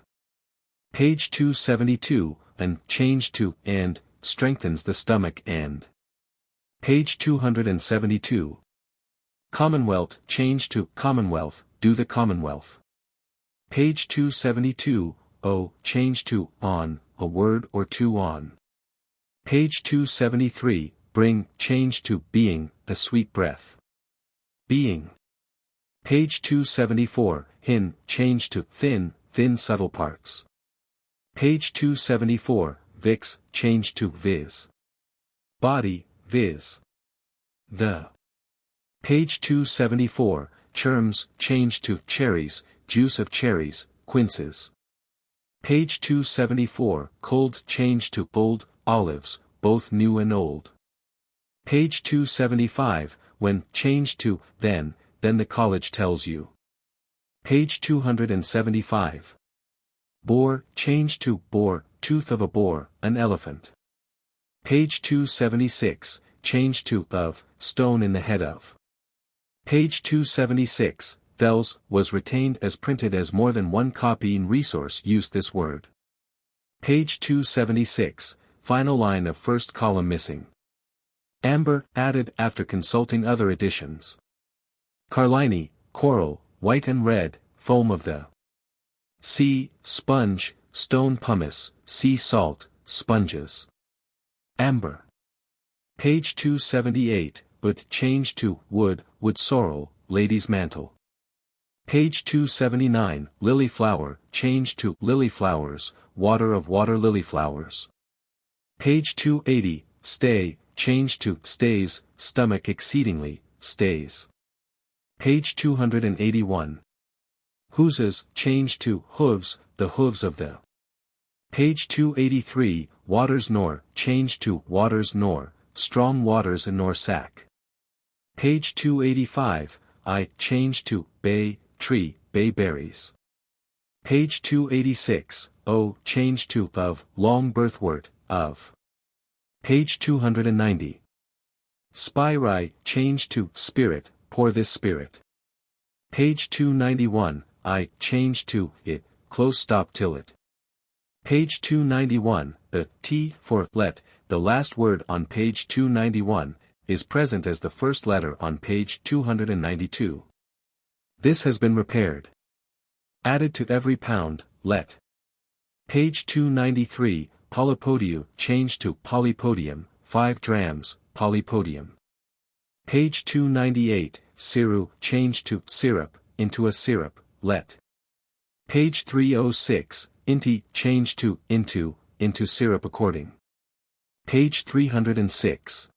Speaker 1: Page 272, and, changed to and, strengthens the stomach and. Page 272. Commonwealth, changed to commonwealth, do the commonwealth. Page 272, changed to on, a word or two on. Page 273, bring, changed to being, a sweet breath. Being. Page 274, hin, changed to thin, thin subtle parts. Page 274, vix, changed to viz. Body, viz. The. Page 274, cherms, changed to cherries, juice of cherries, quinces. Page 274, cold, changed to old, olives, both new and old. Page 275, when, changed to, then the college tells you. Page 275. Boar, changed to boar, tooth of a boar, an elephant. Page 276, changed to of, stone in the head of. Page 276, thels, was retained as printed as more than one copy in resource used this word. Page 276, final line of first column missing. Amber, added after consulting other editions. Carlini, coral, white and red, foam of the sea, sponge, stone pumice, sea salt, sponges. Amber. Page 278, wood, changed to wood, wood sorrel, lady's mantle. Page 279, lily flower, changed to lily flowers, water of water lily flowers. Page 280, stay, changed to stays, stomach exceedingly, stays. Page 281. Hooses, changed to hooves, the hooves of the. Page 283, waters nor, changed to waters nor, strong waters in nor sack. Page 285, changed to bay, tree, bayberries. Page 286, changed to of, long birthwort, of. Page 290. Spirai, changed to spirit, pour this spirit. Page 291, changed to it, close stop till it. Page 291, the T for let, the last word on page 291, is present as the first letter on page 292. This has been repaired. Added to every pound, let. Page 293, polypodium, changed to polypodium, 5 drams, polypodium. Page 298, siru, changed to syrup, into a syrup, let. Page 306, inti, changed to into syrup according. Page 306.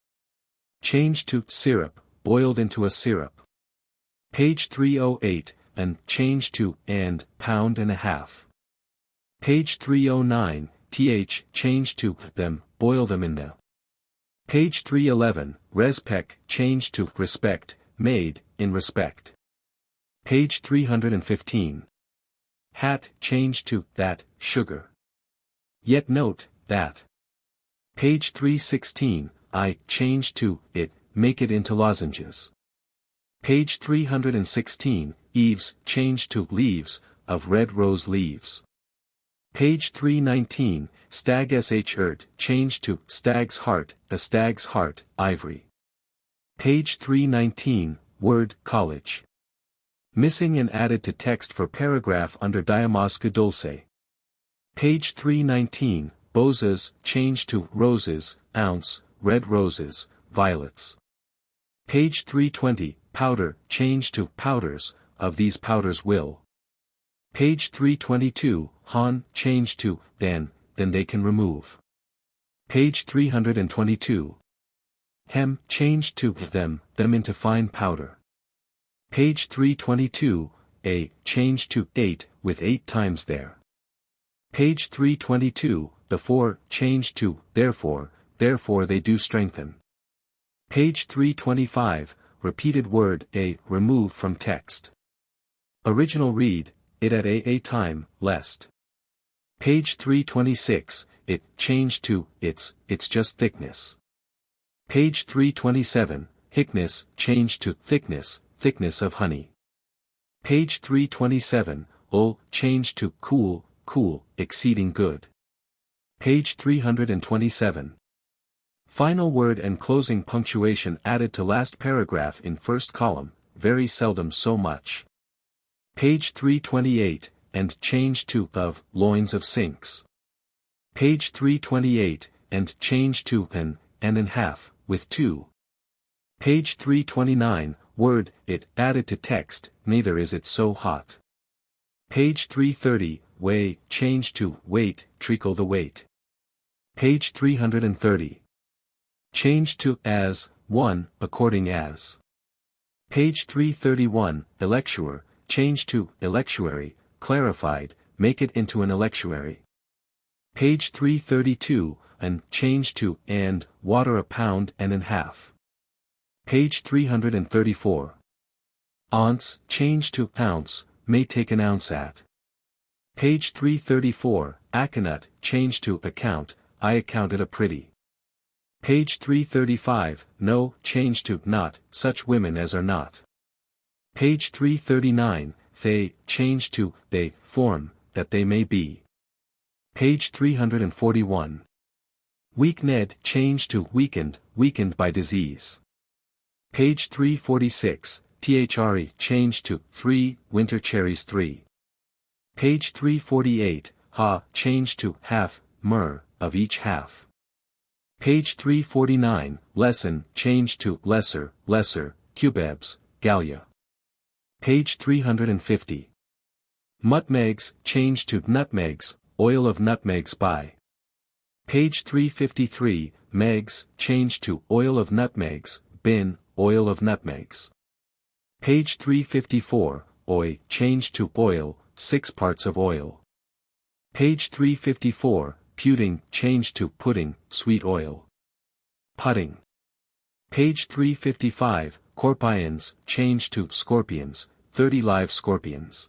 Speaker 1: changed to syrup, boiled into a syrup. Page 308, and changed to and, pound and a half. Page 309, changed to them, boil them in the. Page 311, respect, changed to respect, made, in respect. Page 315. Hat, changed to that, sugar. Yet note, that. Page 316, changed to it, make it into lozenges. Page 316, eaves, changed to leaves, of red rose leaves. Page 319, stag shirt, changed to stag's heart, a stag's heart, ivory. Page 319, word, college. Missing and added to text for paragraph under Diamosca dulce. Page 319, bozas, changed to roses, ounce, red roses, violets. Page 320, powder, changed to powders, of these powders will. Page 322, han, changed to then they can remove. Page 322. Hem, changed to them into fine powder. Page 322, changed to 8, with 8 times there. Page 322, before, changed to, therefore they do strengthen. Page 325, repeated word, remove from text. Original read, it at a time, lest. Page 326, it, changed to, it's just thickness. Page 327, hickness, changed to thickness, thickness of honey. Page 327, changed to cool, exceeding good. Page 327. Final word and closing punctuation added to last paragraph in first column, very seldom so much. Page 328, and changed to of, loins of sinks. Page 328, and changed to and in half, with 2. Page 329, word, it, added to text, neither is it so hot. Page 330, weigh, changed to weight, treacle the weight. Page 330. Changed to as, 1, according as. Page 331, electuar, changed to electuary, clarified, make it into an electuary. Page 332, and changed to and, water a pound and in half. Page 334. Ounce, changed to ounce, may take an ounce at. Page 334, aconut, changed to account, I accounted a pretty. Page 335, no, changed to not, such women as are not. Page 339, they, changed to they, form, that they may be. Page 341. Weak-ned, changed to weakened, weakened by disease. Page 346, thre, changed to 3, winter cherries 3. Page 348, changed to half, myrrh, of each half. Page 349, lesson, changed to lesser, cubebs, gallia. Page 350. Nutmegs, changed to nutmegs, oil of nutmegs by. Page 353, megs, changed to oil of nutmegs, bin, oil of nutmegs. Page 354, changed to oil, 6 parts of oil. Page 354, pudding, changed to pudding, sweet oil. Pudding. Page 355, corpions, changed to scorpions, 30 live scorpions.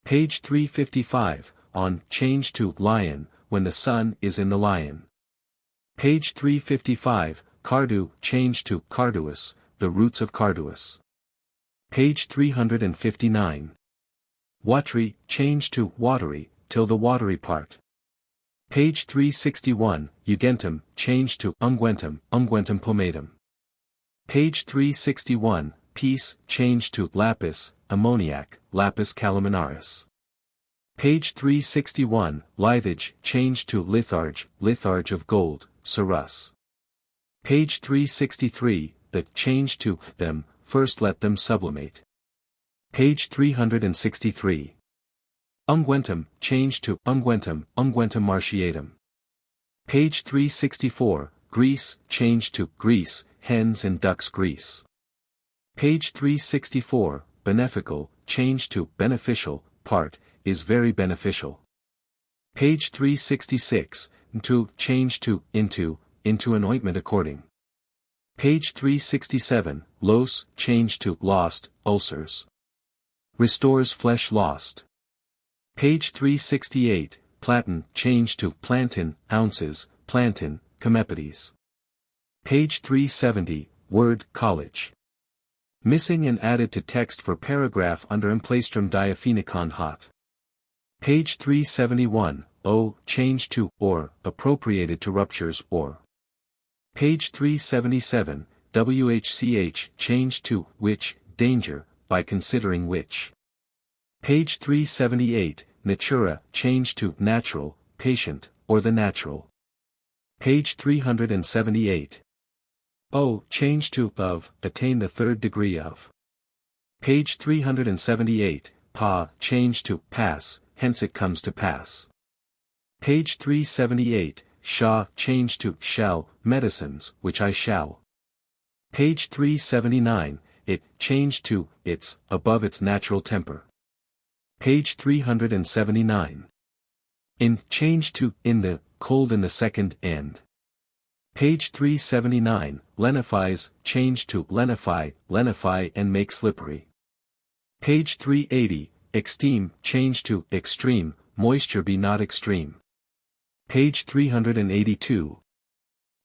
Speaker 1: Page 355, on, changed to lion, when the sun is in the lion. Page 355, cardu, changed to carduous, the roots of carduous. Page 359. Watery, changed to watery, till the watery part. Page 361, unguentum, changed to unguentum, unguentum pomatum. Page 361, peace, changed to lapis, ammoniac, lapis calaminaris. Page 361, lithage, changed to litharge, litharge of gold, cerus. Page 363, the, changed to, them, first let them sublimate. Page 363. Unguentum, changed to unguentum, unguentum martiatum. Page 364, grease, changed to grease, hens and ducks grease. Page 364, beneficial, changed to beneficial, part, is very beneficial. Page 366, to, changed to, into an ointment according. Page 367, los, changed to lost, ulcers. Restores flesh lost. Page 368, platin, changed to plantain, ounces, plantain, comepides. Page 370, word, college. Missing and added to text for paragraph under emplastrum diaphenicon hot. Page 371, o, changed to, or, appropriated to ruptures or. Page 377, whch, changed to, which, danger, by considering which. Page 378, natura, changed to, natural, patient, or the natural. Page 378. O, changed to, of, attain the third degree of. Page 378, pa, changed to, pass, hence it comes to pass. Page 378, sha, changed to, shall, medicines, which I shall. Page 379, it, changed to, its, above its natural temper. Page 379. In, changed to, in the, cold in the second, and. Page 379, lenifies, changed to, lenify and make slippery. Page 380, extreme, changed to, extreme, moisture be not extreme. Page 382.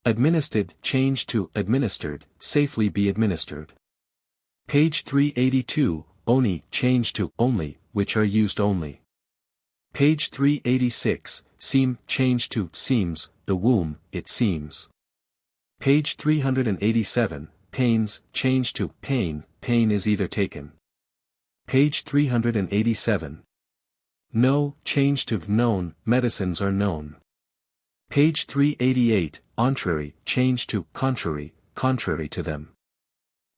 Speaker 1: Administered, changed to, administered, safely be administered. Page 382, oni, changed to, only, which are used only. Page 386, seem, changed to, seems, the womb, it seems. Page 387, pains, changed to, pain is either taken. Page 387. No, changed to, known, medicines are known. Page 388, contrary, changed to, contrary to them.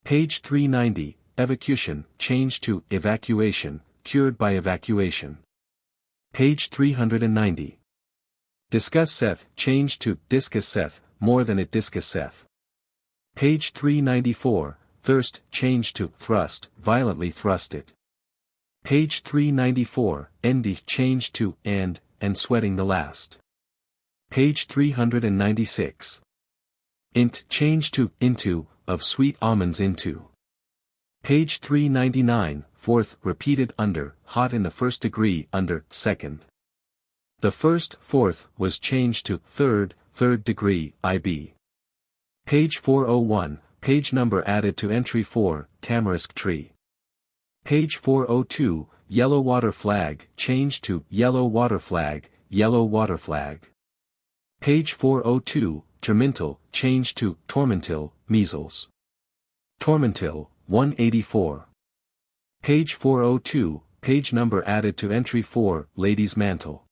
Speaker 1: Page 390, evacuation, changed to, evacuation, cured by evacuation. Page 390. Discusseth, changed to, discusseth, more than it discusseth. Page 394, thirst, changed to, thrust, violently thrust it. Page 394, endi, changed to, and sweating the last. Page 396. Int, changed to, into, of sweet almonds into. Page 399, fourth, repeated under, hot in the first degree under, second. The first, fourth, was changed to, third degree, IB. Page 401, page number added to entry 4, tamarisk tree. Page 402, yellow water flag, changed to, yellow water flag. Page 402, tormentil, changed to, tormentil, measles. Tormentil, 184. Page 402, page number added to entry 4, lady's mantle.